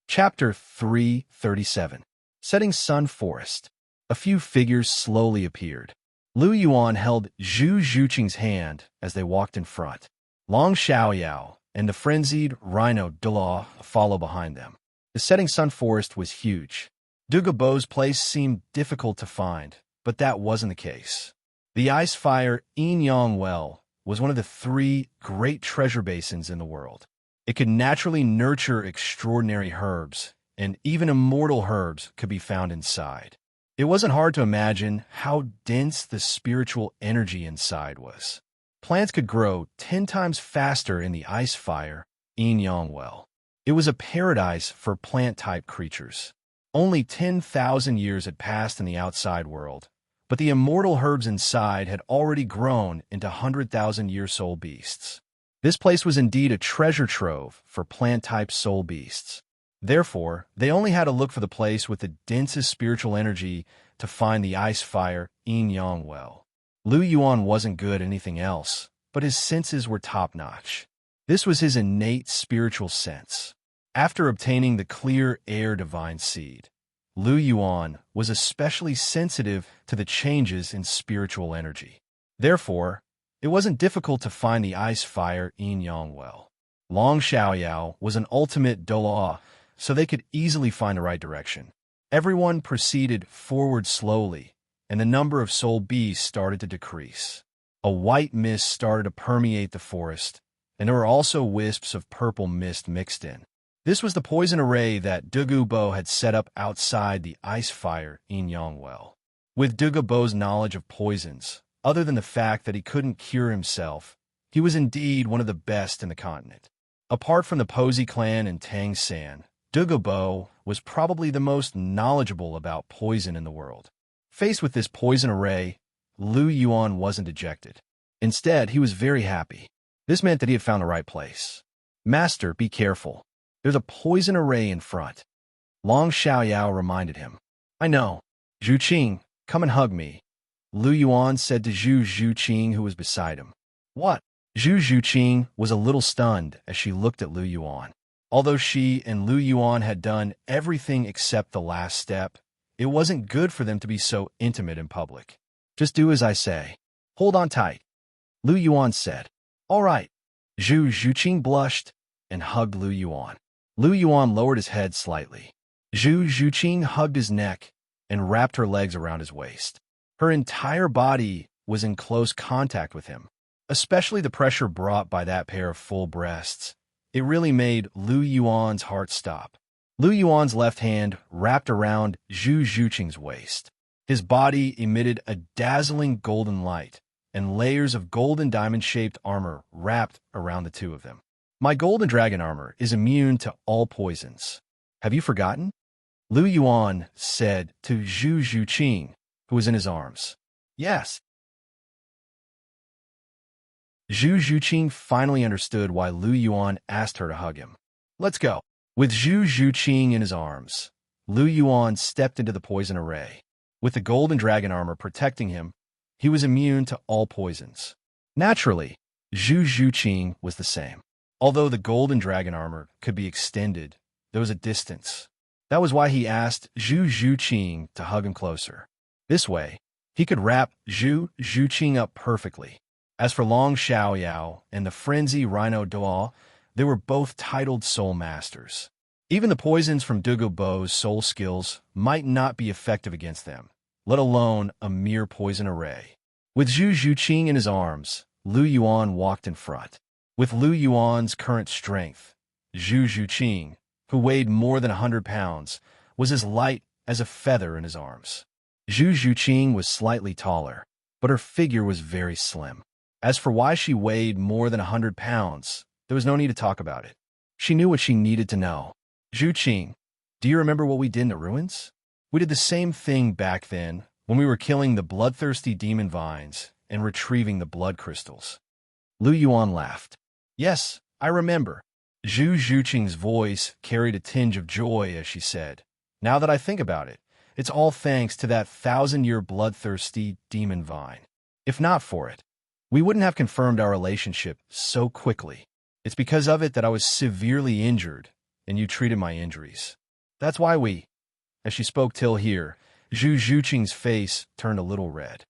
Chapter 337. Setting Sun Forest. A few figures slowly appeared. Lu Yuan held Zhu Zhuqing's hand as they walked in front. Long Xiaoyao and the frenzied Rhino Douluo followed behind them. The Setting Sun Forest was huge. Douluo's place seemed difficult to find, but that wasn't the case. The Ice Fire Yin-Yang Well was one of the 3 great treasure basins in the world. It could naturally nurture extraordinary herbs, and even immortal herbs could be found inside. It wasn't hard to imagine how dense the spiritual energy inside was. Plants could grow 10 times faster in the Ice Fire Yin-Yang Well. It was a paradise for plant-type creatures. Only 10,000 years had passed in the outside world, but the immortal herbs inside had already grown into 100,000-year soul beasts. This place was indeed a treasure trove for plant-type soul beasts. Therefore, they only had to look for the place with the densest spiritual energy to find the Ice Fire Yin-Yang Well. Lu Yuan wasn't good at anything else, but his senses were top-notch. This was his innate spiritual sense. After obtaining the clear air divine seed, Lu Yuan was especially sensitive to the changes in spiritual energy. Therefore, it wasn't difficult to find the Ice Fire Yin-Yang Well. Long Xiaoyao was an ultimate Douluo, so they could easily find the right direction. Everyone proceeded forward slowly, and the number of soul beasts started to decrease. A white mist started to permeate the forest, and there were also wisps of purple mist mixed in. This was the poison array that Douluo had set up outside the Ice Fire Yin-Yang Well. With Douluo's knowledge of poisons, other than the fact that he couldn't cure himself, he was indeed one of the best in the continent. Apart from the Posey clan and Tang San, Douluo was probably the most knowledgeable about poison in the world. Faced with this poison array, Lu Yuan wasn't dejected. Instead, he was very happy. This meant that he had found the right place. "Master, be careful. There's a poison array in front." Long Xiaoyao reminded him. "I know. Zhuqing, come and hug me," Lu Yuan said to Zhu Zhuqing, who was beside him. "What?" Zhu Zhuqing was a little stunned as she looked at Lu Yuan. Although she and Lu Yuan had done everything except the last step, it wasn't good for them to be so intimate in public. "Just do as I say. Hold on tight," Lu Yuan said. All right. Zhu Zhuqing blushed and hugged Lu Yuan. Lu Yuan lowered his head slightly. Zhu Zhuqing hugged his neck and wrapped her legs around his waist. Her entire body was in close contact with him, especially the pressure brought by that pair of full breasts. It really made Lu Yuan's heart stop. Lu Yuan's left hand wrapped around Zhu Zhuqing's waist. His body emitted a dazzling golden light, and layers of golden diamond-shaped armor wrapped around the two of them. My golden dragon armor is immune to all poisons. Have you forgotten? Lu Yuan said to Zhu Zhuqing, who was in his arms. Yes. Zhu Zhuqing finally understood why Lu Yuan asked her to hug him. Let's go. With Zhu Zhuqing in his arms, Lu Yuan stepped into the poison array. With the golden dragon armor protecting him, he was immune to all poisons. Naturally, Zhu Zhuqing was the same. Although the golden dragon armor could be extended, there was a distance. That was why he asked Zhu Zhuqing to hug him closer. This way, he could wrap Zhu Zhuqing up perfectly. As for Long Xiaoyao and the frenzy Rhino Douluo, they were both titled soul masters. Even the poisons from Douluo's soul skills might not be effective against them, let alone a mere poison array. With Zhu Zhuqing in his arms, Lu Yuan walked in front. With Lu Yuan's current strength, Zhu Zhuqing, who weighed more than 100 pounds, was as light as a feather in his arms. Zhu Zhuqing was slightly taller, but her figure was very slim. As for why she weighed more than 100 pounds, there was no need to talk about it. She knew what she needed to know. Zhuqing, do you remember what we did in the ruins? We did the same thing back then when we were killing the bloodthirsty demon vines and retrieving the blood crystals. Lu Yuan laughed. Yes, I remember. Zhu Zhuqing's voice carried a tinge of joy as she said, now that I think about it, it's all thanks to that 1,000-year bloodthirsty demon vine. If not for it, we wouldn't have confirmed our relationship so quickly. It's because of it that I was severely injured, and you treated my injuries. That's why we... As she spoke till here, Zhu Zhuqing's face turned a little red.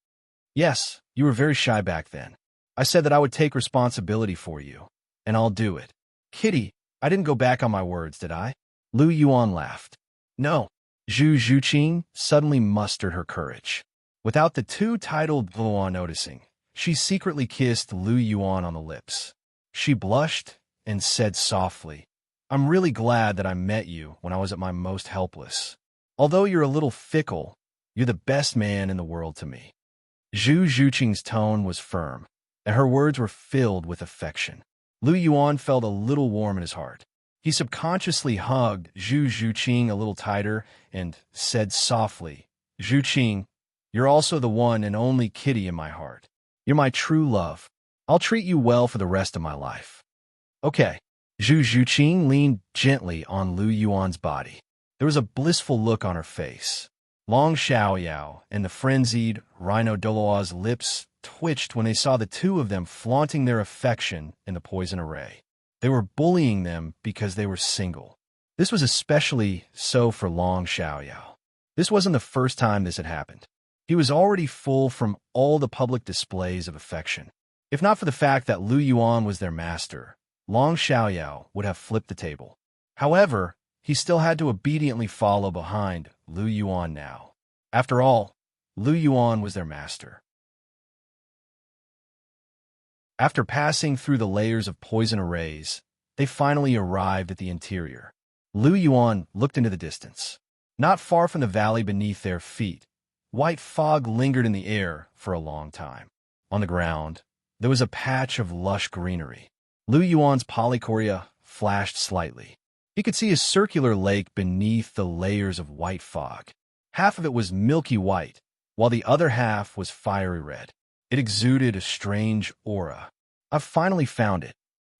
Yes, you were very shy back then. I said that I would take responsibility for you, and I'll do it. Kitty, I didn't go back on my words, did I? Lu Yuan laughed. No. Zhu Zhuqing suddenly mustered her courage. Without the two-titled Douluo noticing, she secretly kissed Lu Yuan on the lips. She blushed and said softly, I'm really glad that I met you when I was at my most helpless. Although you're a little fickle, you're the best man in the world to me. Zhu Zhuqing's tone was firm, and her words were filled with affection. Lu Yuan felt a little warm in his heart. He subconsciously hugged Zhu Zhuqing a little tighter and said softly, Zhuqing, you're also the one and only kitty in my heart. You're my true love. I'll treat you well for the rest of my life. Okay. Zhu Zhuqing leaned gently on Lu Yuan's body. There was a blissful look on her face. Long Xiaoyao and the frenzied Rhino Douluo's lips twitched when they saw the two of them flaunting their affection in the poison array. They were bullying them because they were single. This was especially so for Long Xiaoyao. This wasn't the first time this had happened. He was already full from all the public displays of affection. If not for the fact that Lu Yuan was their master, Long Xiaoyao would have flipped the table. However, he still had to obediently follow behind Lu Yuan now. After all, Lu Yuan was their master. After passing through the layers of poison arrays, they finally arrived at the interior. Lu Yuan looked into the distance. Not far from the valley beneath their feet, white fog lingered in the air for a long time. On the ground, there was a patch of lush greenery. Lu Yuan's polychoria flashed slightly. He could see a circular lake beneath the layers of white fog. Half of it was milky white, while the other half was fiery red. It exuded a strange aura. I've finally found it.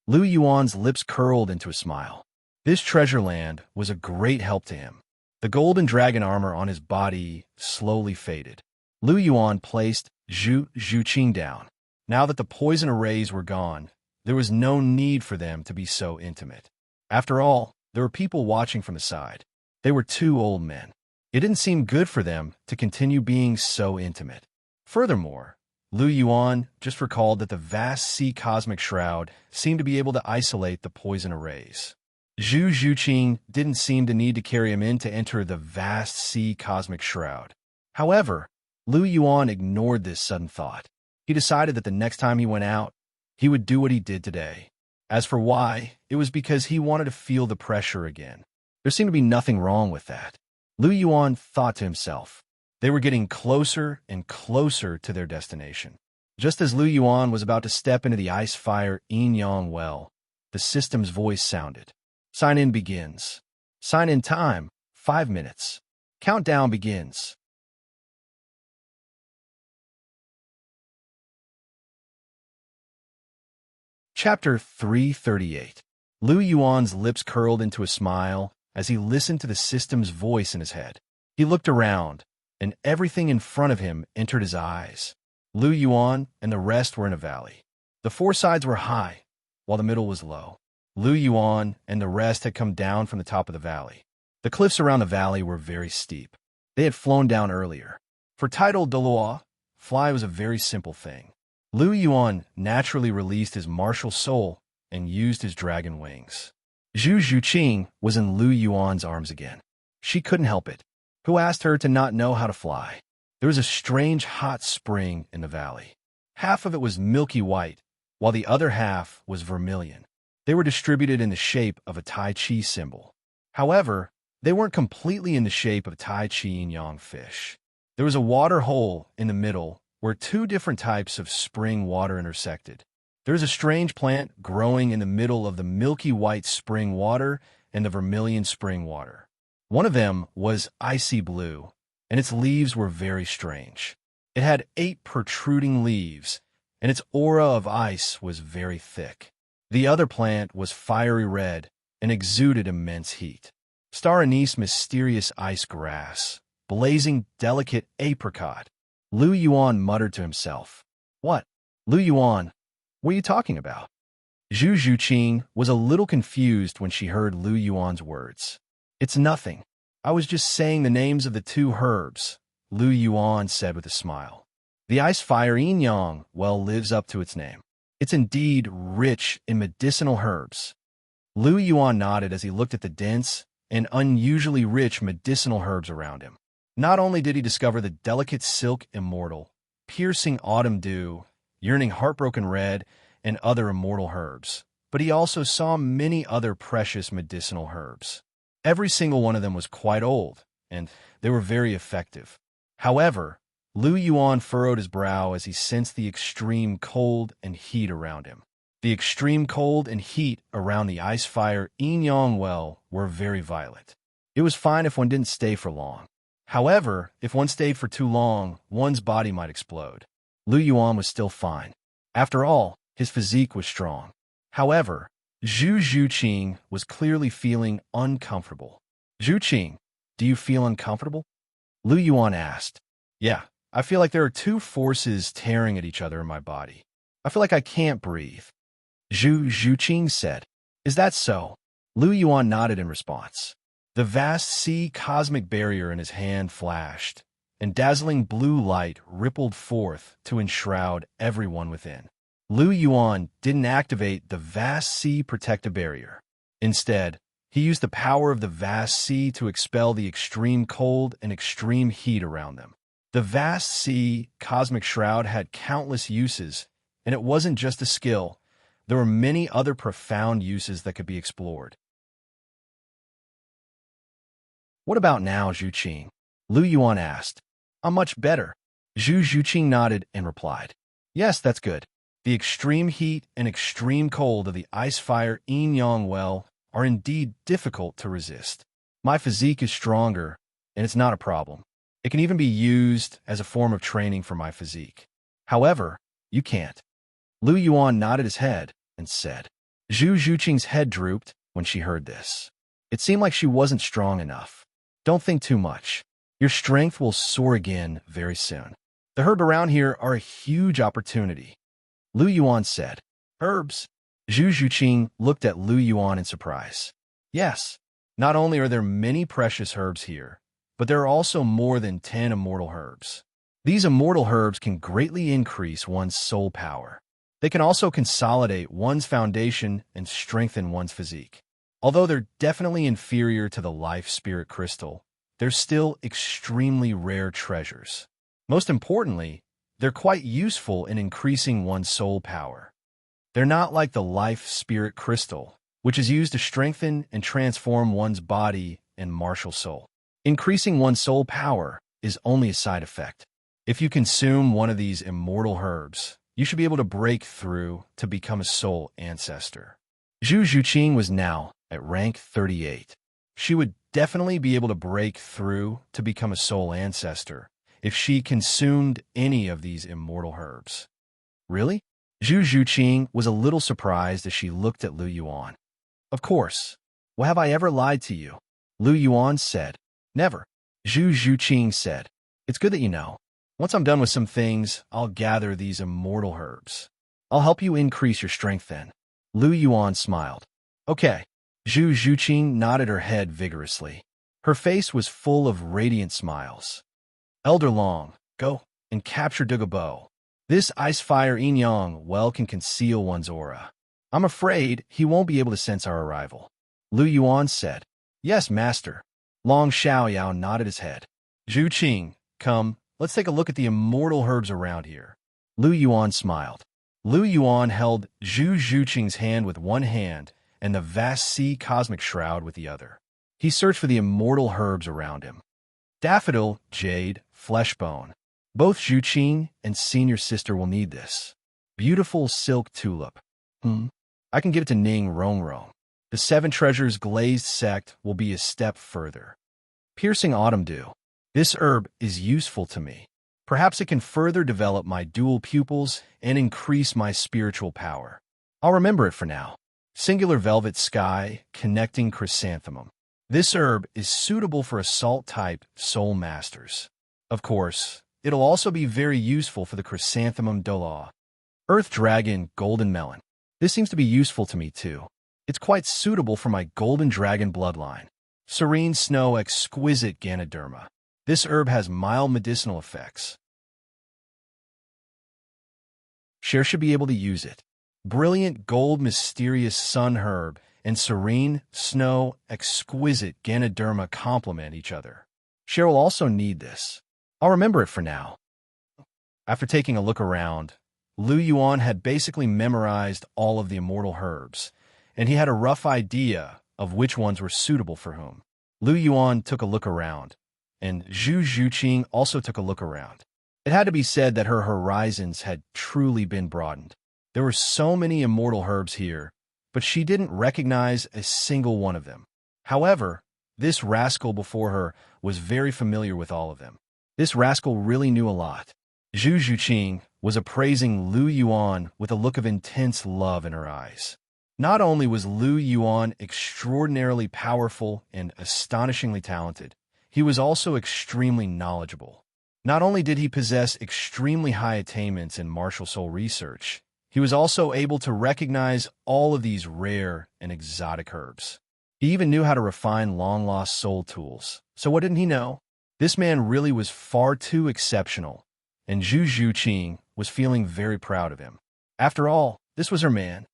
Lu Yuan's lips curled into a smile. This treasure land was a great help to him. The golden dragon armor on his body slowly faded. Lu Yuan placed Zhu Zhuqing down. Now that the poison arrays were gone, there was no need for them to be so intimate. After all, there were people watching from the side. They were two old men. It didn't seem good for them to continue being so intimate. Furthermore, Lu Yuan just recalled that the vast sea cosmic shroud seemed to be able to isolate the poison arrays. Zhu Zhuqing didn't seem to need to carry him in to enter the vast sea cosmic shroud. However, Lu Yuan ignored this sudden thought. He decided that the next time he went out, he would do what he did today. As for why, it was because he wanted to feel the pressure again. There seemed to be nothing wrong with that. Lu Yuan thought to himself. They were getting closer and closer to their destination. Just as Lu Yuan was about to step into the ice-fire yin-yang well, the system's voice sounded. Sign-in begins. Sign-in time, 5 minutes. Countdown begins. Chapter 338. Lu Yuan's lips curled into a smile as he listened to the system's voice in his head. He looked around, and everything in front of him entered his eyes. Lu Yuan and the rest were in a valley. The four sides were high, while the middle was low. Lu Yuan and the rest had come down from the top of the valley. The cliffs around the valley were very steep. They had flown down earlier. For title Douluo, fly was a very simple thing. Lu Yuan naturally released his martial soul and used his dragon wings. Zhu Zhuqing was in Lu Yuan's arms again. She couldn't help it. Who asked her to not know how to fly? There was a strange hot spring in the valley. Half of it was milky white, while the other half was vermilion. They were distributed in the shape of a Tai Chi symbol. However, they weren't completely in the shape of Tai Chi yin-yang fish. There was a water hole in the middle where two different types of spring water intersected. There was a strange plant growing in the middle of the milky white spring water and the vermilion spring water. One of them was icy blue, and its leaves were very strange. It had 8 protruding leaves, and its aura of ice was very thick. The other plant was fiery red and exuded immense heat. Star anise mysterious ice grass, blazing delicate apricot. Lu Yuan muttered to himself. What? Lu Yuan, what are you talking about? Zhu Zhuqing was a little confused when she heard Lu Yuan's words. It's nothing. I was just saying the names of the 2 herbs, Lu Yuan said with a smile. The ice fire yin-yang well lives up to its name. It's indeed rich in medicinal herbs. Lu Yuan nodded as he looked at the dense and unusually rich medicinal herbs around him. Not only did he discover the delicate silk immortal, piercing autumn dew, yearning heartbroken red, and other immortal herbs, but he also saw many other precious medicinal herbs. Every single one of them was quite old, and they were very effective. However, Lu Yuan furrowed his brow as he sensed the extreme cold and heat around him. The extreme cold and heat around the ice fire yin-yang well were very violent. It was fine if one didn't stay for long. However, if one stayed for too long, one's body might explode. Lu Yuan was still fine. After all, his physique was strong. However, Zhu Zhuqing was clearly feeling uncomfortable. Zhuqing, do you feel uncomfortable? Lu Yuan asked. Yeah, I feel like there are 2 forces tearing at each other in my body. I feel like I can't breathe. Zhu Zhuqing said. Is that so? Lu Yuan nodded in response. The vast sea cosmic barrier in his hand flashed, and dazzling blue light rippled forth to enshroud everyone within. Lu Yuan didn't activate the vast sea protective barrier. Instead, he used the power of the vast sea to expel the extreme cold and extreme heat around them. The vast sea cosmic shroud had countless uses, and it wasn't just a skill. There were many other profound uses that could be explored. What about now, Zhuqing? Lu Yuan asked. I'm much better. Zhu Zhuqing nodded and replied. Yes, that's good. The extreme heat and extreme cold of the ice fire yin-yang well are indeed difficult to resist. My physique is stronger, and it's not a problem. It can even be used as a form of training for my physique. However, you can't. Lu Yuan nodded his head and said. Zhu Zhuqing's head drooped when she heard this. It seemed like she wasn't strong enough. Don't think too much. Your strength will soar again very soon. The herbs around here are a huge opportunity. Lu Yuan said. Herbs? Zhu Zhuqing looked at Lu Yuan in surprise. Yes, not only are there many precious herbs here, but there are also more than 10 immortal herbs. These immortal herbs can greatly increase one's soul power. They can also consolidate one's foundation and strengthen one's physique. Although they're definitely inferior to the life spirit crystal, they're still extremely rare treasures. Most importantly, they're quite useful in increasing one's soul power. They're not like the life spirit crystal, which is used to strengthen and transform one's body and martial soul. Increasing one's soul power is only a side effect. If you consume one of these immortal herbs, you should be able to break through to become a soul ancestor. Zhu Zhuqing was now at rank 38. She would definitely be able to break through to become a soul ancestor if she consumed any of these immortal herbs. Really? Zhu Zhuqing was a little surprised as she looked at Lu Yuan. Of course. Well, have I ever lied to you? Lu Yuan said. Never. Zhu Zhuqing said. It's good that you know. Once I'm done with some things, I'll gather these immortal herbs. I'll help you increase your strength then. Lu Yuan smiled. Okay. Zhu Zhuqing nodded her head vigorously. Her face was full of radiant smiles. Elder Long, go and capture Douluo. This ice-fire yin-yang well can conceal one's aura. I'm afraid he won't be able to sense our arrival. Lu Yuan said. Yes, master. Long Xiaoyao nodded his head. Zhu Qing, come, let's take a look at the immortal herbs around here. Lu Yuan smiled. Lu Yuan held Zhu Zhuqing's hand with one hand and the vast sea cosmic shroud with the other. He searched for the immortal herbs around him. Daffodil, jade, fleshbone. Both Zhuqing and senior sister will need this. Beautiful silk tulip. I can give it to Ning Rongrong. The seven treasures glazed sect will be a step further. Piercing autumn dew. This herb is useful to me. Perhaps it can further develop my dual pupils and increase my spiritual power. I'll remember it for now. Singular velvet sky, connecting chrysanthemum. This herb is suitable for assault-type soul masters. Of course, it'll also be very useful for the chrysanthemum Douluo. Earth dragon, golden melon. This seems to be useful to me too. It's quite suitable for my golden dragon bloodline. Serene snow, exquisite Ganoderma. This herb has mild medicinal effects. Cher should be able to use it. Brilliant gold mysterious sun herb and serene snow exquisite Ganoderma complement each other. Cher will also need this. I'll remember it for now. After taking a look around, Lu Yuan had basically memorized all of the immortal herbs, and he had a rough idea of which ones were suitable for whom. Lu Yuan took a look around, and Zhu Zhuqing also took a look around. It had to be said that her horizons had truly been broadened. There were so many immortal herbs here, but she didn't recognize a single one of them. However, this rascal before her was very familiar with all of them. This rascal really knew a lot. Zhu Zhuqing was appraising Lu Yuan with a look of intense love in her eyes. Not only was Lu Yuan extraordinarily powerful and astonishingly talented, he was also extremely knowledgeable. Not only did he possess extremely high attainments in martial soul research, he was also able to recognize all of these rare and exotic herbs. He even knew how to refine long-lost soul tools. So what didn't he know? This man really was far too exceptional, and Zhu Zhuqing was feeling very proud of him. After all, this was her man.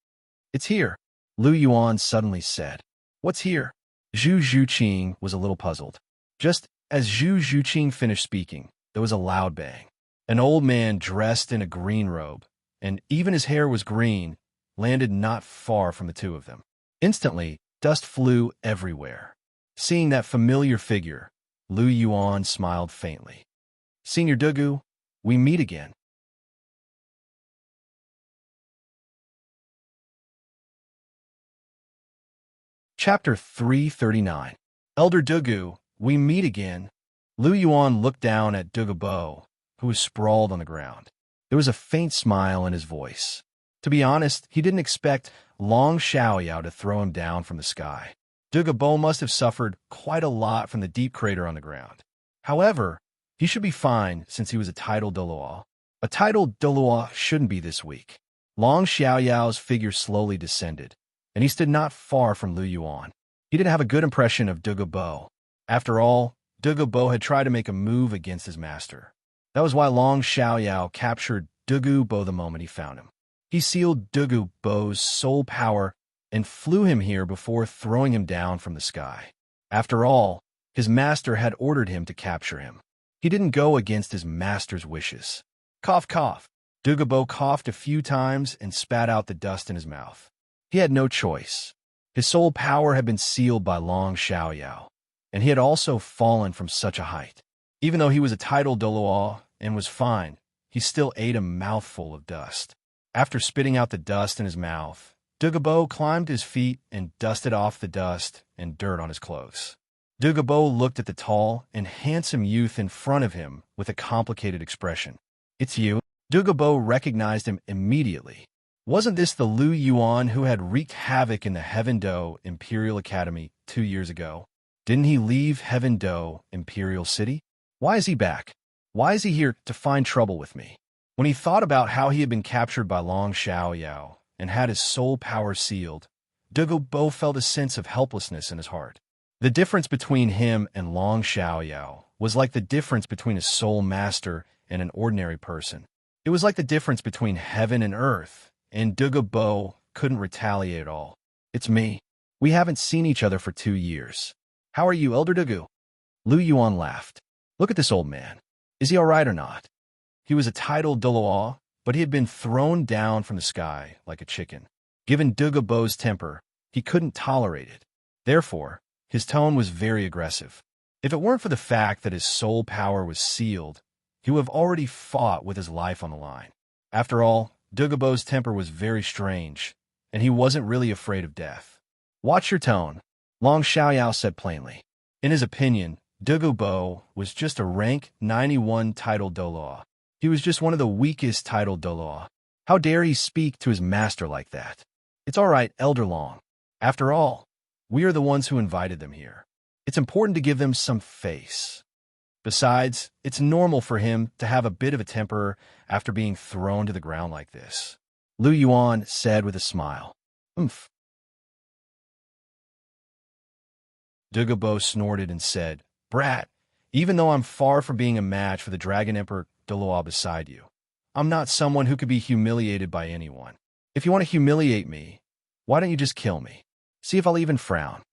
It's here, Lu Yuan suddenly said. What's here? Zhu Zhuqing was a little puzzled. Just as Zhu Zhuqing finished speaking, there was a loud bang. An old man dressed in a green robe, and even his hair was green, landed not far from the two of them. Instantly, dust flew everywhere. Seeing that familiar figure, Lu Yuan smiled faintly. Senior Douluo, we meet again. Chapter 339. Elder Douluo, we meet again. Lu Yuan looked down at Douluo, who was sprawled on the ground. There was a faint smile in his voice. To be honest, he didn't expect Long Xiaoyao to throw him down from the sky. Douluo must have suffered quite a lot from the deep crater on the ground. However, he should be fine since he was a titled Douluo. A titled Douluo shouldn't be this weak. Long Xiaoyao's figure slowly descended, and he stood not far from Lu Yuan. He didn't have a good impression of Douluo. After all, Douluo had tried to make a move against his master. That was why Long Xiaoyao captured Douluo Bo the moment he found him. He sealed Douluo Bo's soul power and flew him here before throwing him down from the sky. After all, his master had ordered him to capture him. He didn't go against his master's wishes. Cough, cough. Douluo Bo coughed a few times and spat out the dust in his mouth. He had no choice. His soul power had been sealed by Long Xiaoyao, and he had also fallen from such a height. Even though he was a titled Douluo and was fine, he still ate a mouthful of dust. After spitting out the dust in his mouth, Douluo Bo climbed to his feet and dusted off the dust and dirt on his clothes. Douluo Bo looked at the tall and handsome youth in front of him with a complicated expression. "It's you?" Douluo Bo recognized him immediately. Wasn't this the Lu Yuan who had wreaked havoc in the Heaven Do Imperial Academy 2 years ago? Didn't he leave Heaven Do Imperial City? Why is he back? Why is he here to find trouble with me? When he thought about how he had been captured by Long Xiaoyao and had his soul power sealed, Douluo Bo felt a sense of helplessness in his heart. The difference between him and Long Xiaoyao was like the difference between a soul master and an ordinary person. It was like the difference between heaven and earth, and Douluo Bo couldn't retaliate at all. "It's me. We haven't seen each other for 2 years. How are you, Elder Douluo?" Lu Yuan laughed. "Look at this old man. Is he all right or not?" He was a titled Douluo, but he had been thrown down from the sky like a chicken. Given Douluo Bo's temper, he couldn't tolerate it. Therefore, his tone was very aggressive. If it weren't for the fact that his soul power was sealed, he would have already fought with his life on the line. After all, Douluo Bo's temper was very strange, and he wasn't really afraid of death. "Watch your tone," Long Xiaoyao said plainly. In his opinion, Douluo Bo was just a rank 91 titled Douluo. He was just one of the weakest titled Douluo. How dare he speak to his master like that? "It's all right, Elder Long. After all, we are the ones who invited them here. It's important to give them some face. Besides, it's normal for him to have a bit of a temper after being thrown to the ground like this," Lu Yuan said with a smile. "Umph." Douluo Bo snorted and said, "Brat, even though I'm far from being a match for the Dragon Emperor Douluo beside you, I'm not someone who could be humiliated by anyone. If you want to humiliate me, why don't you just kill me? See if I'll even frown.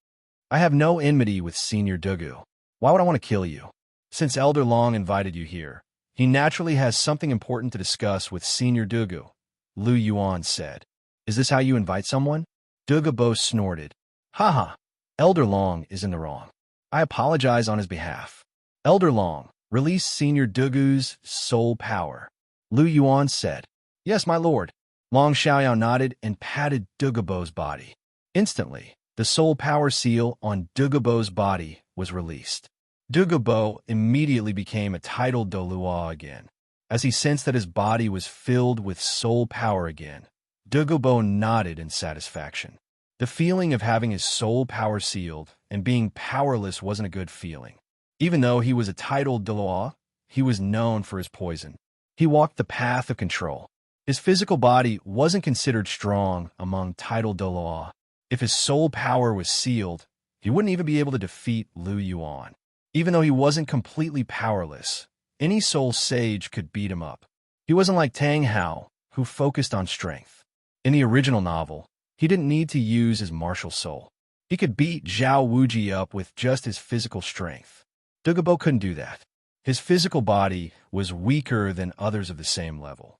I have no enmity with Senior Douluo. Why would I want to kill you? Since Elder Long invited you here, he naturally has something important to discuss with Senior Douluo," Lu Yuan said. "Is this how you invite someone?" Douluo Bo snorted. "Haha, Elder Long is in the wrong. I apologize on his behalf. Elder Long, release Senior Douluo's soul power," Lu Yuan said. "Yes, my lord." Long Xiaoyao nodded and patted Douluo Bo's body. Instantly, the soul power seal on Douluo Bo's body was released. Douluo Bo immediately became a titled Douluo again. As he sensed that his body was filled with soul power again, Douluo Bo nodded in satisfaction. The feeling of having his soul power sealed and being powerless wasn't a good feeling. Even though he was a titled Douluo, he was known for his poison. He walked the path of control. His physical body wasn't considered strong among titled Douluo. If his soul power was sealed, he wouldn't even be able to defeat Lu Yuan. Even though he wasn't completely powerless, any soul sage could beat him up. He wasn't like Tang Hao, who focused on strength. In the original novel, he didn't need to use his martial soul. He could beat Zhao Wuji up with just his physical strength. Douluo Bo couldn't do that. His physical body was weaker than others of the same level.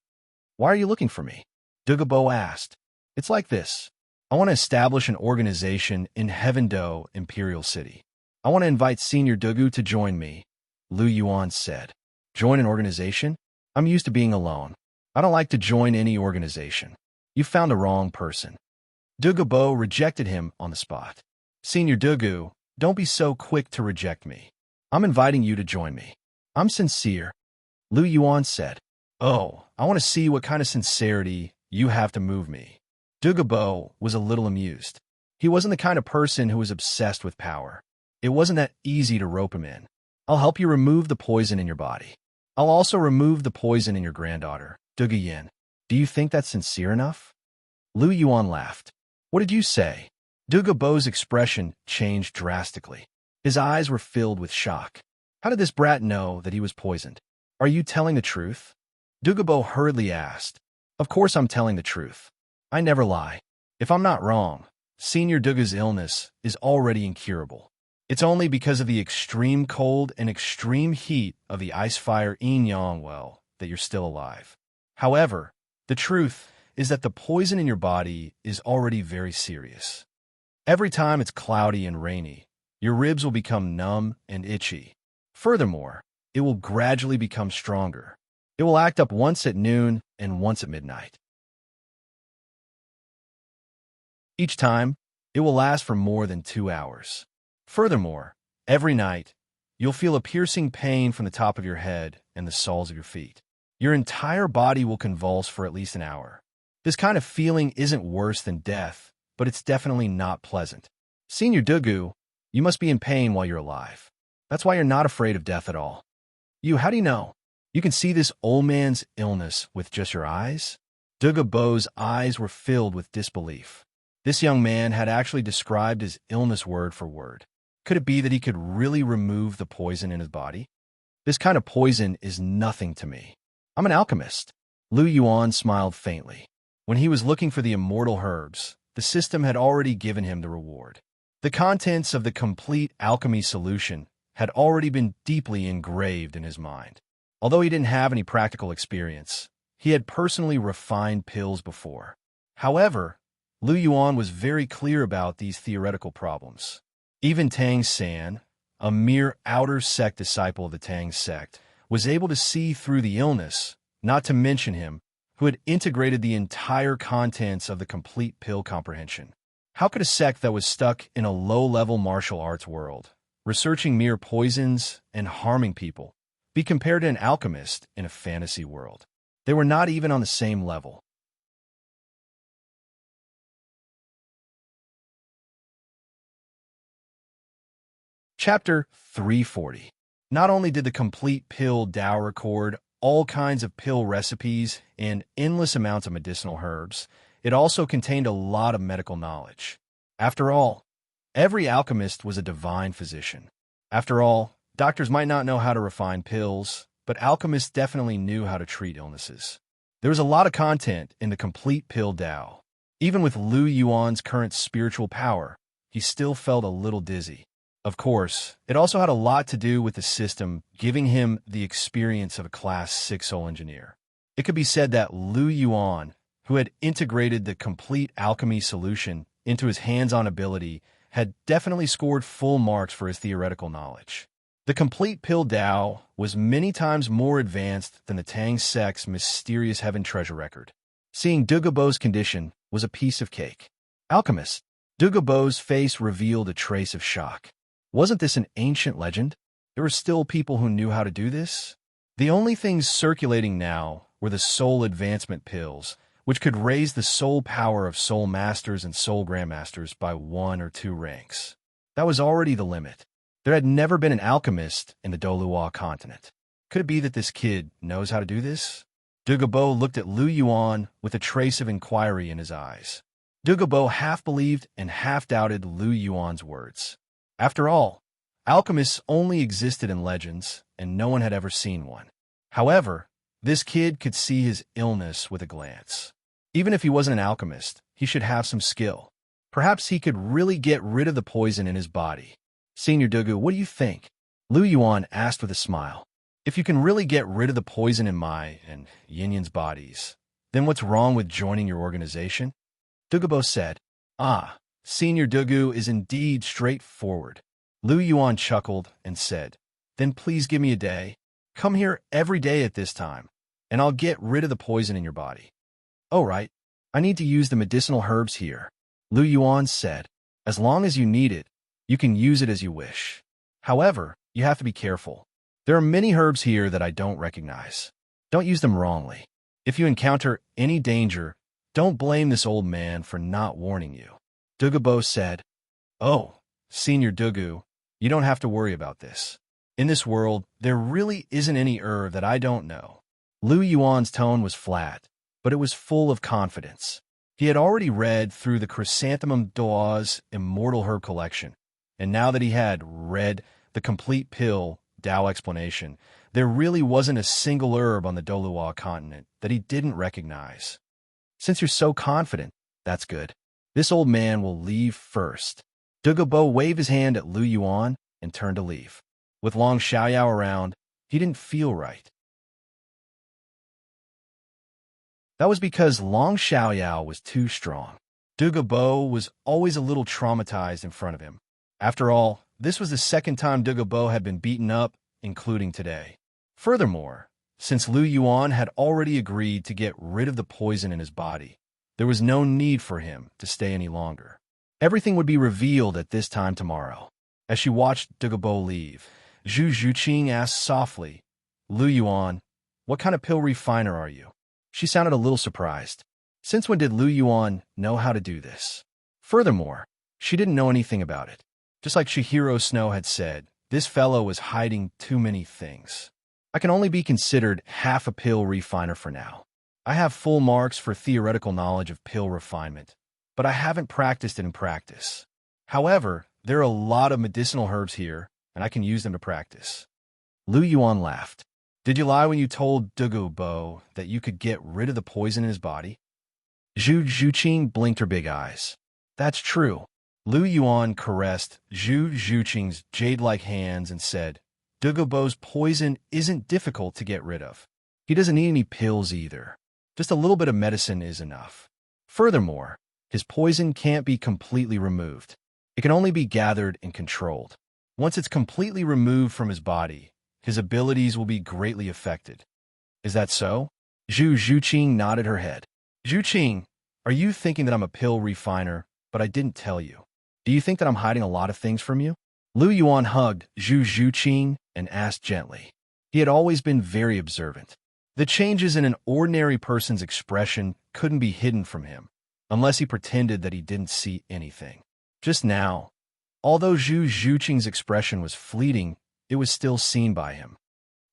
"Why are you looking for me?" Douluo Bo asked. "It's like this. I want to establish an organization in Heaven Do Imperial City. I want to invite Senior Douluo to join me," Lu Yuan said. "Join an organization? I'm used to being alone. I don't like to join any organization. You found the wrong person." Douluo Bo rejected him on the spot. "Senior Douluo, don't be so quick to reject me. I'm inviting you to join me. I'm sincere," Lu Yuan said. "Oh, I want to see what kind of sincerity you have to move me." Douluo Bo was a little amused. He wasn't the kind of person who was obsessed with power. It wasn't that easy to rope him in. "I'll help you remove the poison in your body. I'll also remove the poison in your granddaughter, Douluo Yin. Do you think that's sincere enough?" Lu Yuan laughed. "What did you say?" Douluo Bo's expression changed drastically. His eyes were filled with shock. How did this brat know that he was poisoned? Are you telling the truth? Douluo hurriedly asked. Of course I'm telling the truth. I never lie. If I'm not wrong, Senior Douluo's illness is already incurable. It's only because of the extreme cold and extreme heat of the ice fire Yang well that you're still alive. However, the truth is that the poison in your body is already very serious. Every time it's cloudy and rainy, your ribs will become numb and itchy. Furthermore, it will gradually become stronger. It will act up once at noon and once at midnight. Each time, it will last for more than 2 hours. Furthermore, every night, you'll feel a piercing pain from the top of your head and the soles of your feet. Your entire body will convulse for at least an hour. This kind of feeling isn't worse than death, but it's definitely not pleasant. Senior Douluo, you must be in pain while you're alive. That's why you're not afraid of death at all. How do you know? You can see this old man's illness with just your eyes? Douluo's eyes were filled with disbelief. This young man had actually described his illness word for word. Could it be that he could really remove the poison in his body? This kind of poison is nothing to me. I'm an alchemist. Lu Yuan smiled faintly. When he was looking for the immortal herbs, the system had already given him the reward. The contents of the complete alchemy solution had already been deeply engraved in his mind. Although he didn't have any practical experience, he had personally refined pills before. However, Lu Yuan was very clear about these theoretical problems. Even Tang San, a mere outer sect disciple of the Tang sect, was able to see through the illness, not to mention him, who had integrated the entire contents of the complete pill comprehension. How could a sect that was stuck in a low-level martial arts world, researching mere poisons and harming people, be compared to an alchemist in a fantasy world? They were not even on the same level. Chapter 340. Not only did the complete pill Tao record all kinds of pill recipes and endless amounts of medicinal herbs, it also contained a lot of medical knowledge. After all, every alchemist was a divine physician. After all, doctors might not know how to refine pills, but alchemists definitely knew how to treat illnesses. There was a lot of content in the complete pill Tao. Even with Lu Yuan's current spiritual power, he still felt a little dizzy. Of course, it also had a lot to do with the system giving him the experience of a Class 6 soul engineer. It could be said that Lu Yuan, who had integrated the complete alchemy solution into his hands-on ability, had definitely scored full marks for his theoretical knowledge. The complete pill Tao was many times more advanced than the Tang sect's mysterious heaven treasure record. Seeing Douluo's condition was a piece of cake. Alchemist, Douluo's face revealed a trace of shock. Wasn't this an ancient legend? There were still people who knew how to do this? The only things circulating now were the soul advancement pills, which could raise the soul power of soul masters and soul grandmasters by 1 or 2 ranks. That was already the limit. There had never been an alchemist in the Douluo continent. Could it be that this kid knows how to do this? Douluo looked at Lu Yuan with a trace of inquiry in his eyes. Douluo half believed and half doubted Lu Yuan's words. After all, alchemists only existed in legends, and no one had ever seen one. However, this kid could see his illness with a glance. Even if he wasn't an alchemist, he should have some skill. Perhaps he could really get rid of the poison in his body. Senior Douluo, what do you think? Lu Yuan asked with a smile. If you can really get rid of the poison in my and Yinyan's bodies, then what's wrong with joining your organization? Douluo said. Senior Douluo is indeed straightforward. Lu Yuan chuckled and said, then please give me a day. Come here every day at this time, and I'll get rid of the poison in your body. Oh, right. I need to use the medicinal herbs here. Lu Yuan said, as long as you need it, you can use it as you wish. However, you have to be careful. There are many herbs here that I don't recognize. Don't use them wrongly. If you encounter any danger, don't blame this old man for not warning you. Douluo said, oh, Senior Douluo, you don't have to worry about this. In this world, there really isn't any herb that I don't know. Lu Yuan's tone was flat, but it was full of confidence. He had already read through the Chrysanthemum Douluo's immortal herb collection, and now that he had read the complete pill Tao explanation, There really wasn't a single herb on the Douluo continent that he didn't recognize. Since you're so confident, that's good. This old man will leave first. Douluo waved his hand at Lu Yuan and turned to leave. With Long Xiaoyao around, he didn't feel right. That was because Long Xiaoyao was too strong. Douluo was always a little traumatized in front of him. After all, this was the second time Douluo had been beaten up, including today. Furthermore, since Lu Yuan had already agreed to get rid of the poison in his body, there was no need for him to stay any longer. Everything would be revealed at this time tomorrow. As she watched Douluo leave, Zhu Zhuqing asked softly, "Lu Yuan, what kind of pill refiner are you?" She sounded a little surprised. Since when did Lu Yuan know how to do this? Furthermore, she didn't know anything about it. Just like Chihiro Snow had said, this fellow was hiding too many things. I can only be considered half a pill refiner for now. I have full marks for theoretical knowledge of pill refinement, but I haven't practiced it in practice. However, there are a lot of medicinal herbs here, and I can use them to practice. Lu Yuan laughed. Did you lie when you told Douluo that you could get rid of the poison in his body? Zhu Zhuqing blinked her big eyes. That's true. Lu Yuan caressed Zhu Zhuqing's jade-like hands and said, Douluo's poison isn't difficult to get rid of. He doesn't need any pills either. Just a little bit of medicine is enough. Furthermore, his poison can't be completely removed. It can only be gathered and controlled. Once it's completely removed from his body, his abilities will be greatly affected. Is that so? Zhu Zhuqing nodded her head. Zhuqing, are you thinking that I'm a pill refiner, but I didn't tell you? Do you think that I'm hiding a lot of things from you? Lu Yuan hugged Zhu Zhuqing and asked gently. He had always been very observant. The changes in an ordinary person's expression couldn't be hidden from him, unless he pretended that he didn't see anything. Just now, although Zhu Zhuqing's expression was fleeting, it was still seen by him.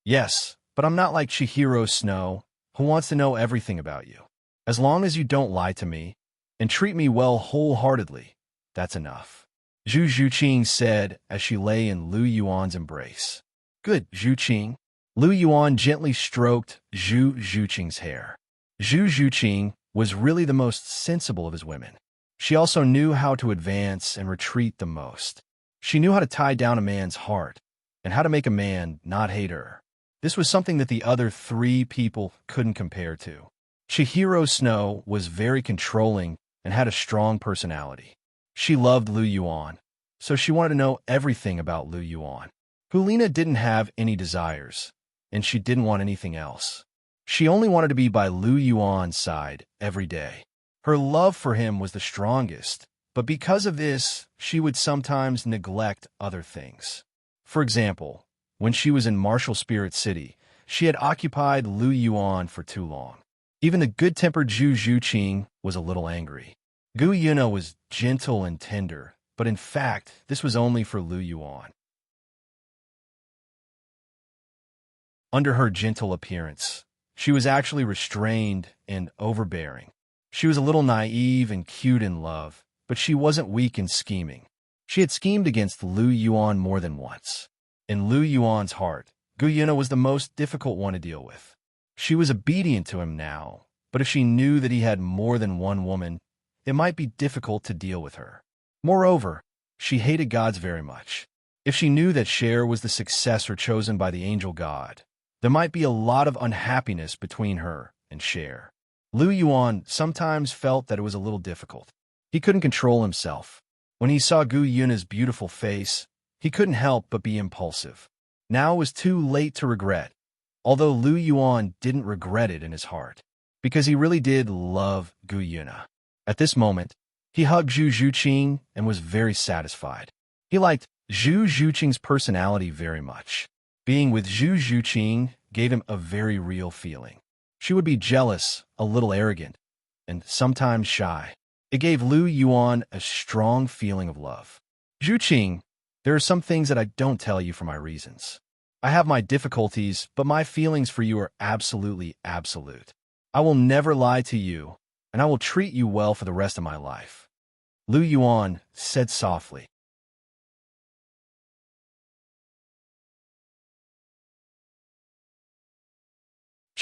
Yes, but I'm not like Chihiro Snow, who wants to know everything about you. As long as you don't lie to me and treat me well wholeheartedly, that's enough. Zhu Zhuqing said as she lay in Lu Yuan's embrace. Good, Zhuqing. Lu Yuan gently stroked Zhu Zhuqing's hair. Zhu Zhuqing was really the most sensible of his women. She also knew how to advance and retreat the most. She knew how to tie down a man's heart and how to make a man not hate her. This was something that the other three people couldn't compare to. Chihiro Snow was very controlling and had a strong personality. She loved Lu Yuan, so she wanted to know everything about Lu Yuan. Hulina didn't have any desires, and she didn't want anything else. She only wanted to be by Lu Yuan's side every day. Her love for him was the strongest, but because of this, she would sometimes neglect other things. For example, when she was in Martial Spirit City, she had occupied Lu Yuan for too long. Even the good-tempered Zhu Zhuqing was a little angry. Gu Yuna was gentle and tender, but in fact, this was only for Lu Yuan. Under her gentle appearance, she was actually restrained and overbearing. She was a little naive and cute in love, but she wasn't weak in scheming. She had schemed against Lu Yuan more than once. In Lu Yuan's heart, Gu Yuna was the most difficult one to deal with. She was obedient to him now, but if she knew that he had more than one woman, it might be difficult to deal with her. Moreover, she hated gods very much. If she knew that Cher was the successor chosen by the angel god, there might be a lot of unhappiness between her and Cher. Lu Yuan sometimes felt that it was a little difficult. He couldn't control himself. When he saw Gu Yuna's beautiful face, he couldn't help but be impulsive. Now it was too late to regret, although Lu Yuan didn't regret it in his heart, because he really did love Gu Yuna. At this moment, he hugged Zhu Zhuqing and was very satisfied. He liked Zhu Zhuqing's personality very much. Being with Zhu Zhuqing gave him a very real feeling. She would be jealous, a little arrogant, and sometimes shy. It gave Lu Yuan a strong feeling of love. Zhuqing, there are some things that I don't tell you for my reasons. I have my difficulties, but my feelings for you are absolutely absolute. I will never lie to you, and I will treat you well for the rest of my life. Lu Yuan said softly.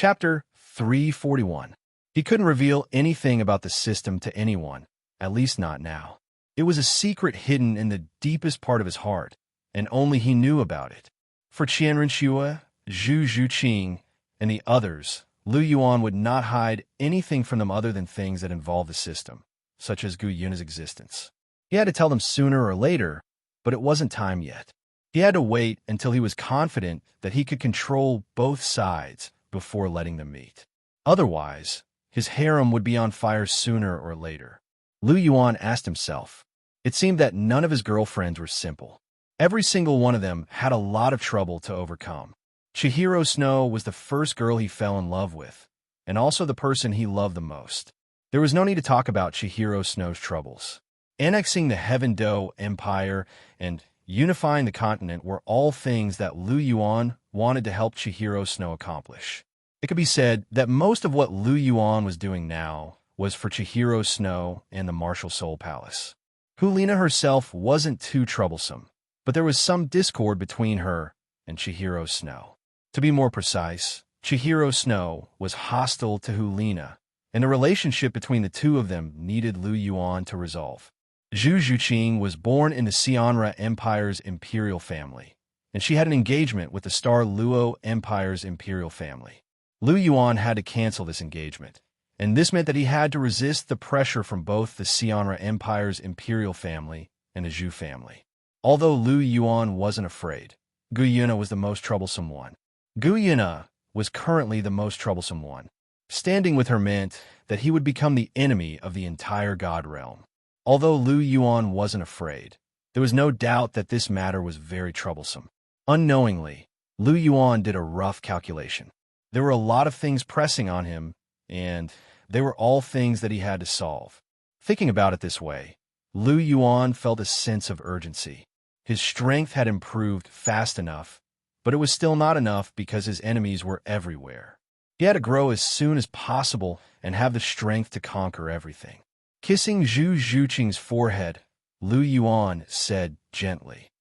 Chapter 341. He couldn't reveal anything about the system to anyone, at least not now. It was a secret hidden in the deepest part of his heart, and only he knew about it. For Qianrenxue, Zhu Zhuqing, and the others, Lu Yuan would not hide anything from them other than things that involved the system, such as Gu Yuna's existence. He had to tell them sooner or later, but it wasn't time yet. He had to wait until he was confident that he could control both sides before letting them meet. Otherwise, his harem would be on fire sooner or later. Lu Yuan asked himself. It seemed that none of his girlfriends were simple. Every single one of them had a lot of trouble to overcome. Chihiro Snow was the first girl he fell in love with, and also the person he loved the most. There was no need to talk about Chihiro Snow's troubles. Annexing the Heaven Do Empire and unifying the continent were all things that Lu Yuan wanted to help Chihiro Snow accomplish. It could be said that most of what Lu Yuan was doing now was for Chihiro Snow and the Martial Soul Palace. Hulina herself wasn't too troublesome, but there was some discord between her and Chihiro Snow. To be more precise, Chihiro Snow was hostile to Hulina, and the relationship between the two of them needed Lu Yuan to resolve. Zhu Zhuqing was born in the Xianra Empire's imperial family, and she had an engagement with the Star Luo Empire's imperial family. Lu Yuan had to cancel this engagement, and this meant that he had to resist the pressure from both the Xianra Empire's imperial family and the Zhu family. Although Lu Yuan wasn't afraid, Gu Yuna was the most troublesome one. Gu Yuna was currently the most troublesome one. Standing with her meant that he would become the enemy of the entire God realm. Although Lu Yuan wasn't afraid, there was no doubt that this matter was very troublesome. Unknowingly, Lu Yuan did a rough calculation. There were a lot of things pressing on him, and they were all things that he had to solve. Thinking about it this way, Lu Yuan felt a sense of urgency. His strength had improved fast enough, but it was still not enough because his enemies were everywhere. He had to grow as soon as possible and have the strength to conquer everything. Kissing Zhu Zhuqing's forehead, Lu Yuan said gently,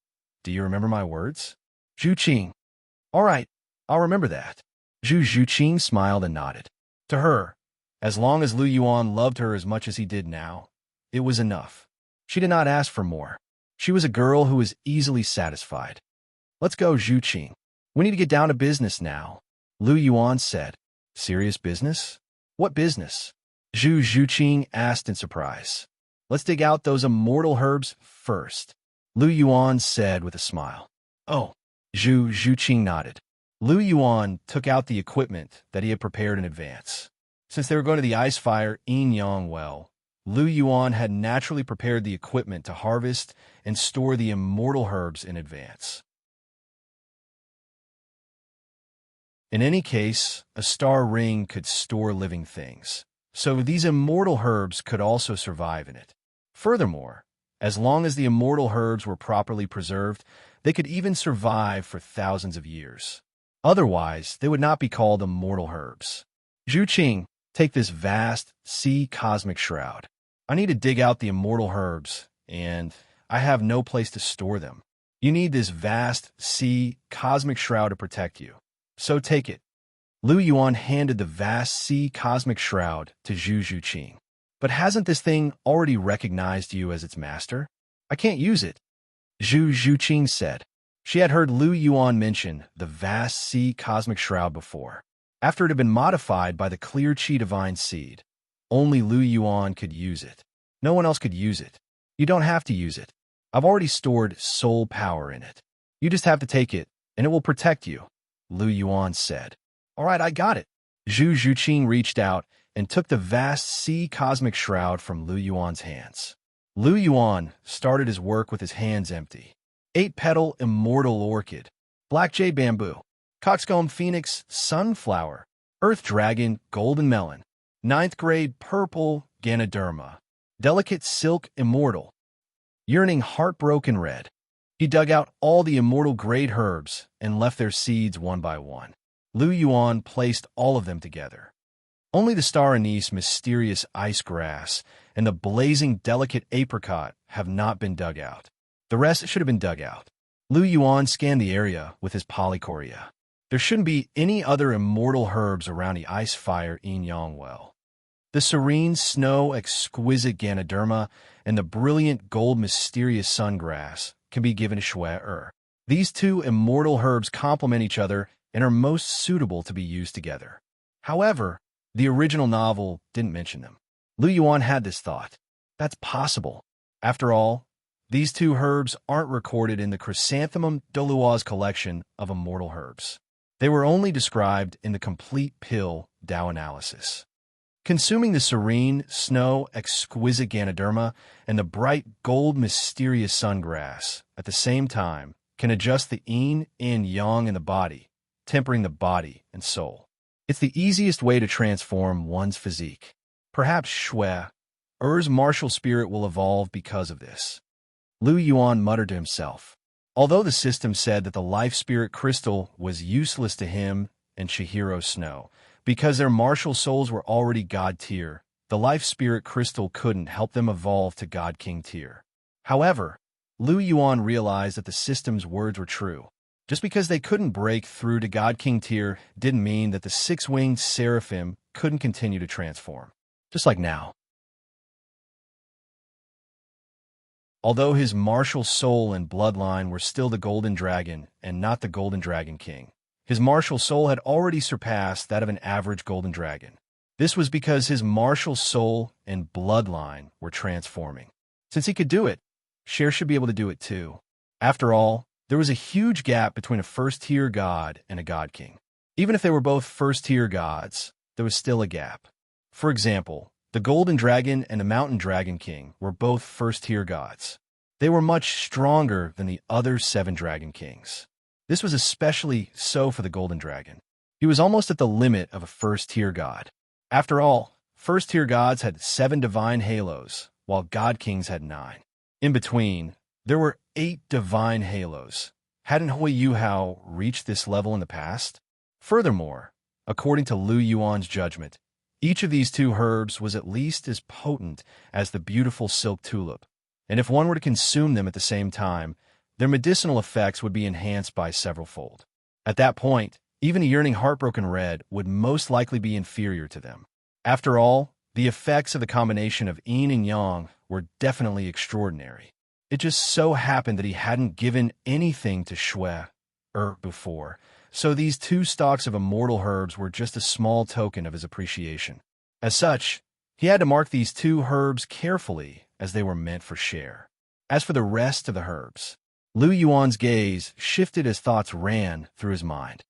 "Do you remember my words?" Zhuqing. "All right, I'll remember that." Zhu Zhuqing smiled and nodded. To her, as long as Lu Yuan loved her as much as he did now, it was enough. She did not ask for more. She was a girl who was easily satisfied. "Let's go, Zhuqing. We need to get down to business now," Lu Yuan said. "Serious business? What business?" Zhu Zhuqing asked in surprise. "Let's dig out those immortal herbs first," Lu Yuan said with a smile. "Oh," Zhu Zhuqing nodded. Lu Yuan took out the equipment that he had prepared in advance. Since they were going to the Ice Fire Yin Yang well, Lu Yuan had naturally prepared the equipment to harvest and store the immortal herbs in advance. In any case, a star ring could store living things, so these immortal herbs could also survive in it. Furthermore, as long as the immortal herbs were properly preserved, they could even survive for thousands of years. Otherwise, they would not be called immortal herbs. Zhuqing, take this vast sea cosmic shroud. I need to dig out the immortal herbs, and I have no place to store them. You need this vast sea cosmic shroud to protect you. So take it. Lu Yuan handed the vast sea cosmic shroud to Zhu Zhuqing. But hasn't this thing already recognized you as its master? I can't use it, Zhu Zhuqing said. She had heard Lu Yuan mention the vast sea cosmic shroud before. After it had been modified by the clear Qi divine seed, only Lu Yuan could use it. No one else could use it. You don't have to use it. I've already stored soul power in it. You just have to take it, and it will protect you, Lu Yuan said. All right, I got it. Zhu Zhuqing reached out and took the vast sea cosmic shroud from Lu Yuan's hands. Lu Yuan started his work with his hands empty. 8-petal immortal orchid, black jade bamboo, coxcomb phoenix sunflower, earth dragon golden melon, 9th grade purple ganoderma, delicate silk immortal, yearning heartbroken red. He dug out all the immortal grade herbs and left their seeds one by one. Lu Yuan placed all of them together. Only the star anise mysterious ice grass and the blazing delicate apricot have not been dug out. The rest should have been dug out. Lu Yuan scanned the area with his polychoria. There shouldn't be any other immortal herbs around the ice fire yin yang well. The serene snow exquisite Ganoderma and the brilliant gold mysterious sungrass can be given to Shui. These two immortal herbs complement each other and are most suitable to be used together. However, the original novel didn't mention them. Lu Yuan had this thought. That's possible. After all, these two herbs aren't recorded in the Chrysanthemum Douluo's collection of immortal herbs. They were only described in the complete pill Tao analysis. Consuming the serene, snow, exquisite Ganoderma and the bright gold mysterious sungrass at the same time can adjust the yin and yang in the body, tempering the body and soul. It's the easiest way to transform one's physique. Perhaps Shui-er's martial spirit will evolve because of this. Lu Yuan muttered to himself. Although the system said that the life spirit crystal was useless to him and Chihiro Snow, because their martial souls were already God tier, the life spirit crystal couldn't help them evolve to God King tier. However, Lu Yuan realized that the system's words were true. Just because they couldn't break through to God King tier didn't mean that the six-winged seraphim couldn't continue to transform. Just like now. Although his martial soul and bloodline were still the Golden Dragon and not the Golden Dragon King, his martial soul had already surpassed that of an average Golden Dragon. This was because his martial soul and bloodline were transforming. Since he could do it, Cher should be able to do it too. After all, there was a huge gap between a first-tier god and a god king. Even if they were both first-tier gods, there was still a gap. For example, the Golden Dragon and the Mountain Dragon King were both first-tier gods. They were much stronger than the other 7 Dragon Kings. This was especially so for the Golden Dragon. He was almost at the limit of a first-tier god. After all, first-tier gods had 7 divine halos, while god kings had 9. In between, there were 8 divine halos. Hadn't Hui Yuhao reached this level in the past? Furthermore, according to Lu Yuan's judgment, each of these two herbs was at least as potent as the beautiful silk tulip, and if one were to consume them at the same time, their medicinal effects would be enhanced by several-fold. At that point, even a yearning heartbroken red would most likely be inferior to them. After all, the effects of the combination of yin and yang were definitely extraordinary. It just so happened that he hadn't given anything to Shui-er before, so these 2 stalks of immortal herbs were just a small token of his appreciation. As such, he had to mark these 2 herbs carefully as they were meant for Cher. As for the rest of the herbs, Lu Yuan's gaze shifted as thoughts ran through his mind.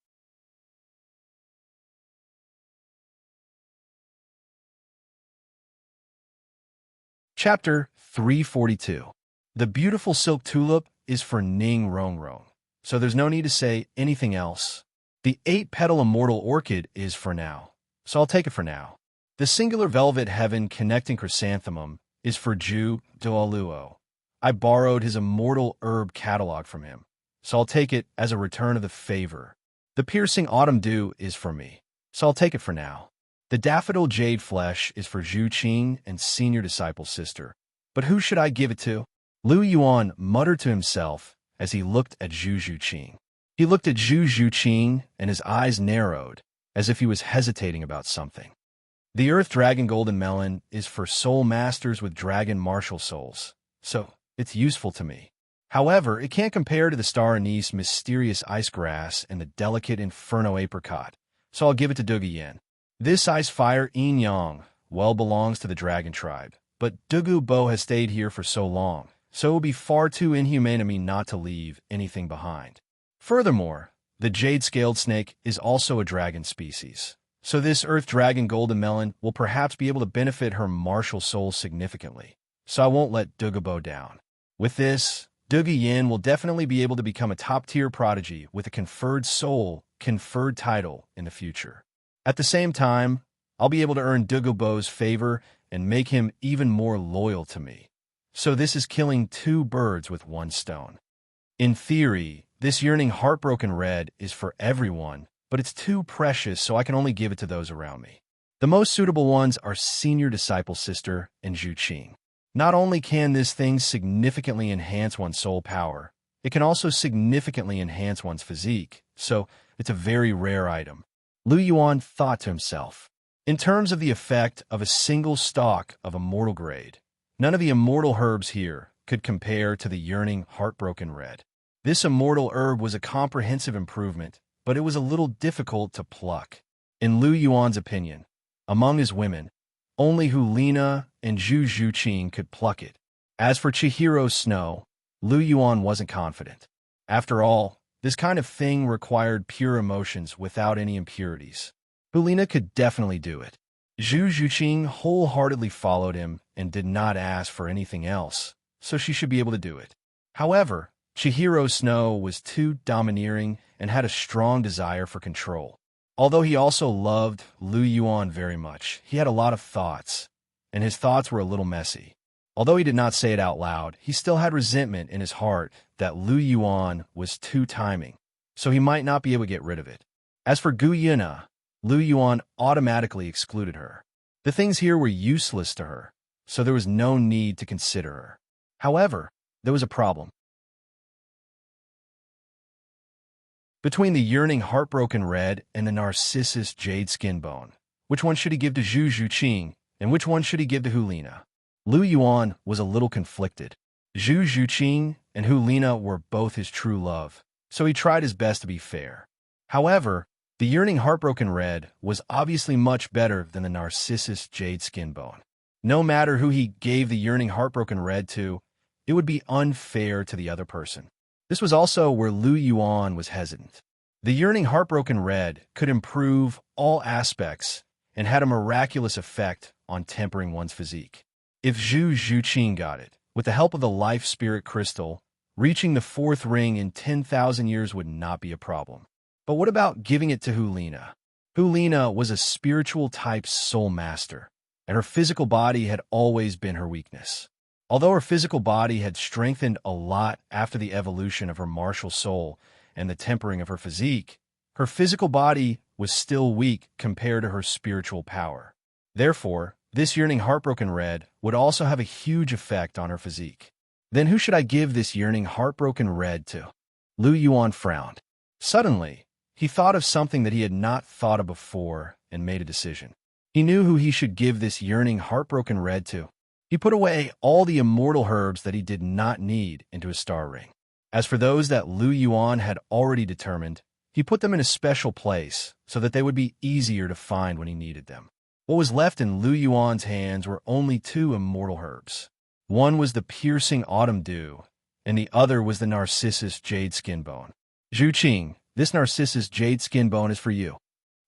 Chapter 342. The beautiful silk tulip is for Ning Rongrong, so there's no need to say anything else. The 8-petal immortal orchid is for now, so I'll take it for now. The singular velvet heaven connecting chrysanthemum is for Ju Douluo. I borrowed his immortal herb catalog from him, so I'll take it as a return of the favor. The piercing autumn dew is for me, so I'll take it for now. The daffodil jade flesh is for Zhu Qing and senior disciple's sister, but who should I give it to? Lu Yuan muttered to himself as he looked at Zhu Qing. He looked at Zhu Qing and his eyes narrowed, as if he was hesitating about something. The Earth Dragon Golden Melon is for soul masters with dragon martial souls, so it's useful to me. However, it can't compare to the star anise mysterious ice grass and the delicate inferno apricot, so I'll give it to Dugu Yin. This ice fire yin yang well belongs to the dragon tribe, but Dugu Bo has stayed here for so long, so it would be far too inhumane of me not to leave anything behind. Furthermore, the jade-scaled snake is also a dragon species, so this Earth Dragon Golden Melon will perhaps be able to benefit her martial soul significantly, so I won't let Dugu Bo down. With this, Dugu Yin will definitely be able to become a top-tier prodigy with a conferred soul, conferred title in the future. At the same time, I'll be able to earn Dugu Bo's favor and make him even more loyal to me. So this is killing 2 birds with 1 stone. In theory, this yearning heartbroken red is for everyone, but it's too precious, so I can only give it to those around me. The most suitable ones are senior disciple sister and Zhu Qing. Not only can this thing significantly enhance one's soul power, it can also significantly enhance one's physique, so It's a very rare item. Lu Yuan thought to himself. In terms of the effect of a single stalk of immortal grade, none of the immortal herbs here could compare to the yearning, heartbroken red. This immortal herb was a comprehensive improvement, but it was a little difficult to pluck. In Lu Yuan's opinion, among his women, only Hulina and Zhu Zhuqing could pluck it. As for Chihiro's snow, Lu Yuan wasn't confident. After all, this kind of thing required pure emotions without any impurities. Hulina could definitely do it. Zhu Zhuqing wholeheartedly followed him and did not ask for anything else, so she should be able to do it. However, Chihiro's snow was too domineering and had a strong desire for control. Although he also loved Lu Yuan very much, he had a lot of thoughts, and his thoughts were a little messy. Although he did not say it out loud, he still had resentment in his heart that Lu Yuan was too timing, so he might not be able to get rid of it. As for Gu Yina, Lu Yuan automatically excluded her. The things here were useless to her, so there was no need to consider her. However, there was a problem. Between the yearning heartbroken red and the narcissus jade skin bone, which one should he give to Zhu Zhuqing, and which one should he give to Hulina? Lu Yuan was a little conflicted. Zhu Zhuqing and Hulina were both his true love, so he tried his best to be fair. However, the yearning heartbroken red was obviously much better than the narcissus jade skin bone. No matter who he gave the yearning heartbroken red to, it would be unfair to the other person. This was also where Lu Yuan was hesitant. The yearning heartbroken red could improve all aspects and had a miraculous effect on tempering one's physique. If Zhu Zhuqing got it, with the help of the life spirit crystal, reaching the fourth ring in 10,000 years would not be a problem. But what about giving it to Hulina? Hulina was a spiritual type soul master, and her physical body had always been her weakness. Although her physical body had strengthened a lot after the evolution of her martial soul and the tempering of her physique, her physical body was still weak compared to her spiritual power. Therefore, this yearning heartbroken red would also have a huge effect on her physique. Then who should I give this yearning heartbroken red to? Lu Yuan frowned. Suddenly, he thought of something that he had not thought of before and made a decision. He knew who he should give this yearning heartbroken red to. He put away all the immortal herbs that he did not need into his star ring. As for those that Lu Yuan had already determined, he put them in a special place so that they would be easier to find when he needed them. What was left in Lu Yuan's hands were only two immortal herbs. One was the piercing autumn dew, and the other was the narcissus jade skin bone. Zhuqing, this narcissus jade skin bone is for you.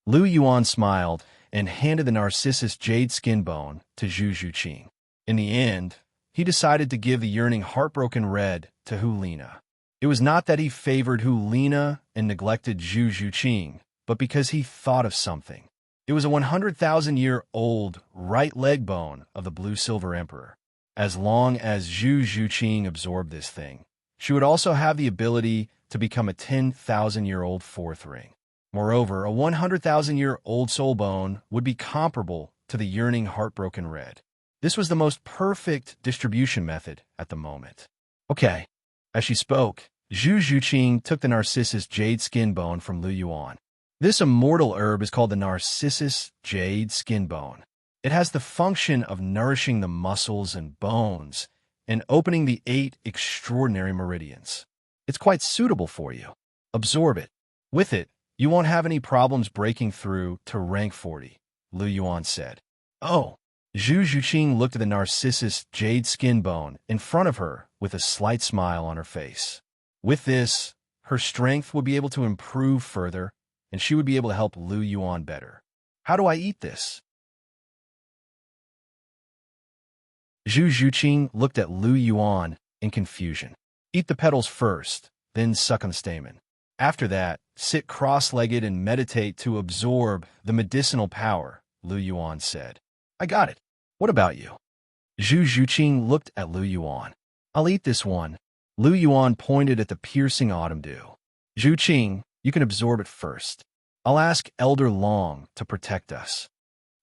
Lu Yuan smiled and handed the narcissus jade skin bone to Zhu Zhuqing. In the end, he decided to give the yearning heartbroken red to Hulina. It was not that he favored Hulina and neglected Zhu Zhuqing, but because he thought of something. It was a 100,000-year-old right leg bone of the Blue-Silver Emperor. As long as Zhu Zhuqing absorbed this thing, she would also have the ability to become a 10,000-year-old fourth ring. Moreover, a 100,000-year-old soul bone would be comparable to the yearning heartbroken red. This was the most perfect distribution method at the moment. Okay. As she spoke, Zhu Zhuqing took the narcissus jade skin bone from Lu Yuan. This immortal herb is called the narcissus jade skin bone. It has the function of nourishing the muscles and bones and opening the 8 extraordinary meridians. It's quite suitable for you. Absorb it. With it, you won't have any problems breaking through to rank 40, Lu Yuan said. Oh. Zhu Zhuqing looked at the narcissus jade skin bone in front of her with a slight smile on her face. With this, her strength would be able to improve further, and she would be able to help Lu Yuan better. How do I eat this? Zhu Zhuqing looked at Lu Yuan in confusion. Eat the petals first, then suck on the stamen. After that, sit cross-legged and meditate to absorb the medicinal power, Lu Yuan said. I got it. What about you? Zhu Zhuqing looked at Lu Yuan. I'll eat this one. Lu Yuan pointed at the piercing autumn dew. Zhuqing, you can absorb it first. I'll ask Elder Long to protect us.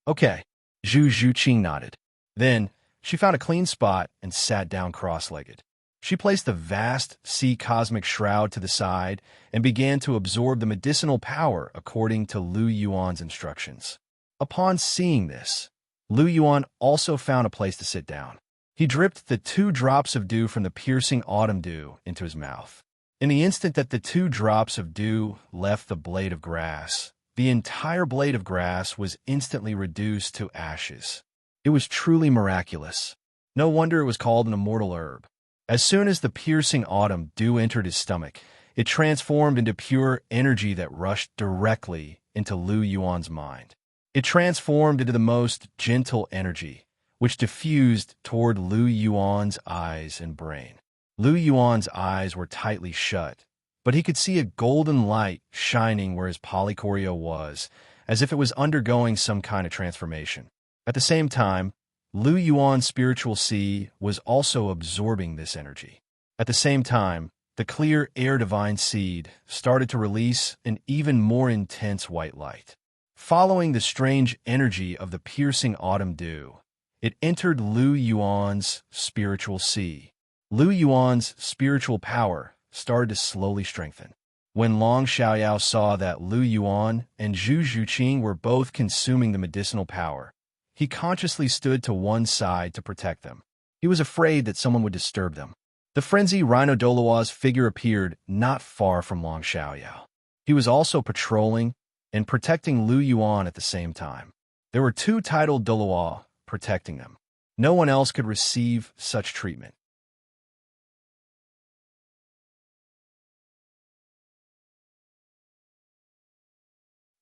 Okay. Zhu Zhuqing nodded. Then, she found a clean spot and sat down cross-legged. She placed the vast sea cosmic shroud to the side and began to absorb the medicinal power according to Lu Yuan's instructions. Upon seeing this, Lu Yuan also found a place to sit down. He dripped the 2 drops of dew from the piercing autumn dew into his mouth. In the instant that the 2 drops of dew left the blade of grass, the entire blade of grass was instantly reduced to ashes. It was truly miraculous. No wonder it was called an immortal herb. As soon as the piercing autumn dew entered his stomach, it transformed into pure energy that rushed directly into Lu Yuan's mind. It transformed into the most gentle energy, which diffused toward Lu Yuan's eyes and brain. Lu Yuan's eyes were tightly shut, but he could see a golden light shining where his polychorio was, as if it was undergoing some kind of transformation. At the same time, Lu Yuan's spiritual sea was also absorbing this energy. At the same time, the clear air divine seed started to release an even more intense white light. Following the strange energy of the piercing autumn dew, it entered Lu Yuan's spiritual sea. Lu Yuan's spiritual power started to slowly strengthen. When Long Xiaoyao saw that Lu Yuan and Zhu Zhuqing were both consuming the medicinal power, he consciously stood to one side to protect them. He was afraid that someone would disturb them. The frenzied Rhino Douluo's figure appeared not far from Long Xiaoyao. He was also patrolling and protecting Lu Yuan at the same time. There were 2 titled Douluo protecting them. No one else could receive such treatment.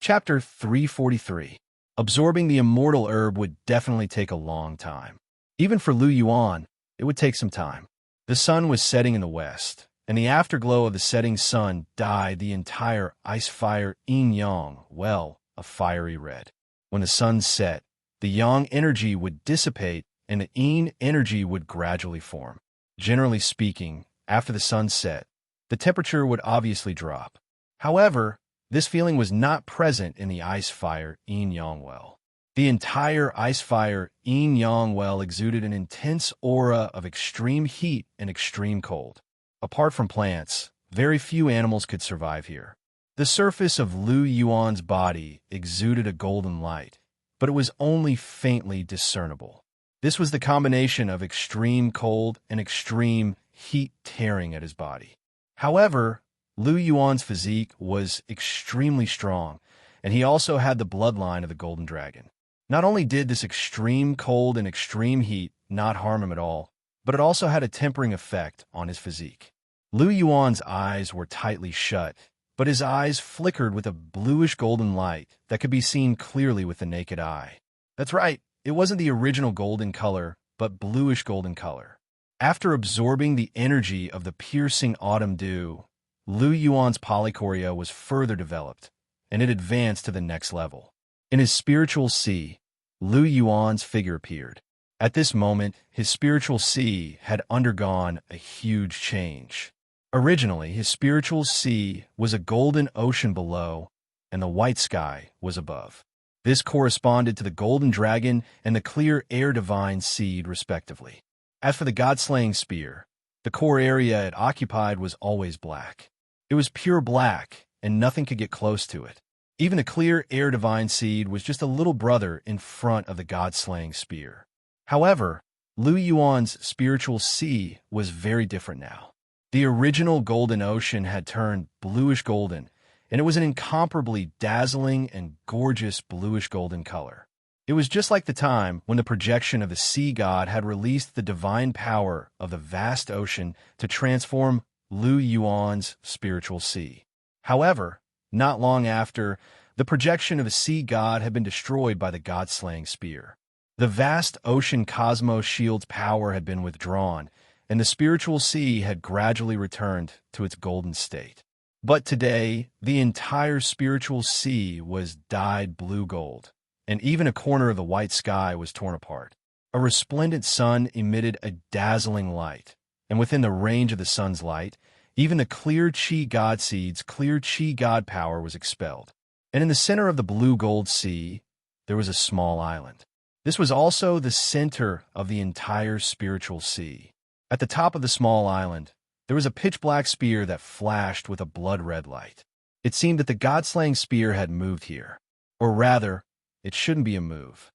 Chapter 343. Absorbing the immortal herb would definitely take a long time. Even for Lu Yuan, it would take some time. The sun was setting in the west, and the afterglow of the setting sun dyed the entire ice fire yin-yang well a fiery red. When the sun set, the yang energy would dissipate and the yin energy would gradually form. Generally speaking, after the sun set, the temperature would obviously drop. However, this feeling was not present in the ice fire yin-yang well. The entire ice fire yin-yang well exuded an intense aura of extreme heat and extreme cold. Apart from plants, very few animals could survive here. The surface of Lu Yuan's body exuded a golden light, but it was only faintly discernible. This was the combination of extreme cold and extreme heat tearing at his body. However, Lu Yuan's physique was extremely strong, and he also had the bloodline of the golden dragon. Not only did this extreme cold and extreme heat not harm him at all, but it also had a tempering effect on his physique. Lu Yuan's eyes were tightly shut, but his eyes flickered with a bluish golden light that could be seen clearly with the naked eye. That's right, it wasn't the original golden color, but bluish golden color. After absorbing the energy of the piercing autumn dew, Lu Yuan's polychorio was further developed, and it advanced to the next level. In his spiritual sea, Lu Yuan's figure appeared. At this moment, his spiritual sea had undergone a huge change. Originally, his spiritual sea was a golden ocean below, and the white sky was above. This corresponded to the golden dragon and the clear air divine seed, respectively. As for the god-slaying spear, the core area it occupied was always black. It was pure black, and nothing could get close to it. Even the clear air divine seed was just a little brother in front of the god-slaying spear. However, Lu Yuan's spiritual sea was very different now. The original golden ocean had turned bluish golden, and it was an incomparably dazzling and gorgeous bluish golden color. It was just like the time when the projection of the sea god had released the divine power of the vast ocean to transform Lu Yuan's spiritual sea. However, not long after, the projection of the sea god had been destroyed by the god-slaying spear. The vast ocean cosmos shield's power had been withdrawn, and the spiritual sea had gradually returned to its golden state. But today, the entire spiritual sea was dyed blue gold, and even a corner of the white sky was torn apart. A resplendent sun emitted a dazzling light, and within the range of the sun's light, even the clear chi god seed's clear chi god power was expelled. And in the center of the blue gold sea, there was a small island. This was also the center of the entire spiritual sea. At the top of the small island, there was a pitch-black spear that flashed with a blood-red light. It seemed that the god-slaying spear had moved here. Or rather, it shouldn't be a move.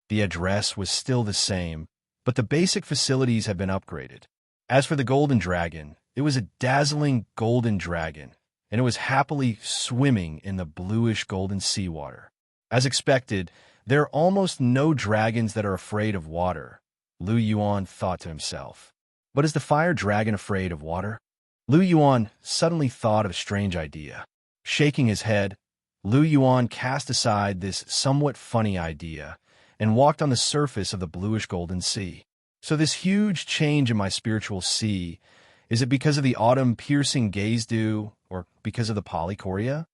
The address was still the same, but the basic facilities had been upgraded. As for the golden dragon, it was a dazzling golden dragon, and it was happily swimming in the bluish golden seawater. As expected, there are almost no dragons that are afraid of water, Lu Yuan thought to himself. But is the fire dragon afraid of water? Lu Yuan suddenly thought of a strange idea. Shaking his head, Lu Yuan cast aside this somewhat funny idea and walked on the surface of the bluish golden sea. So this huge change in my spiritual sea, is it because of the autumn-piercing gaze dew, or because of the polychoria?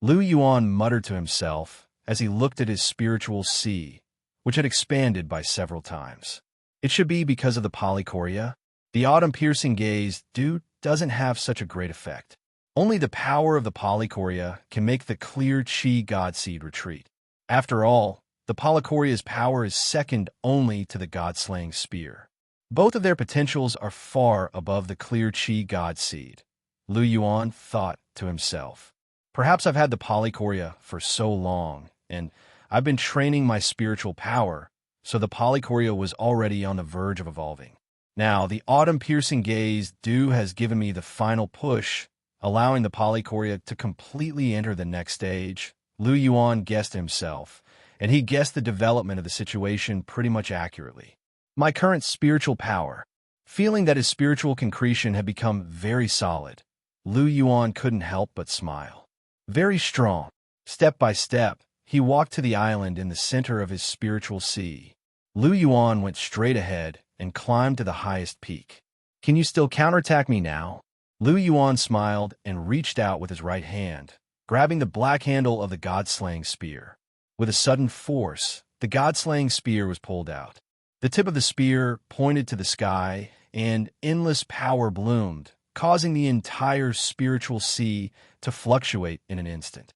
Lu Yuan muttered to himself as he looked at his spiritual sea, which had expanded by several times. It should be because of the polychoria. The autumn-piercing gaze dew doesn't have such a great effect. Only the power of the polychoria can make the clear chi god seed retreat. After all, the polychoria's power is second only to the god-slaying spear. Both of their potentials are far above the clear chi god seed, Lu Yuan thought to himself. Perhaps I've had the polychoria for so long, and I've been training my spiritual power, so the polychoria was already on the verge of evolving. Now, the autumn-piercing gaze dew has given me the final push, allowing the polychoria to completely enter the next stage, Lu Yuan guessed himself, and he guessed the development of the situation pretty much accurately. My current spiritual power. Feeling that his spiritual concretion had become very solid, Lu Yuan couldn't help but smile. Very strong. Step by step, he walked to the island in the center of his spiritual sea. Lu Yuan went straight ahead and climbed to the highest peak. Can you still counterattack me now? Lu Yuan smiled and reached out with his right hand, grabbing the black handle of the god-slaying spear. With a sudden force, the god-slaying spear was pulled out. The tip of the spear pointed to the sky, and endless power bloomed, causing the entire spiritual sea to fluctuate in an instant.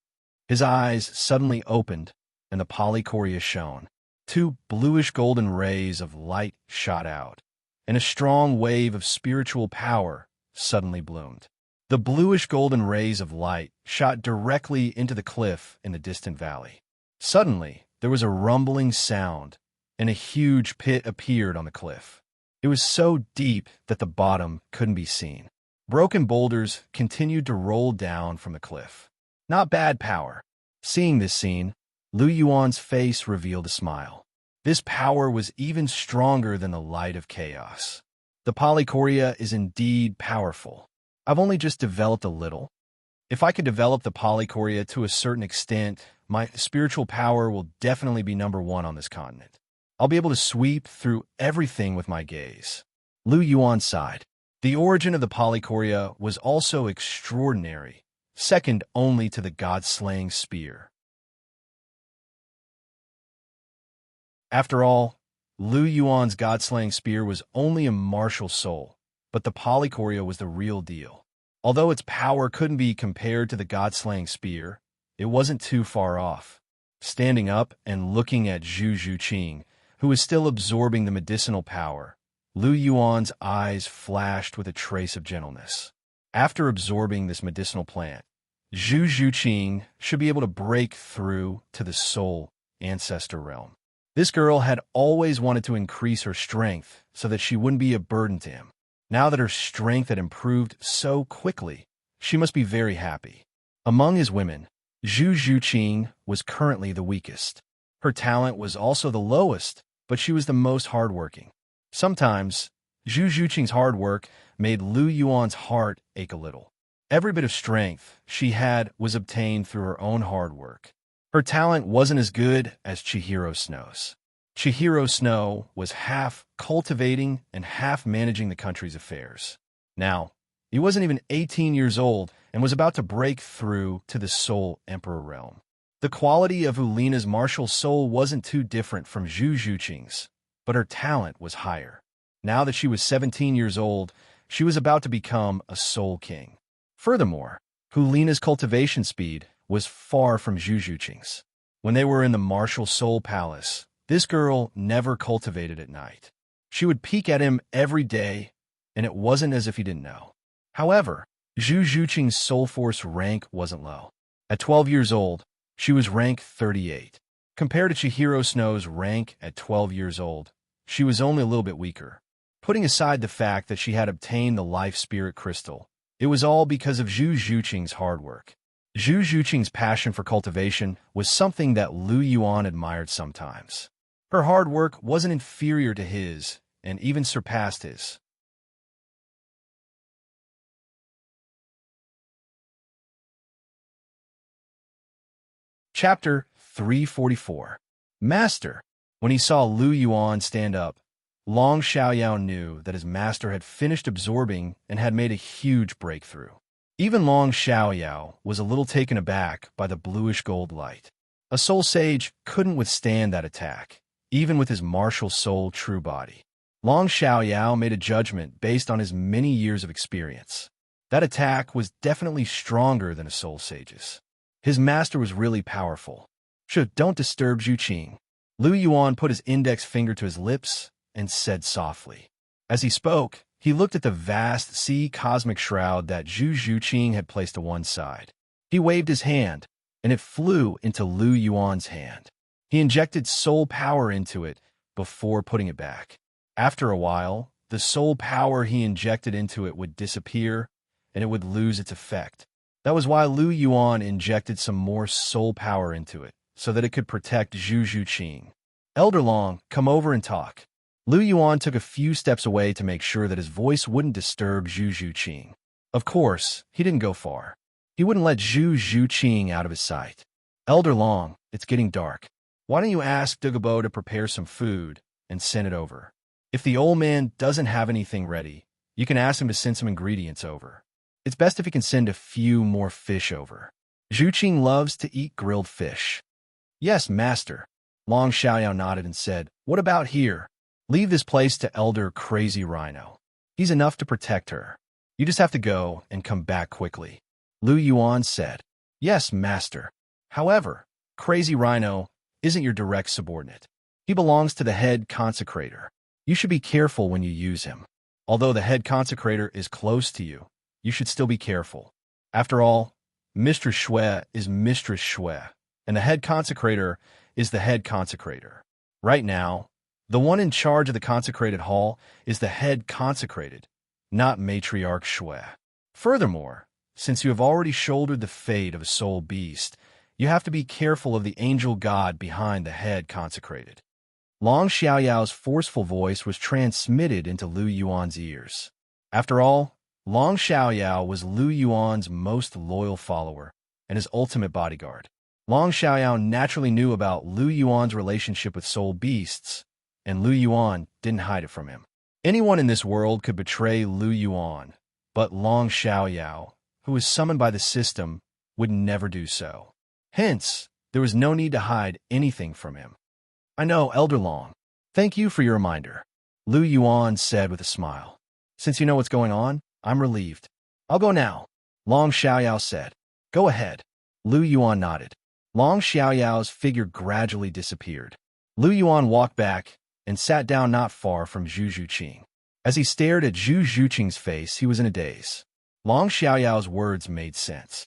His eyes suddenly opened, and the polychoria shone. Two bluish golden rays of light shot out, and a strong wave of spiritual power suddenly bloomed. The bluish golden rays of light shot directly into the cliff in the distant valley. Suddenly, there was a rumbling sound, and a huge pit appeared on the cliff. It was so deep that the bottom couldn't be seen. Broken boulders continued to roll down from the cliff. Not bad power. Seeing this scene, Lu Yuan's face revealed a smile. This power was even stronger than the light of chaos. The polychoria is indeed powerful. I've only just developed a little. If I could develop the polychoria to a certain extent, my spiritual power will definitely be number one on this continent. I'll be able to sweep through everything with my gaze. Lu Yuan sighed. The origin of the polychoria was also extraordinary, second only to the god-slaying spear. After all, Lu Yuan's god-slaying spear was only a martial soul, but the polychoria was the real deal. Although its power couldn't be compared to the god-slaying spear, it wasn't too far off. Standing up and looking at Zhu Zhuqing, who was still absorbing the medicinal power, Lu Yuan's eyes flashed with a trace of gentleness. After absorbing this medicinal plant, Zhu Zhuqing should be able to break through to the soul ancestor realm. This girl had always wanted to increase her strength so that she wouldn't be a burden to him. Now that her strength had improved so quickly, she must be very happy. Among his women, Zhu Zhuqing was currently the weakest. Her talent was also the lowest, but she was the most hardworking. Sometimes, Zhu Zhuqing's hard work made Lu Yuan's heart ache a little. Every bit of strength she had was obtained through her own hard work. Her talent wasn't as good as Chihiro Snow's. Chihiro Snow was half cultivating and half managing the country's affairs. Now, he wasn't even 18 years old and was about to break through to the Soul Emperor realm. The quality of Ulina's martial soul wasn't too different from Zhu Zhuqing's, but her talent was higher. Now that she was 17 years old, she was about to become a soul king. Furthermore, Ulina's cultivation speed was far from Zhu Zhuqing's. When they were in the martial soul palace, This girl never cultivated at night. She would peek at him every day, and it wasn't as if he didn't know. However, Zhu Zhuqing's soul force rank wasn't low. At 12 years old, she was rank 38. Compared to Chihiro Snow's rank at 12 years old, she was only a little bit weaker. Putting aside the fact that she had obtained the life spirit crystal, it was all because of Zhu Zhuqing's hard work. Zhu Zhuqing's passion for cultivation was something that Lu Yuan admired sometimes. Her hard work wasn't inferior to his, and even surpassed his. Chapter 344. Master. When he saw Lu Yuan stand up, Long Xiaoyao knew that his master had finished absorbing and had made a huge breakthrough. Even Long Xiaoyao was a little taken aback by the bluish-gold light. A soul sage couldn't withstand that attack, even with his martial soul true body. Long Xiaoyao made a judgment based on his many years of experience. That attack was definitely stronger than a soul sage's. His master was really powerful. Don't disturb Zhu Qing. Lu Yuan put his index finger to his lips and said softly. As he spoke, he looked at the vast sea cosmic shroud that Zhu Zhuqing had placed to one side. He waved his hand, and it flew into Lu Yuan's hand. He injected soul power into it before putting it back. After a while, the soul power he injected into it would disappear, and it would lose its effect. That was why Lu Yuan injected some more soul power into it, so that it could protect Zhu Zhuqing. Elder Long, come over and talk. Lu Yuan took a few steps away to make sure that his voice wouldn't disturb Zhu Zhuqing. Of course, he didn't go far. He wouldn't let Zhu Zhuqing out of his sight. Elder Long, it's getting dark. Why don't you ask Douluo to prepare some food and send it over? If the old man doesn't have anything ready, you can ask him to send some ingredients over. It's best if he can send a few more fish over. Zhuqing loves to eat grilled fish. Yes, master. Long Xiaoyao nodded and said, what about here? Leave this place to Elder Crazy Rhino. He's enough to protect her. You just have to go and come back quickly. Lu Yuan said, yes, master. However, Crazy Rhino isn't your direct subordinate. He belongs to the head consecrator. You should be careful when you use him. Although the head consecrator is close to you, you should still be careful. After all, Mistress Shui is Mistress Shui, and the head consecrator is the head consecrator. Right now, the one in charge of the consecrated hall is the head consecrated, not Matriarch Shui. Furthermore, since you have already shouldered the fate of a soul beast, you have to be careful of the angel god behind the head consecrated. Long Xiaoyao's forceful voice was transmitted into Lu Yuan's ears. After all, Long Xiaoyao was Lu Yuan's most loyal follower and his ultimate bodyguard. Long Xiaoyao naturally knew about Lu Yuan's relationship with soul beasts, and Lu Yuan didn't hide it from him. Anyone in this world could betray Lu Yuan, but Long Xiaoyao, who was summoned by the system, would never do so. Hence, there was no need to hide anything from him. I know, Elder Long. Thank you for your reminder, Lu Yuan said with a smile. Since you know what's going on, I'm relieved. I'll go now, Long Xiaoyao said. Go ahead. Lu Yuan nodded. Long Xiaoyao's figure gradually disappeared. Lu Yuan walked back and sat down not far from Zhu Zhuqing. As he stared at Zhu Zhuqing's face, he was in a daze. Long Xiaoyao's words made sense.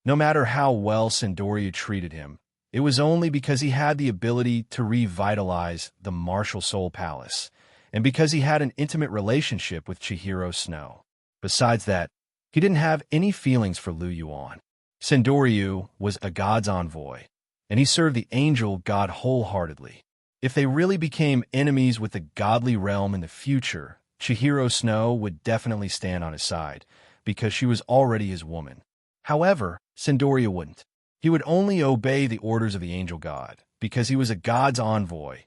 No matter how well Sandoriya treated him, it was only because he had the ability to revitalize the Martial Soul Palace, and because he had an intimate relationship with Chihiro Snow. Besides that, he didn't have any feelings for Lu Yuan. Sandoriya was a god's envoy, and he served the angel god wholeheartedly. If they really became enemies with the godly realm in the future, Chihiro Snow would definitely stand on his side, because she was already his woman. However, Sandoriya wouldn't. He would only obey the orders of the angel god, because he was a god's envoy,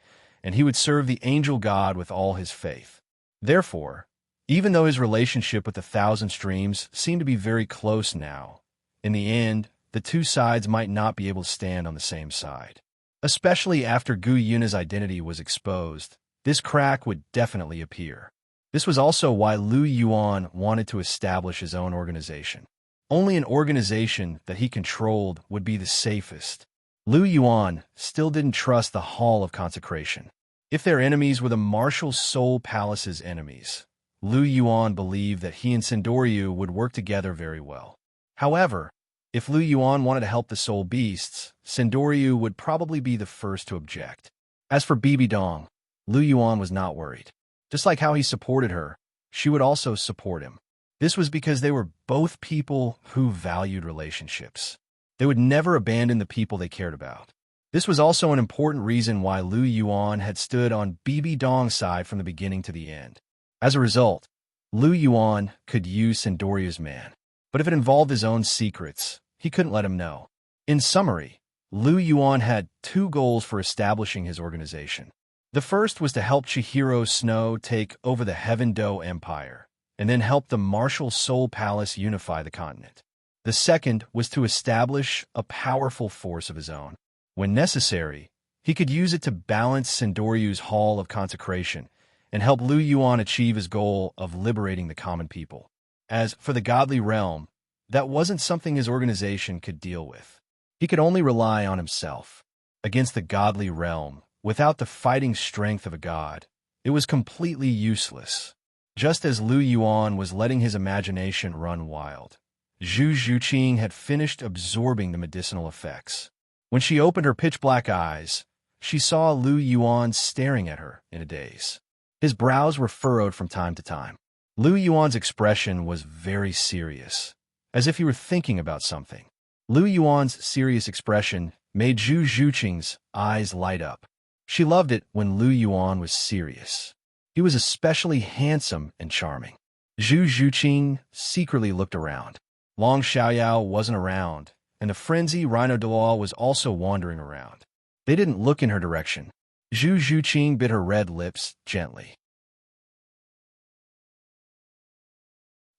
and he would serve the angel god with all his faith. Therefore, even though his relationship with the Thousand Streams seemed to be very close now, in the end, the two sides might not be able to stand on the same side. Especially after Gu Yuna's identity was exposed, this crack would definitely appear. This was also why Lu Yuan wanted to establish his own organization. Only an organization that he controlled would be the safest. Lu Yuan still didn't trust the Hall of Consecration. If their enemies were the martial Soul Palace's enemies, Lu Yuan believed that he and Sindoryu would work together very well. However, if Lu Yuan wanted to help the Soul Beasts, Sindoryu would probably be the first to object. As for Bibi Dong, Lu Yuan was not worried. Just like how he supported her, she would also support him. This was because they were both people who valued relationships. They would never abandon the people they cared about. This was also an important reason why Lu Yuan had stood on Bibi Dong's side from the beginning to the end. As a result, Lu Yuan could use Sindoryu's man. But if it involved his own secrets, he couldn't let him know. In summary, Lu Yuan had two goals for establishing his organization. The first was to help Chihiro Snow take over the Heaven Do Empire, and then help the martial Soul Palace unify the continent. The second was to establish a powerful force of his own. When necessary, he could use it to balance Sindoryu's Hall of Consecration and help Lu Yuan achieve his goal of liberating the common people. As for the godly realm, that wasn't something his organization could deal with. He could only rely on himself. Against the godly realm, without the fighting strength of a god, it was completely useless. Just as Lu Yuan was letting his imagination run wild, Zhu Zhuqing had finished absorbing the medicinal effects. When she opened her pitch-black eyes, she saw Lu Yuan staring at her in a daze. His brows were furrowed from time to time. Lu Yuan's expression was very serious, as if he were thinking about something. Lu Yuan's serious expression made Zhu Zhuqing's eyes light up. She loved it when Lu Yuan was serious. He was especially handsome and charming. Zhu Zhuqing secretly looked around. Long Xiaoyao wasn't around, and the frenzy Rhino Douluo was also wandering around. They didn't look in her direction. Zhu Zhuqing bit her red lips gently.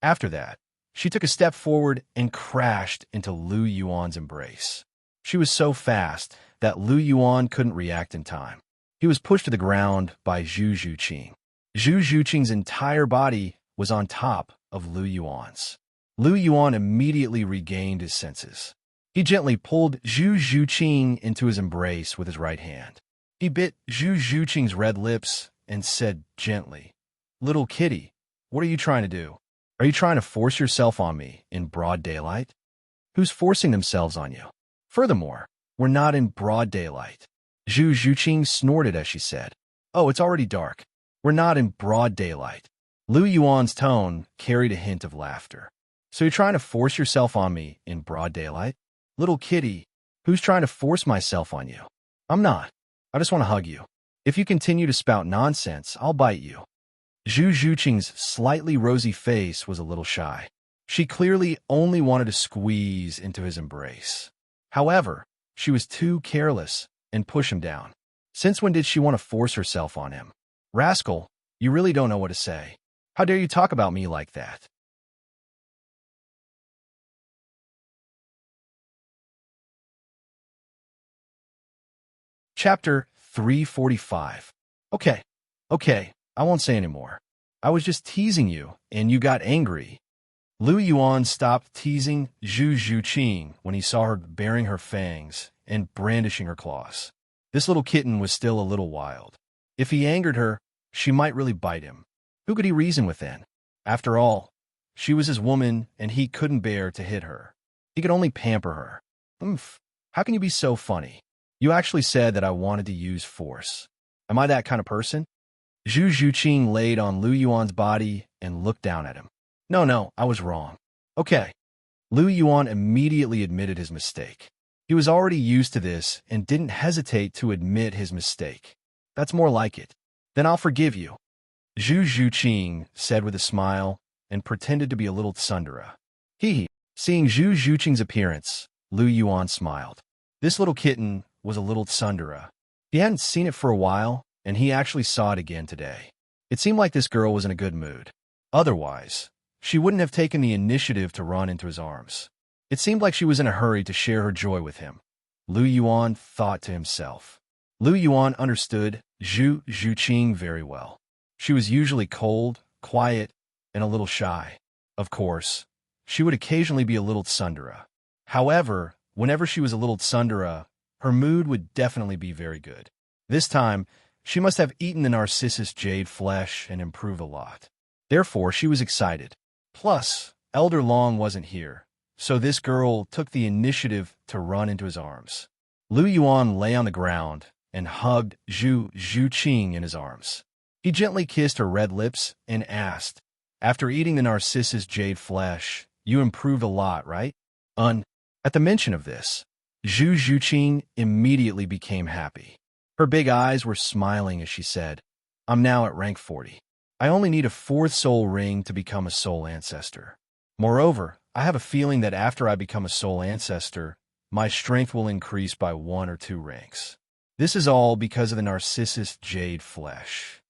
After that, she took a step forward and crashed into Lu Yuan's embrace. She was so fast that Lu Yuan couldn't react in time. He was pushed to the ground by Zhu Zhuqing. Zhu Zhuqing's entire body was on top of Lu Yuan's. Lu Yuan immediately regained his senses. He gently pulled Zhu Zhuqing into his embrace with his right hand. He bit Zhu Zhuqing's red lips and said gently, "Little kitty, what are you trying to do? Are you trying to force yourself on me in broad daylight? Who's forcing themselves on you? Furthermore, we're not in broad daylight." Zhu Zhuqing snorted as she said, "Oh, it's already dark. We're not in broad daylight." Lu Yuan's tone carried a hint of laughter. "So you're trying to force yourself on me in broad daylight? Little kitty, who's trying to force myself on you? I'm not. I just want to hug you. If you continue to spout nonsense, I'll bite you." Zhu Zhuqing's slightly rosy face was a little shy. She clearly only wanted to squeeze into his embrace. However, she was too careless and push him down. Since when did she want to force herself on him? "Rascal, you really don't know what to say. How dare you talk about me like that?" Chapter 345. Okay, I won't say anymore. I was just teasing you, and you got angry. Lu Yuan stopped teasing Zhu Zhuqing when he saw her baring her fangs and brandishing her claws. This little kitten was still a little wild. If he angered her, she might really bite him. Who could he reason with then? After all, she was his woman, and he couldn't bear to hit her. He could only pamper her. How can you be so funny? You actually said that I wanted to use force. Am I that kind of person? Zhu Zhuqing laid on Lu Yuan's body and looked down at him. No, I was wrong. Okay. Lu Yuan immediately admitted his mistake. He was already used to this and didn't hesitate to admit his mistake. That's more like it. Then I'll forgive you, Zhu Zhuqing said with a smile and pretended to be a little tsundere. Seeing Zhu Zhuqing's appearance, Lu Yuan smiled. This little kitten was a little tsundere. He hadn't seen it for a while, and he actually saw it again today. It seemed like this girl was in a good mood. Otherwise, she wouldn't have taken the initiative to run into his arms. It seemed like she was in a hurry to share her joy with him. Lu Yuan thought to himself. Lu Yuan understood Zhu Zhuqing very well. She was usually cold, quiet, and a little shy. Of course, she would occasionally be a little tsundere. However, whenever she was a little tsundere, her mood would definitely be very good. This time, she must have eaten the Narcissus jade flesh and improved a lot. Therefore, she was excited. Plus, Elder Long wasn't here, so this girl took the initiative to run into his arms. Lu Yuan lay on the ground and hugged Zhu Zhuqing in his arms. He gently kissed her red lips and asked, "After eating the Narcissus jade flesh, you improved a lot, right?" At the mention of this, Zhu Zhuqing immediately became happy. Her big eyes were smiling as she said, "I'm now at rank 40. I only need a 4th soul ring to become a soul ancestor. Moreover, I have a feeling that after I become a soul ancestor, my strength will increase by 1 or 2 ranks. This is all because of the Narcissus jade flesh.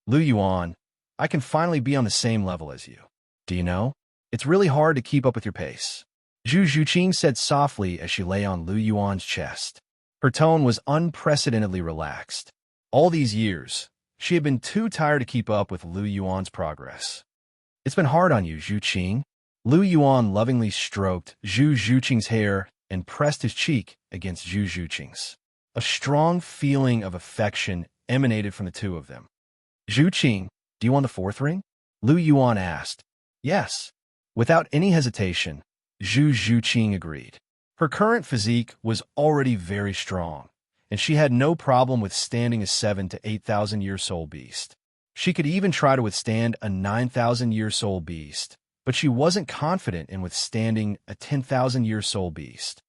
Lu Yuan, I can finally be on the same level as you. Do you know? It's really hard to keep up with your pace." Zhu Zhuqing said softly as she lay on Lu Yuan's chest. Her tone was unprecedentedly relaxed. All these years, she had been too tired to keep up with Lu Yuan's progress. "It's been hard on you, Zhuqing." Lu Yuan lovingly stroked Zhu Zhuqing's hair and pressed his cheek against Zhu Zhuqing's. A strong feeling of affection emanated from the two of them. "Zhuqing, do you want the 4th ring?" Lu Yuan asked. "Yes." Without any hesitation, Zhu Zhuqing agreed. Her current physique was already very strong, and she had no problem withstanding a 7,000 to 8,000 year soul beast. She could even try to withstand a 9,000 year soul beast, but she wasn't confident in withstanding a 10,000 year soul beast.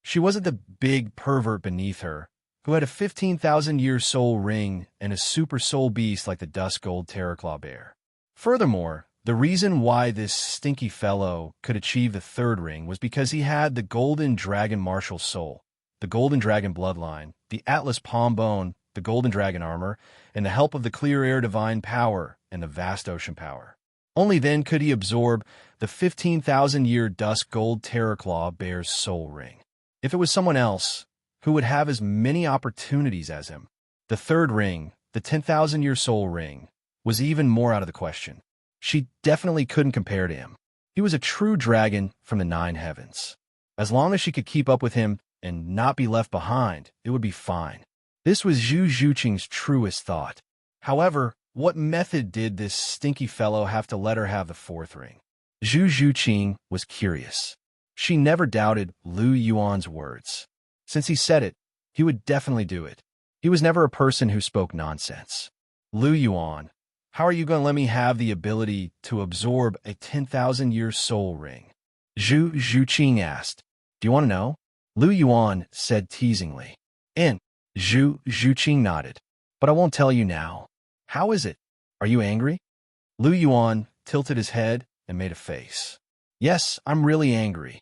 She wasn't the big pervert beneath her, who had a 15,000 year soul ring and a super soul beast like the Dust Gold Terraclaw Bear. Furthermore, the reason why this stinky fellow could achieve the 3rd ring was because he had the Golden Dragon Martial Soul, the Golden Dragon Bloodline, the Atlas Palm Bone, the Golden Dragon Armor, and the help of the Clear Air Divine Power and the Vast Ocean Power. Only then could he absorb the 15,000-year Dusk Gold Terraclaw Bear's soul ring. If it was someone else, who would have as many opportunities as him, the 3rd ring, the 10,000-year soul ring, was even more out of the question. She definitely couldn't compare to him. He was a true dragon from the 9 heavens. As long as she could keep up with him and not be left behind, it would be fine. This was Zhu Zhuqing's truest thought. However, what method did this stinky fellow have to let her have the 4th ring? Zhu Zhuqing was curious. She never doubted Lu Yuan's words. Since he said it, he would definitely do it. He was never a person who spoke nonsense. "Lu Yuan, how are you going to let me have the ability to absorb a 10,000-year soul ring?" Zhu Zhuqing asked. "Do you want to know?" Lu Yuan said teasingly. And Zhu Zhuqing nodded. "But I won't tell you now. How is it? Are you angry?" Lu Yuan tilted his head and made a face. "Yes, I'm really angry."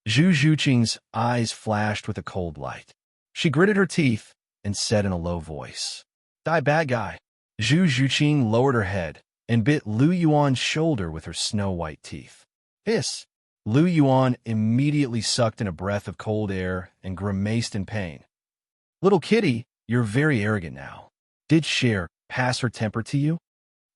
Zhu Zhuqing's eyes flashed with a cold light. She gritted her teeth and said in a low voice, "Die, bad guy." Zhu Zhuqing lowered her head and bit Lu Yuan's shoulder with her snow-white teeth. "Hiss!" Lu Yuan immediately sucked in a breath of cold air and grimaced in pain. "Little kitty, you're very arrogant now. Did Cher pass her temper to you?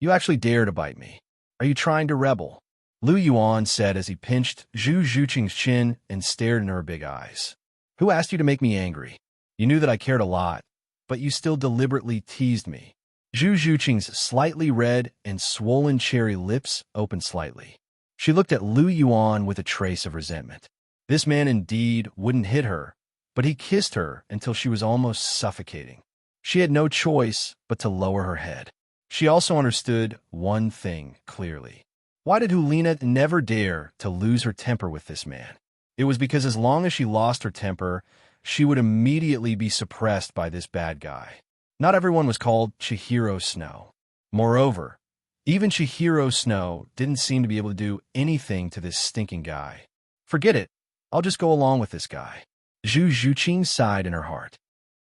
You actually dare to bite me. Are you trying to rebel?" Lu Yuan said as he pinched Zhu Zhuqing's chin and stared into her big eyes. "Who asked you to make me angry? You knew that I cared a lot, but you still deliberately teased me." Zhu Zhuqing's slightly red and swollen cherry lips opened slightly. She looked at Lu Yuan with a trace of resentment. This man indeed wouldn't hit her, but he kissed her until she was almost suffocating. She had no choice but to lower her head. She also understood one thing clearly. Why did Hulina never dare to lose her temper with this man? It was because as long as she lost her temper, she would immediately be suppressed by this bad guy. Not everyone was called Chihiro Snow. Moreover, even Chihiro Snow didn't seem to be able to do anything to this stinking guy. "Forget it. I'll just go along with this guy." Zhu Zhuqing sighed in her heart.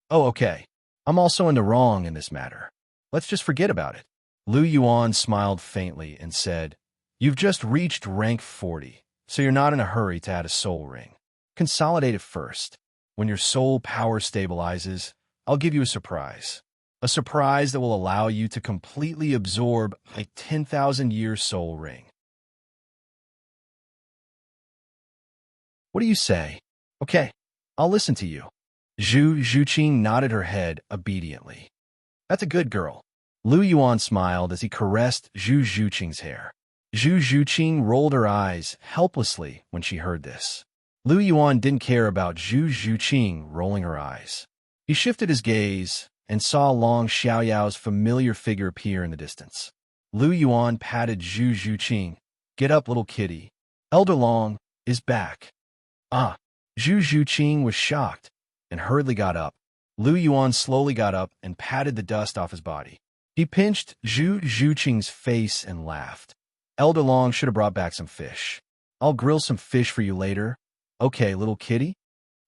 "Oh, okay. I'm also in the wrong in this matter. Let's just forget about it." Lu Yuan smiled faintly and said, "You've just reached rank 40, so you're not in a hurry to add a soul ring. Consolidate it first. When your soul power stabilizes, I'll give you a surprise. A surprise that will allow you to completely absorb a 10,000-year soul ring." What do you say? Okay, I'll listen to you. Zhu Zhuqing nodded her head obediently. That's a good girl. Lu Yuan smiled as he caressed Zhu Zhuqing's hair. Zhu Zhuqing rolled her eyes helplessly when she heard this. Lu Yuan didn't care about Zhu Zhuqing rolling her eyes. He shifted his gaze and saw Long Xiaoyao's familiar figure appear in the distance. Lu Yuan patted Zhu Zhuqing. Get up, little kitty. Elder Long is back. Ah. Zhu Zhuqing was shocked and hurriedly got up. Lu Yuan slowly got up and patted the dust off his body. He pinched Zhu Zhuqing's face and laughed. Elder Long should have brought back some fish. I'll grill some fish for you later. Okay, little kitty?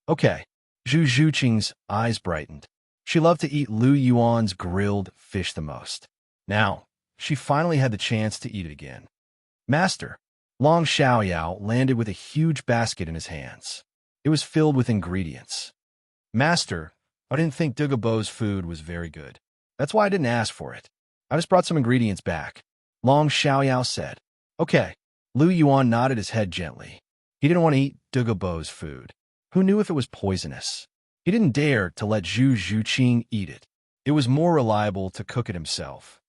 Okay. Zhu Zhuqing's eyes brightened. She loved to eat Lu Yuan's grilled fish the most. Now, she finally had the chance to eat it again. Master, Long Xiaoyao landed with a huge basket in his hands. It was filled with ingredients. Master, I didn't think Douluo's food was very good. That's why I didn't ask for it. I just brought some ingredients back. Long Xiaoyao said. Okay. Lu Yuan nodded his head gently. He didn't want to eat Douluo's food. Who knew if it was poisonous? He didn't dare to let Zhu Zhuqing eat it. It was more reliable to cook it himself.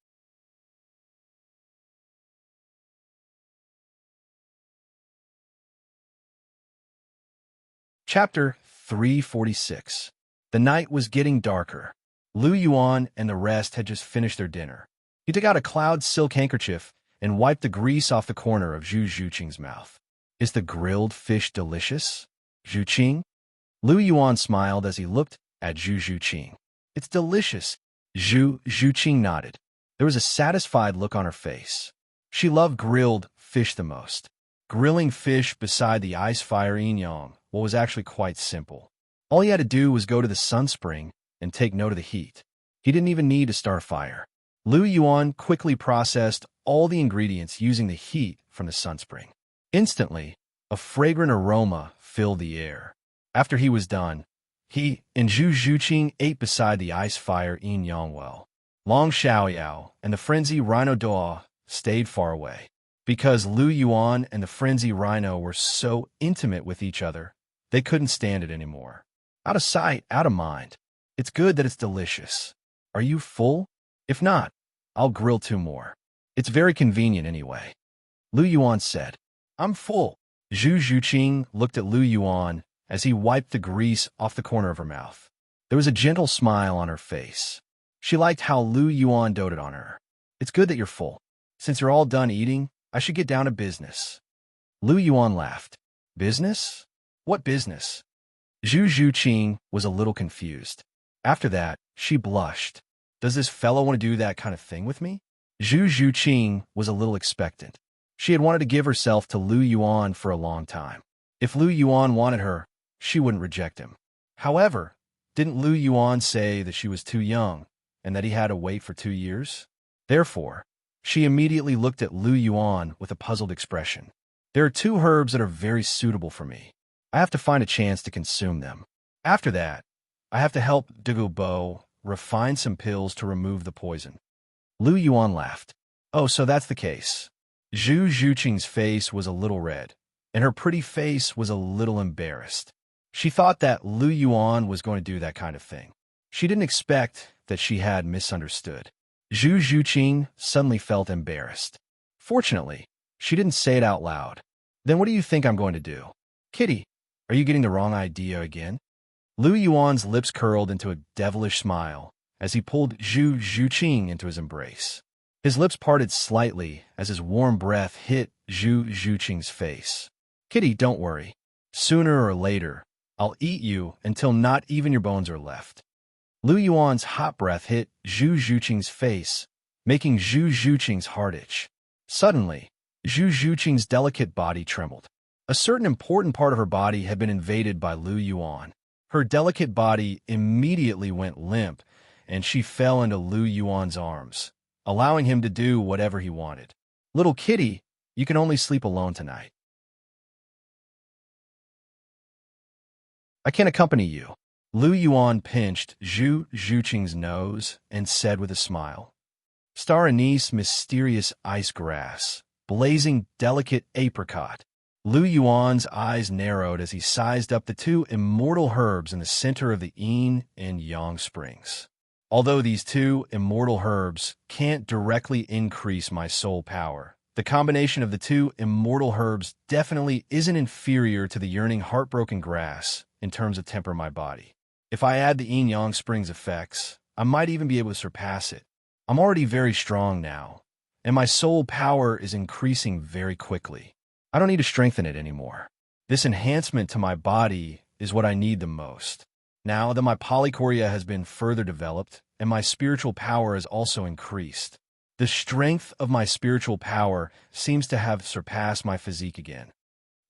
Chapter 346. The night was getting darker. Lu Yuan and the rest had just finished their dinner. He took out a cloud silk handkerchief and wiped the grease off the corner of Zhu Zhuqing's mouth. Is the grilled fish delicious? Zhuqing? Lu Yuan smiled as he looked at Zhu Zhuqing. It's delicious. Zhu Zhuqing nodded. There was a satisfied look on her face. She loved grilled fish the most. Grilling fish beside the ice fire yin yang, what was actually quite simple. All he had to do was go to the sun spring and take note of the heat. He didn't even need to start a fire. Lu Yuan quickly processed all the ingredients using the heat from the sun spring. Instantly, a fragrant aroma filled the air. After he was done, he and Zhu Zhuqing ate beside the ice fire yin yang well. Long Xiaoyao and the frenzy rhino Douluo stayed far away. Because Lu Yuan and the frenzy rhino were so intimate with each other, they couldn't stand it anymore. Out of sight, out of mind. It's good that it's delicious. Are you full? If not, I'll grill 2 more. It's very convenient anyway. Lu Yuan said. I'm full. Zhu Zhuqing looked at Lu Yuan as he wiped the grease off the corner of her mouth. There was a gentle smile on her face. She liked how Lu Yuan doted on her. It's good that you're full. Since you're all done eating, I should get down to business. Lu Yuan laughed. Business? What business? Zhu Zhuqing was a little confused. After that, she blushed. Does this fellow want to do that kind of thing with me? Zhu Zhuqing was a little expectant. She had wanted to give herself to Lu Yuan for a long time. If Lu Yuan wanted her, she wouldn't reject him. However, didn't Lu Yuan say that she was too young and that he had to wait for 2 years? Therefore, she immediately looked at Lu Yuan with a puzzled expression. There are 2 herbs that are very suitable for me. I have to find a chance to consume them. After that, I have to help Douluo refine some pills to remove the poison. Lu Yuan laughed. Oh, so that's the case. Zhu Zhuqing's face was a little red, and her pretty face was a little embarrassed. She thought that Lu Yuan was going to do that kind of thing. She didn't expect that she had misunderstood. Zhu Zhuqing suddenly felt embarrassed. Fortunately, she didn't say it out loud. Then what do you think I'm going to do? Kitty, are you getting the wrong idea again? Lu Yuan's lips curled into a devilish smile as he pulled Zhu Zhuqing into his embrace. His lips parted slightly as his warm breath hit Zhu Zhuqing's face. Kitty, don't worry. Sooner or later, I'll eat you until not even your bones are left. Lu Yuan's hot breath hit Zhu Zhuqing's face, making Zhu Zhuqing's heart itch. Suddenly, Zhu Zhuqing's delicate body trembled. A certain important part of her body had been invaded by Lu Yuan. Her delicate body immediately went limp, and she fell into Lu Yuan's arms, allowing him to do whatever he wanted. Little kitty, you can only sleep alone tonight. I can accompany you. Lu Yuan pinched Zhu Zhuqing's nose and said with a smile. Star anise, mysterious ice grass, blazing delicate apricot. Lu Yuan's eyes narrowed as he sized up the two immortal herbs in the center of the yin and yang springs. Although these two immortal herbs can't directly increase my soul power, the combination of the two immortal herbs definitely isn't inferior to the yearning heartbroken grass in terms of temper my body. If I add the yin-yang springs effects, I might even be able to surpass it. I'm already very strong now, and my soul power is increasing very quickly. I don't need to strengthen it anymore. This enhancement to my body is what I need the most. Now that my polychoria has been further developed and my spiritual power has also increased, the strength of my spiritual power seems to have surpassed my physique again.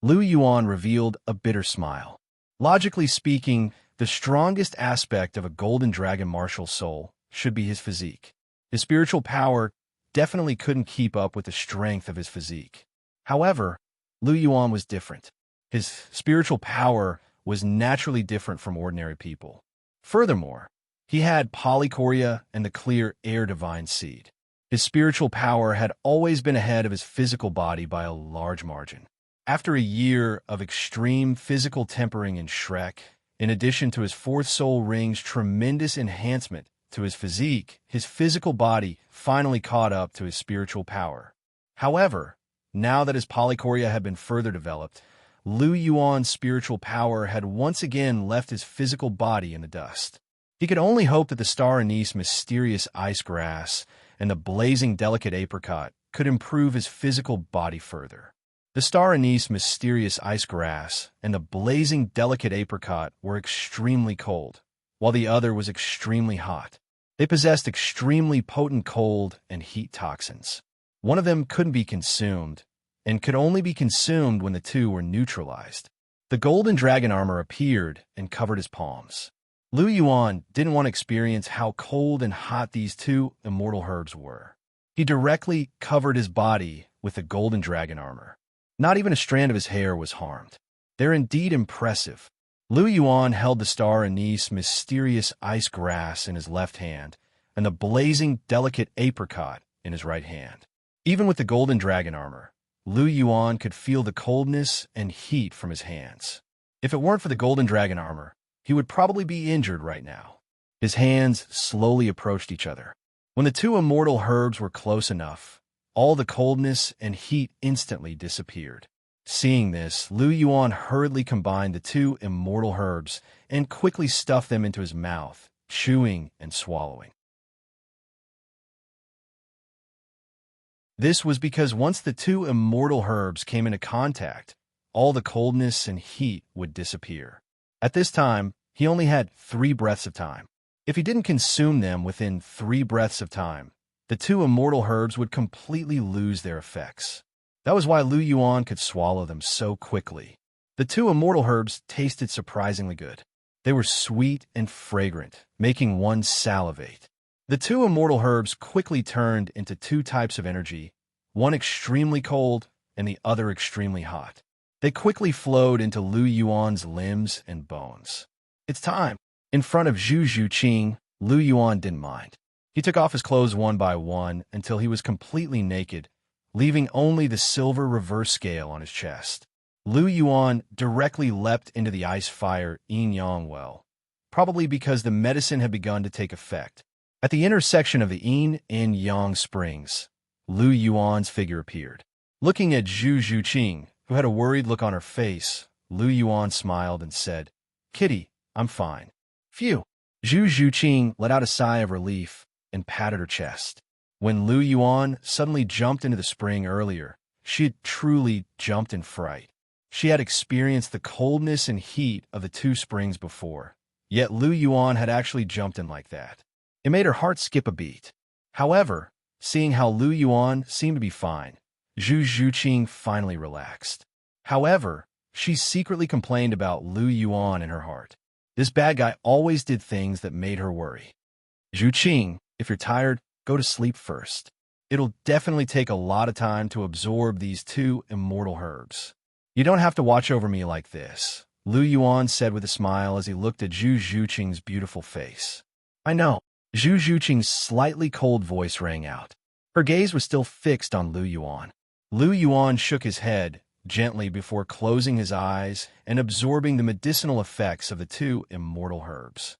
Lu Yuan revealed a bitter smile. Logically speaking, the strongest aspect of a golden dragon martial soul should be his physique. His spiritual power definitely couldn't keep up with the strength of his physique. However, Lu Yuan was different. His spiritual power was naturally different from ordinary people. Furthermore, he had polychoria and the clear air divine seed. His spiritual power had always been ahead of his physical body by a large margin. After a year of extreme physical tempering in Shrek, in addition to his fourth soul ring's tremendous enhancement to his physique, his physical body finally caught up to his spiritual power. However, now that his polychoria had been further developed, Lu Yuan's spiritual power had once again left his physical body in the dust. He could only hope that the star anise mysterious ice grass and the blazing delicate apricot could improve his physical body further. The star anise mysterious ice grass and the blazing delicate apricot were extremely cold, while the other was extremely hot. They possessed extremely potent cold and heat toxins. One of them couldn't be consumed, and could only be consumed when the two were neutralized. The golden dragon armor appeared and covered his palms. Lu Yuan didn't want to experience how cold and hot these two immortal herbs were. He directly covered his body with the golden dragon armor. Not even a strand of his hair was harmed. They're indeed impressive. Lu Yuan held the star anise mysterious ice grass in his left hand and the blazing delicate apricot in his right hand. Even with the golden dragon armor, Lu Yuan could feel the coldness and heat from his hands. If it weren't for the golden dragon armor, he would probably be injured right now. His hands slowly approached each other. When the two immortal herbs were close enough, all the coldness and heat instantly disappeared. Seeing this, Lu Yuan hurriedly combined the two immortal herbs and quickly stuffed them into his mouth, chewing and swallowing. This was because once the two immortal herbs came into contact, all the coldness and heat would disappear. At this time, he only had 3 breaths of time. If he didn't consume them within 3 breaths of time, the two immortal herbs would completely lose their effects. That was why Lu Yuan could swallow them so quickly. The two immortal herbs tasted surprisingly good. They were sweet and fragrant, making one salivate. The two immortal herbs quickly turned into 2 types of energy, one extremely cold and the other extremely hot. They quickly flowed into Lu Yuan's limbs and bones. It's time. In front of Zhu Zhuqing, Lu Yuan didn't mind. He took off his clothes one by one until he was completely naked, leaving only the silver reverse scale on his chest. Lu Yuan directly leapt into the ice fire yin-yang well, probably because the medicine had begun to take effect. At the intersection of the yin and yang springs, Lu Yuan's figure appeared. Looking at Zhu Zhuqing, who had a worried look on her face, Lu Yuan smiled and said, "Kitty, I'm fine." Phew! Zhu Zhuqing let out a sigh of relief and patted her chest. When Lu Yuan suddenly jumped into the spring earlier, she had truly jumped in fright. She had experienced the coldness and heat of the 2 springs before, yet Lu Yuan had actually jumped in like that. It made her heart skip a beat. However, seeing how Lu Yuan seemed to be fine, Zhu Zhuqing finally relaxed. However, she secretly complained about Lu Yuan in her heart. This bad guy always did things that made her worry. Zhuqing, if you're tired, go to sleep first. It'll definitely take a lot of time to absorb these 2 immortal herbs. You don't have to watch over me like this, Lu Yuan said with a smile as he looked at Zhu Zhuqing's beautiful face. I know. Zhu Zhuqing's slightly cold voice rang out. Her gaze was still fixed on Lu Yuan. Lu Yuan shook his head, gently before closing his eyes and absorbing the medicinal effects of the two immortal herbs.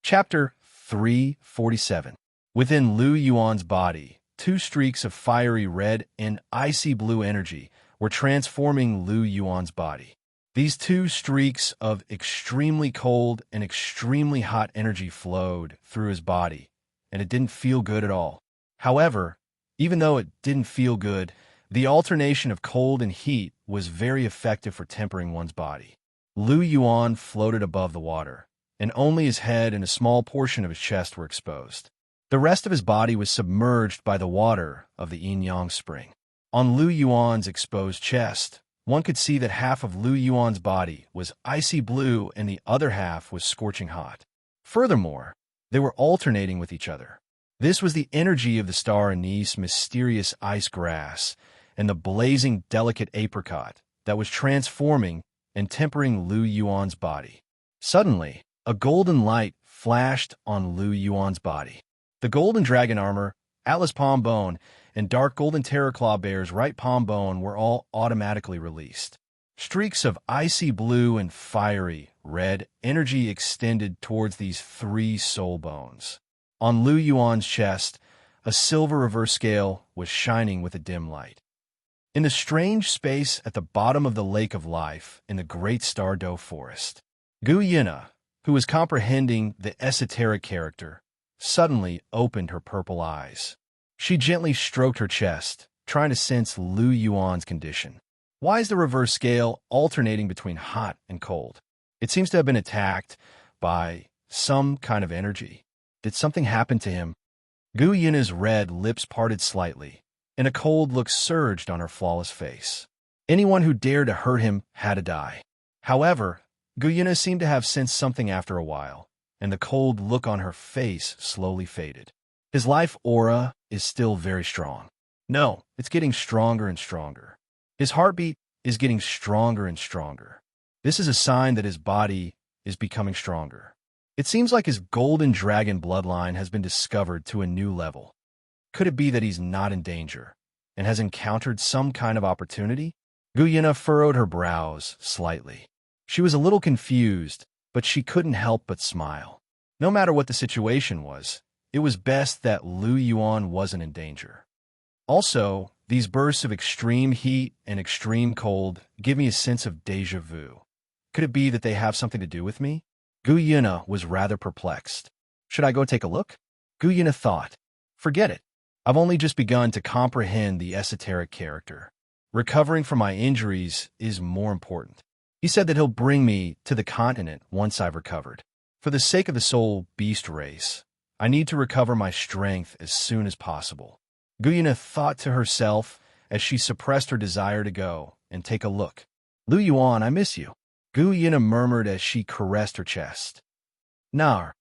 Chapter 347. Within Lu Yuan's body, two streaks of fiery red and icy blue energy were transforming Lu Yuan's body. These two streaks of extremely cold and extremely hot energy flowed through his body, and it didn't feel good at all. However, even though it didn't feel good, the alternation of cold and heat was very effective for tempering one's body. Lu Yuan floated above the water, and only his head and a small portion of his chest were exposed. The rest of his body was submerged by the water of the yin-yang spring. On Lu Yuan's exposed chest, one could see that half of Lu Yuan's body was icy blue and the other half was scorching hot. Furthermore, they were alternating with each other. This was the energy of the star anise mysterious ice grass and the blazing delicate apricot that was transforming and tempering Lu Yuan's body. Suddenly, a golden light flashed on Lu Yuan's body. The golden dragon armor, Atlas palm bone, and dark golden terror claw bear's right palm bone were all automatically released. Streaks of icy blue and fiery red energy extended towards these three soul bones. On Lu Yuan's chest, a silver reverse scale was shining with a dim light. In the strange space at the bottom of the lake of life in the great Star Dough forest, Gu Yina, who was comprehending the esoteric character, suddenly opened her purple eyes. She gently stroked her chest, trying to sense Lu Yuan's condition. Why is the reverse scale alternating between hot and cold? It seems to have been attacked by some kind of energy. Did something happen to him? Gu Yina's red lips parted slightly, and a cold look surged on her flawless face. Anyone who dared to hurt him had to die. However, Gu Yina seemed to have sensed something after a while, and the cold look on her face slowly faded. His life aura is still very strong. No, it's getting stronger and stronger. His heartbeat is getting stronger and stronger. This is a sign that his body is becoming stronger. It seems like his golden dragon bloodline has been discovered to a new level. Could it be that he's not in danger and has encountered some kind of opportunity? Gu Yina furrowed her brows slightly. She was a little confused, but she couldn't help but smile. No matter what the situation was, it was best that Lu Yuan wasn't in danger. Also, these bursts of extreme heat and extreme cold give me a sense of déjà vu. Could it be that they have something to do with me? Gu Yina was rather perplexed. Should I go take a look? Gu Yina thought. Forget it. I've only just begun to comprehend the esoteric character. Recovering from my injuries is more important. He said that he'll bring me to the continent once I've recovered. For the sake of the soul beast race, I need to recover my strength as soon as possible. Gu Yina thought to herself as she suppressed her desire to go and take a look. Lu Yuan, I miss you. Gu Yina murmured as she caressed her chest. Nar.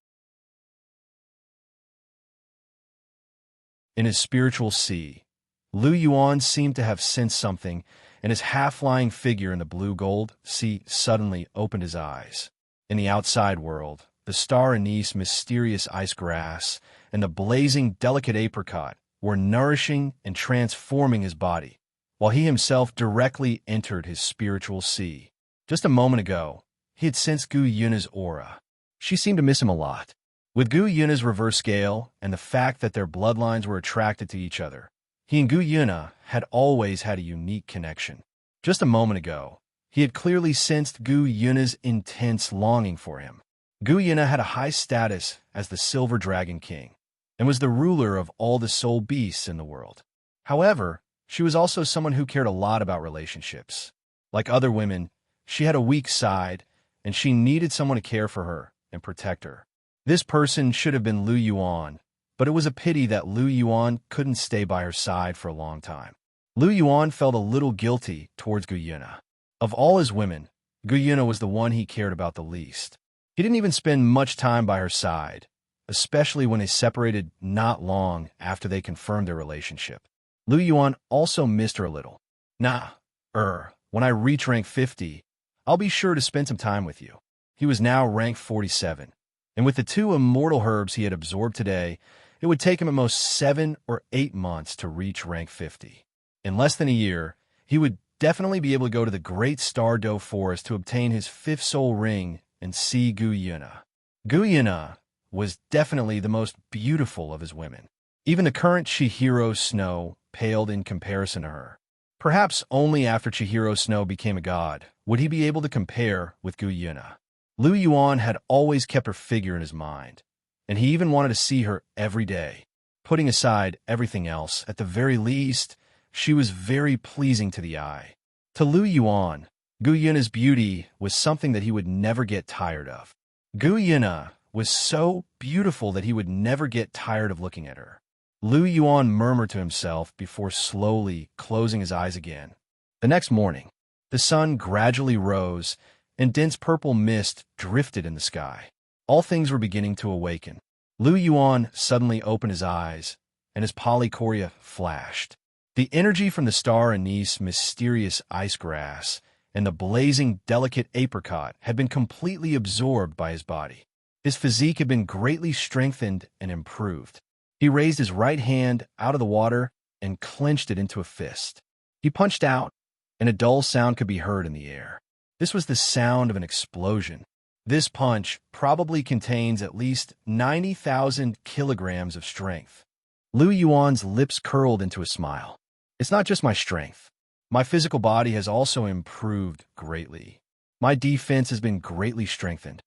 In his spiritual sea, Lu Yuan seemed to have sensed something, and his half-lying figure in the blue-gold sea suddenly opened his eyes. In the outside world, the star anise mysterious ice grass and the blazing delicate apricot were nourishing and transforming his body, while he himself directly entered his spiritual sea. Just a moment ago, he had sensed Gu Yina's aura. She seemed to miss him a lot. With Gu Yina's reverse scale and the fact that their bloodlines were attracted to each other, he and Gu Yina had always had a unique connection. Just a moment ago, he had clearly sensed Gu Yina's intense longing for him. Gu Yina had a high status as the Silver Dragon King, and was the ruler of all the soul beasts in the world. However, she was also someone who cared a lot about relationships. Like other women, she had a weak side, and she needed someone to care for her and protect her. This person should have been Lu Yuan, but it was a pity that Lu Yuan couldn't stay by her side for a long time. Lu Yuan felt a little guilty towards Gu Yina. Of all his women, Gu Yina was the one he cared about the least. He didn't even spend much time by her side, especially when they separated not long after they confirmed their relationship. Lu Yuan also missed her a little. When I reach rank 50, I'll be sure to spend some time with you. He was now rank 47, And with the 2 immortal herbs he had absorbed today, it would take him at most 7 or 8 months to reach rank 50. In less than a year, he would definitely be able to go to the Great Star Doe Forest to obtain his 5th soul ring and see Gu Yuna. Gu Yuna was definitely the most beautiful of his women. Even the current Chihiro Snow paled in comparison to her. Perhaps only after Chihiro Snow became a god would he be able to compare with Gu Yuna. Lu Yuan had always kept her figure in his mind, and he even wanted to see her every day. Putting aside everything else, at the very least, she was very pleasing to the eye. To Lu Yuan, Gu Yuna's beauty was something that he would never get tired of. Gu Yuna was so beautiful that he would never get tired of looking at her. Lu Yuan murmured to himself before slowly closing his eyes again. The next morning, the sun gradually rose, and dense purple mist drifted in the sky. All things were beginning to awaken. Lu Yuan suddenly opened his eyes, and his polychoria flashed. The energy from the star anise mysterious ice grass and the blazing delicate apricot had been completely absorbed by his body. His physique had been greatly strengthened and improved. He raised his right hand out of the water and clenched it into a fist. He punched out, and a dull sound could be heard in the air. This was the sound of an explosion. This punch probably contains at least 90,000 kilograms of strength. Lu Yuan's lips curled into a smile. It's not just my strength. My physical body has also improved greatly. My defense has been greatly strengthened.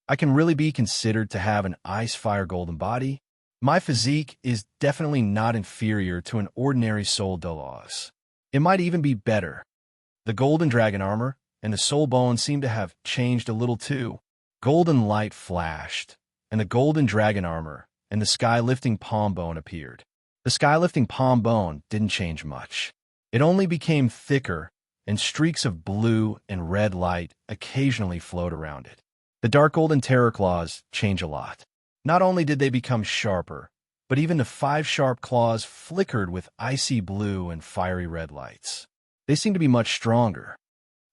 I can really be considered to have an ice-fire golden body. My physique is definitely not inferior to an ordinary soul Douluo's. It might even be better. The golden dragon armor and the soul bone seem to have changed a little too. Golden light flashed, and the golden dragon armor and the sky-lifting palm bone appeared. The sky-lifting palm bone didn't change much. It only became thicker, and streaks of blue and red light occasionally flowed around it. The dark golden terror claws change a lot. Not only did they become sharper, but even the 5 sharp claws flickered with icy blue and fiery red lights. They seem to be much stronger.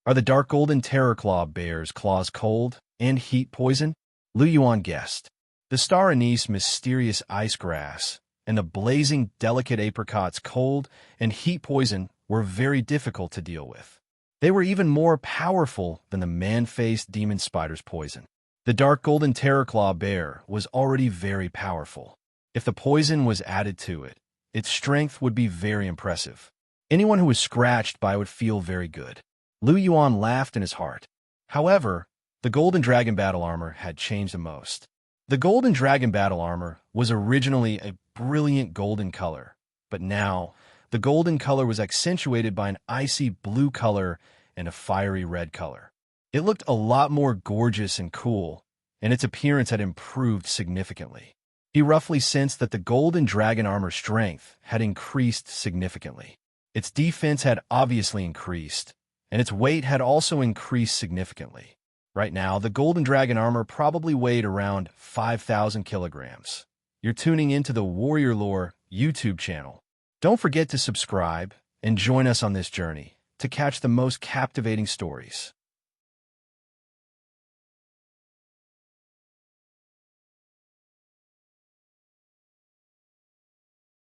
Are the dark golden terror claw bear's claws cold and heat poison? Lu Yuan guessed. The star anise mysterious ice grass and the blazing delicate apricot's cold and heat poison were very difficult to deal with. They were even more powerful than the man-faced demon spider's poison. The dark golden terror claw bear was already very powerful. If the poison was added to it, its strength would be very impressive. Anyone who was scratched by it would feel very good. Lu Yuan laughed in his heart. However, the golden dragon battle armor had changed the most. The golden dragon battle armor was originally a brilliant golden color, but now the golden color was accentuated by an icy blue color and a fiery red color. It looked a lot more gorgeous and cool, and its appearance had improved significantly. He roughly sensed that the golden dragon armor strength had increased significantly. Its defense had obviously increased, and its weight had also increased significantly. Right now, the golden dragon armor probably weighed around 5,000 kilograms. You're tuning into the Warrior Lore YouTube channel. Don't forget to subscribe and join us on this journey to catch the most captivating stories.